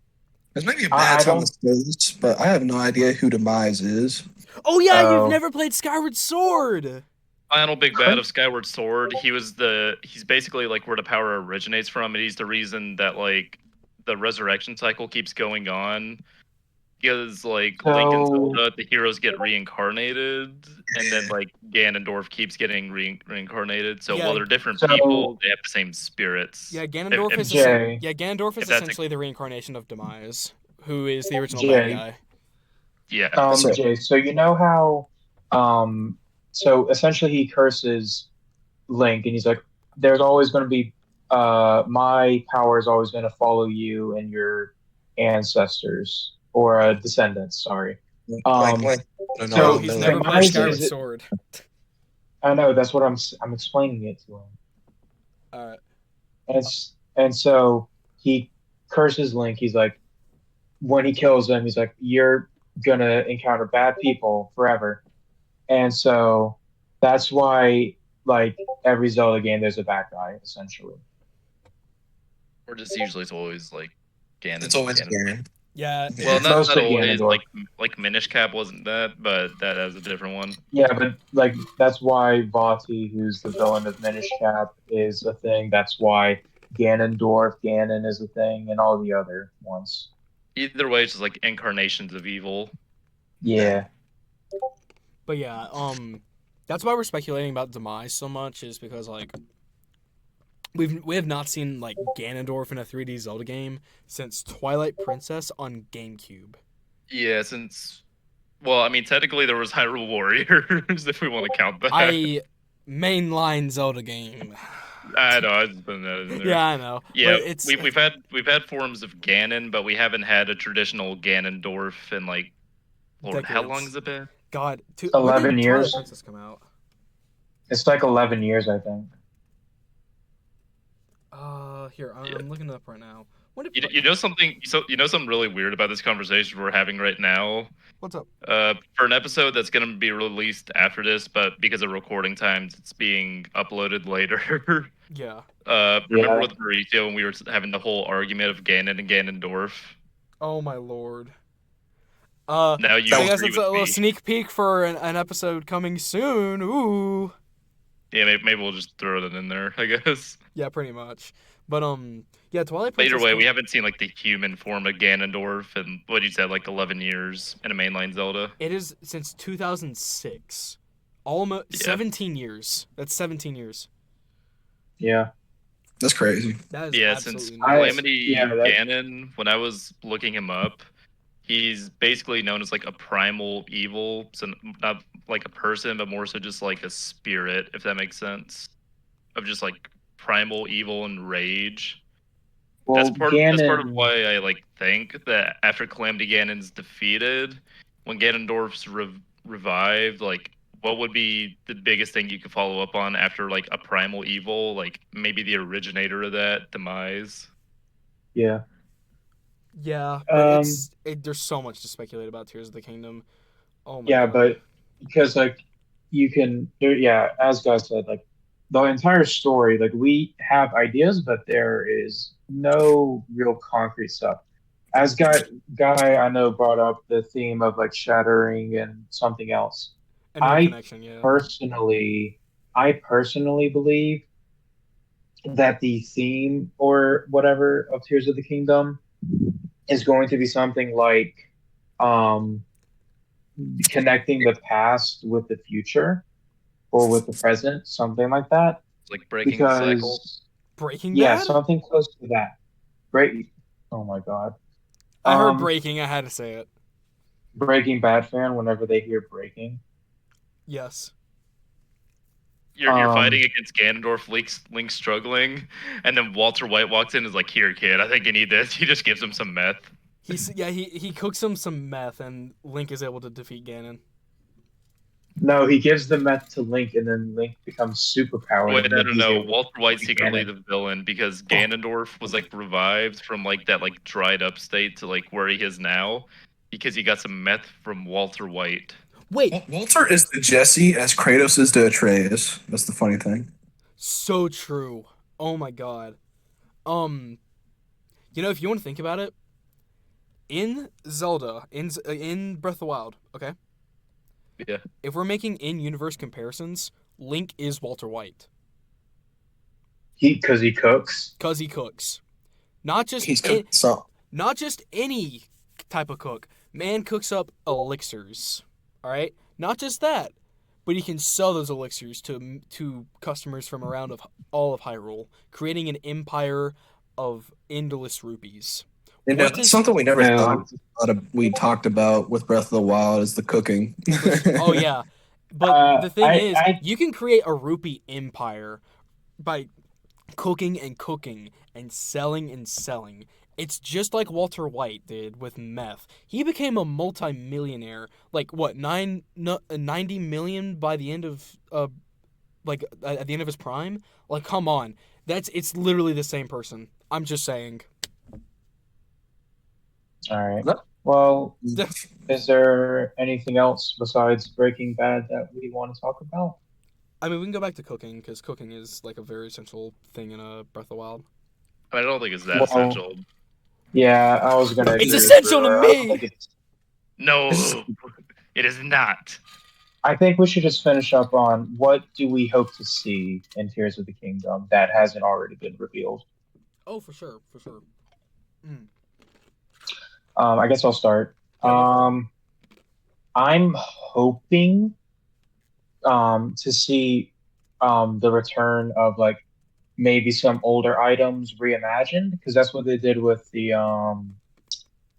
It's maybe a I bad time to don't. say this, but I have no idea who Demise is. Oh yeah, you've Oh, never played Skyward Sword. Final big bad Crim- of Skyward Sword. He's basically like where the power originates from, and he's the reason that like the resurrection cycle keeps going on. Because like Link and so Zelda, the heroes get reincarnated, and then like Ganondorf keeps getting reincarnated. So while Yeah. they're different so people, they have the same spirits. Yeah. Ganondorf is Jay, Ganondorf is if that's essentially the reincarnation of Demise, who is the original bad Jay, guy. yeah. That's it. Jay. So you know how so essentially he curses Link and he's like, there's always going to be my power is always going to follow you and your ancestors or descendants. Sorry. Um, Like, no, no, Bro, so he's no, never no. played demise Skyward is. Sword. I know that's what I'm explaining it to him. Alright. And so he curses Link. He's like, when he kills him, he's like, you're gonna encounter bad people forever. And so that's why, like every Zelda game, there's a bad guy essentially. Or just usually it's always like Ganon. It's always Ganon. Garen. Yeah. Well, Yeah. not Mostly always. Ganondorf. Like Minish Cap wasn't that, but that was a different one. Yeah, but like that's why Vati, who's the villain of Minish Cap, is a thing. That's why Ganon is a thing, and all the other ones. Either way, it's just like incarnations of evil. Yeah. But yeah, that's why we're speculating about Demise so much is because like we have not seen like Ganondorf in a 3D Zelda game since Twilight Princess on GameCube. Yeah, since Well, I mean, technically there was Hyrule Warriors, if we want to count that. I mainline Zelda game. I know, I was just putting that in there. Yeah, I know. Yeah, But it's we've had forms of Ganon, but we haven't had a traditional Ganondorf in like, Lord, how long decades. has it been? God, when 11 did Twilight years. Princess come out? It's like 11 years, I think. Here, Yeah. I'm looking it up right now. When did You know something? So you know something really weird about this conversation we're having right now. What's up? For an episode that's going to be released after this, but because of recording times, it's being uploaded later. Yeah. Remember Yeah. with Mauricio when we were having the whole argument of Ganon and Ganondorf? Oh my lord. Now you I guess agree it's a with little me. sneak peek for an episode coming soon. Ooh. Yeah, maybe we'll just throw it in there, I guess. Yeah, pretty much. But yeah, Twilight But either Princess. way, we haven't seen like the human form of Ganondorf in what you said, like 11 years in a mainline Zelda. It is since 2006. Almost Yeah. 17 years. That's 17 years. Yeah. That's crazy. That is Yeah, absolutely since nuts. Calamity that- Ganon, when I was looking him up, he's basically known as like a primal evil, so not like a person, but more so just like a spirit, if that makes sense, of just like primal evil and rage. Well, That's part of Ganon. why I like think that after Calamity Ganon's defeated, when Ganondorf's revived, like what would be the biggest thing you could follow up on after like a primal evil, like maybe the originator of that demise? Yeah. Yeah, but Um. there's so much to speculate about Tears of the Kingdom. Oh my Yeah, god. but because like you can, there, yeah, as God said, like the entire story, like we have ideas, but there is no real concrete stuff. As guy I know brought up the theme of like shattering and something else. An I interconnection, yeah. personally, I personally believe that the theme or whatever of Tears of the Kingdom is going to be something like um connecting the past with the future or with the present, something like that. It's like breaking the cycle. Because Breaking yeah, Bad? something close to that. Great. Oh my God. I heard Um, breaking, I had to say it. Breaking Bad fan whenever they hear breaking. Yes. You're Um, fighting against Ganondorf, Link struggling, and then Walter White walks in and is like, "Here, kid, I think you need this." He just gives him some meth. He cooks him some meth and Link is able to defeat Ganon. no, he gives the meth to Link, and then Link becomes superpowered, Wait, and no, then no, he's no. able to Walter White's defeat secretly Ganon. the villain because Ganondorf was like revived from like that like dried up state to like where he is now because he got some meth from Walter White. Wait, Walter is the Jesse as Kratos is the Atreus. That's the funny thing. so true. Oh my god. If you want to think about it, in Zelda, in Breath of the Wild, okay? Yeah. If we're making in-universe comparisons, Link is Walter White. Because he cooks. Cause he cooks. Not just He's cooking some. not just any type of cook. Man cooks up elixirs. All right? Not just that, but he can sell those elixirs to customers from around all of Hyrule, creating an empire of endless rupees. And What that's does- something we never No. we talked about with Breath of the Wild is the cooking. Oh yeah. But the thing is, I you can create a rupee empire by cooking and selling and selling. It's just like Walter White did with meth. He became a multi-millionaire, like what, 90 million by the end of at the end of his prime? Like come on. It's literally the same person. I'm just saying. all right. Yep. Well, is there anything else besides Breaking Bad that we want to talk about? I mean, we can go back to cooking because cooking is like a very essential thing in a Breath of the Wild. I don't think it's that Well, essential. Yeah, I was gonna. It's agree with essential to Brewer. me! I don't think it's- No, it is not. I think we should just finish up on what do we hope to see in Tears of the Kingdom that hasn't already been revealed. Oh, for sure, for sure. I guess I'll start. Yeah, go for it. I'm hoping to see the return of like maybe some older items reimagined because that's what they did with the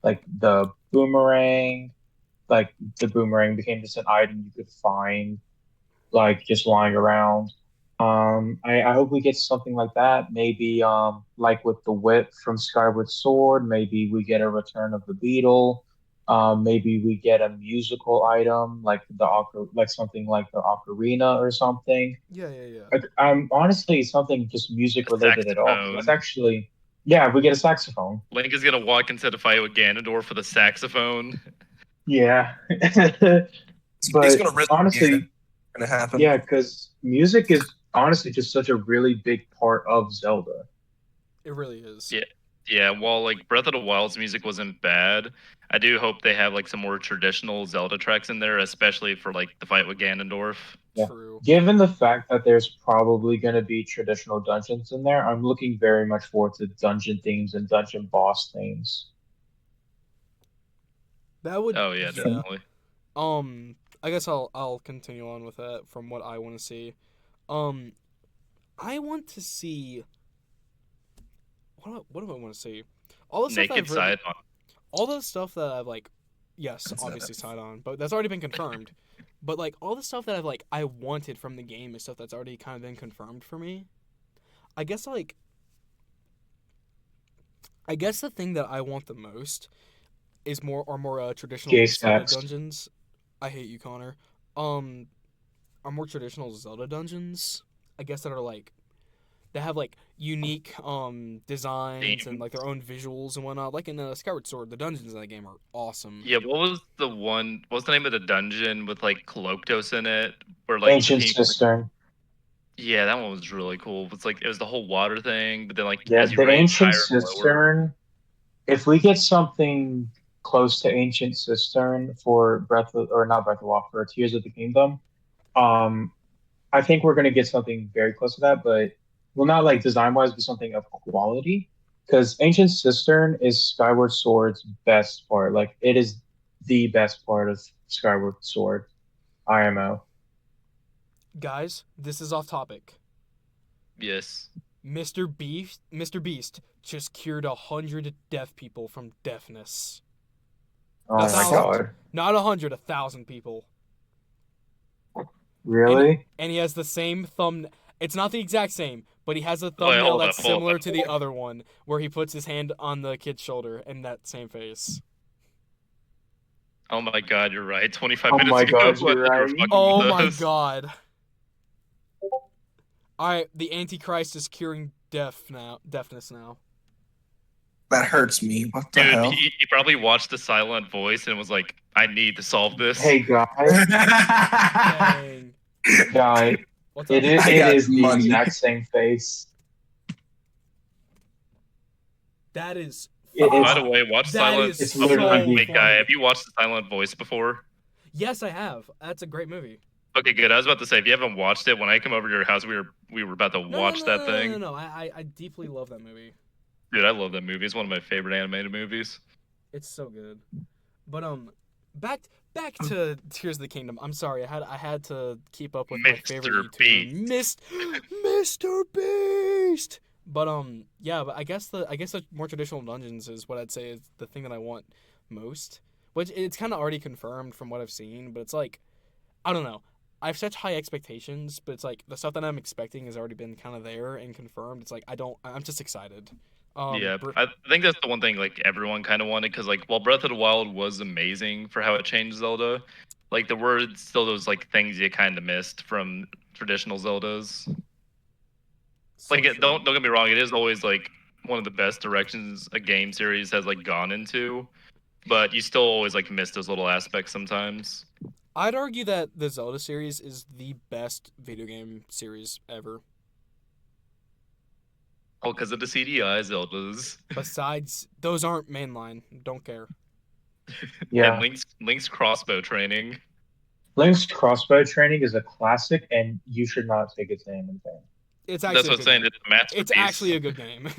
like the boomerang, like the boomerang became just an item you could find like just lying around. I hope we get something like that. Maybe like with the whip from Skyward Sword, maybe we get a return of the beetle. Maybe we get a musical item like like something like the ocarina or something. Yeah, yeah, yeah. Like, honestly something just music A related at all. 'Cause that's saxophone. actually yeah, if we get a saxophone. Link is gonna walk into the fight with Ganondorf for the saxophone. Yeah. He's But gonna really get it. honestly, Gonna happen. yeah, because music is honestly just such a really big part of Zelda. It really is. Yeah, yeah. While like Breath of the Wild's music wasn't bad, I do hope they have like some more traditional Zelda tracks in there, especially for like the fight with Ganondorf. Yeah. True. Given the fact that there's probably going to be traditional dungeons in there, I'm looking very much forward to dungeon themes and dungeon boss themes. That would. Oh yeah, Yeah. definitely. I guess I'll continue on with that from what I want to see. Um, I want to see. What do I want to see? All the stuff that Naked I've really, side on. all the stuff that I've like, yes, That's obviously it. side on, but that's already been confirmed. But like all the stuff that I've like I wanted from the game is stuff that's already kind of been confirmed for me. I guess like I guess the thing that I want the most is more traditional Gay Zelda stacks. dungeons. I hate you, Connor. Um, are more traditional Zelda dungeons. I guess that are like they have like unique designs and Theme. like their own visuals and whatnot. Like in Skyward Sword, the dungeons in that game are awesome. Yeah, what was the one? What's the name of the dungeon with like Koloktos in it? Where like the Ancient team. Cistern. Yeah, that one was really cool. It's like it was the whole water thing, but then like Yeah, as you the range Ancient higher and lower. Cistern. If we get something close to Ancient Cistern for or not Breath of the Wild, for Tears of the Kingdom, um, I think we're gonna get something very close to that, but will not like design wise be something of quality. Because Ancient Cistern is Skyward Sword's best part. Like it is the best part of Skyward Sword IMO. Guys, this is off topic. Yes. Mr. Beast just cured 100 deaf people from deafness. Oh my 1,000. god. Not 100, 1,000 people. Really? And he has the same thumb. It's not the exact same, but he has a Wait, thumbnail hold that's up, hold similar up. to the other one, where he puts his hand on the kid's shoulder in that same face. Oh my god, you're right. 25 Oh minutes my ago, god, when you're they were right. fucking Oh with my us. god. Alright, the Antichrist is curing deafness now. That hurts me. What the Dude, hell? he probably watched the silent voice and was like, I need to solve this. Hey guy, Dang. guy, What's up? it I got is the money. exact same face. That is By the fun. way, watch That Silent. is It's Oh, literally so the- wait, guy, funny. have you watched the silent voice before? Yes, I have. That's a great movie. Okay, good. I was about to say, if you haven't watched it, when I come over to your house, we were about to No, watch no, no, that no, thing. no, no, no. I deeply love that movie. Dude, I love that movie. It's one of my favorite animated movies. It's so good. But back to Tears of the Kingdom. I'm sorry, I had to keep up with my favorite Mr. YouTuber, Mr. Beast. But yeah, but I guess the more traditional dungeons is what I'd say is the thing that I want most. Which it's kind of already confirmed from what I've seen, but it's like I don't know. I have such high expectations, but it's like the stuff that I'm expecting has already been kind of there and confirmed. It's like I'm just excited. Yeah, Br- I think that's the one thing like everyone kind of wanted because like while Breath of the Wild was amazing for how it changed Zelda, like there were still those like things you kind of missed from traditional Zeldas. so Like true. don't get me wrong, it is always like one of the best directions a game series has like gone into, but you still always like miss those little aspects sometimes. I'd argue that the Zelda series is the best video game series ever. Oh, because of the CDI Zeldas. Besides, those aren't mainline. Don't care. Yeah. And Link's crossbow training. Link's crossbow training is a classic, and you should not take its name in vain. It's actually That's what a I'm good saying. game. It's a masterpiece. It's actually a good game.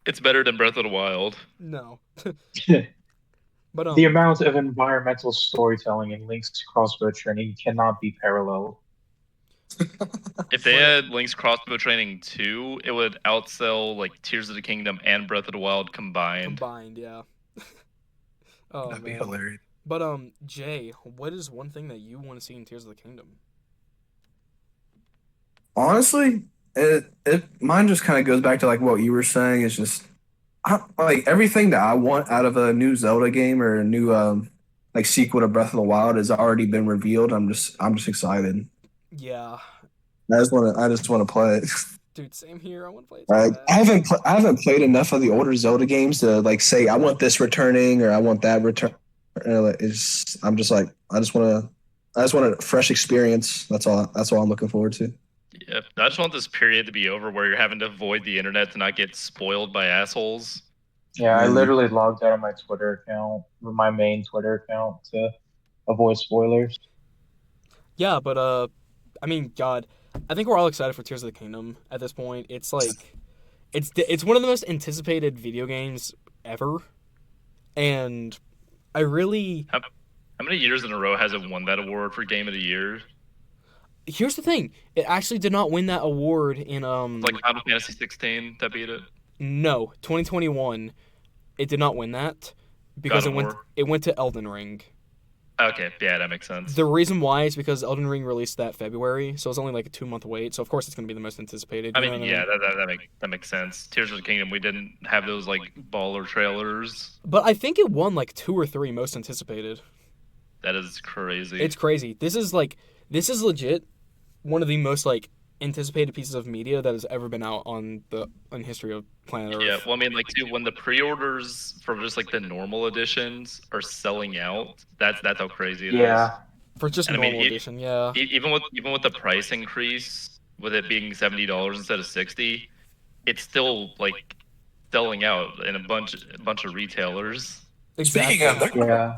It's better than Breath of the Wild. No. But The amount of environmental storytelling in Link's crossbow training cannot be paralleled. If they had Link's crossbow training 2, it would outsell like Tears of the Kingdom and Breath of the Wild combined. combined, yeah. Oh That'd be man. hilarious. But Jay, what is one thing that you want to see in Tears of the Kingdom? Honestly, it mine just kind of goes back to like what you were saying. It's just like everything that I want out of a new Zelda game or a new like sequel to Breath of the Wild has already been revealed. I'm just excited. Yeah, I just want to play it. dude, same here. I want to play it so Like bad. I haven't played enough of the older Zelda games to like say I want this returning or I want that return. It's I'm just like I just want a fresh experience. That's all I'm looking forward to. Yeah, I just want this period to be over where you're having to avoid the internet to not get spoiled by assholes. Yeah, I Yeah. literally logged out of my Twitter account, my main Twitter account, to avoid spoilers. Yeah, but I mean, God, I think we're all excited for Tears of the Kingdom at this point. It's like, it's one of the most anticipated video games ever, and I really How many years in a row has it won that award for Game of the Year? here's the thing. It actually did not win that award in It's like Final Fantasy 16 that beat it. no 2021. It did not win that God because of War. it went to Elden Ring. Okay, yeah, that makes sense. The reason why is because Elden Ring released that February, so it's only like a 2 month wait. So of course it's going to be the most anticipated. I You know mean, what I yeah, mean? that makes sense. Tears of the Kingdom, we didn't have those like baller trailers. But I think it won like 2 or 3 most anticipated. That is crazy. It's crazy. This is legit one of the most like anticipated pieces of media that has ever been out on the in history of planet Earth. Yeah, well, I mean, like, too, when the pre-orders for just like the normal editions are selling out, that's how crazy it is. Yeah, For just And I mean, normal edition, yeah. even with the price increase, with it being $70 instead of 60, it's still like selling out in a bunch of retailers. Exactly. Speaking of, yeah.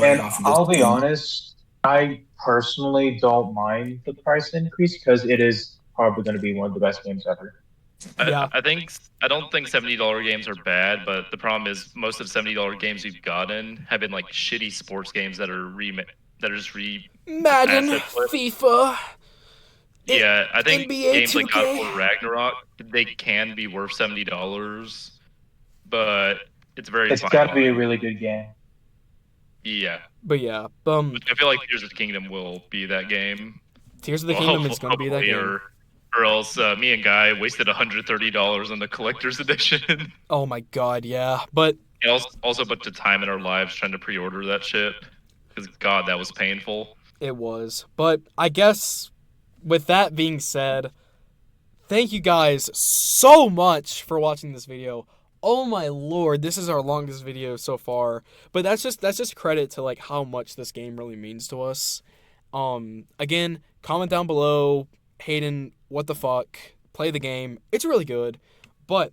right And off of this I'll be thing. honest, I personally don't mind the price increase because it is probably going to be one of the best games ever. Yeah. I don't think $70 games are bad, but the problem is most of the $70 games we've gotten have been like shitty sports games that are just Madden, asset flip. FIFA, Yeah, I think NBA games like God of 2K. War Ragnarok, they can be worth $70, but it's very It's fine got to be a line. really good game. Yeah, But yeah, I feel like Tears of the Kingdom will be that game. Tears of the Well, Kingdom is going to be that hopefully, game. or else me and Guy wasted $130 on the collector's edition. Oh my God, yeah. But And also a bunch of time in our lives trying to pre-order that shit. Because God, that was painful. it was. But I guess with that being said, thank you guys so much for watching this video. Oh my lord, this is our longest video so far. But that's just credit to like how much this game really means to us. Again, comment down below, Hayden, what the fuck? Play the game. It's really good. But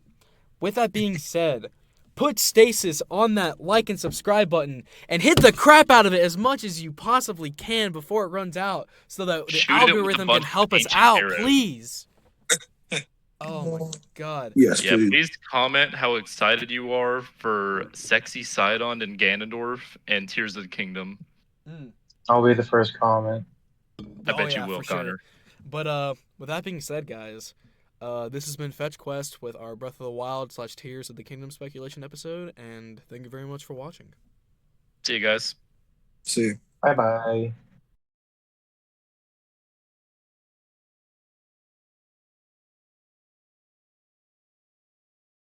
with that being said, put stasis on that like and subscribe button and hit the crap out of it as much as you possibly can before it runs out so that the Shoot it with a algorithm bunch can of help us ancient out, arrows. please. Oh my god. Yes, Yeah, please. please comment how excited you are for Sexy Sidon and Ganondorf and Tears of the Kingdom. I'll be the first comment. I bet you will, for sure. Connor. But with that being said, guys, this has been Fetch Quest with our Breath of the Wild / Tears of the Kingdom speculation episode, and thank you very much for watching. See you guys. See. Bye bye.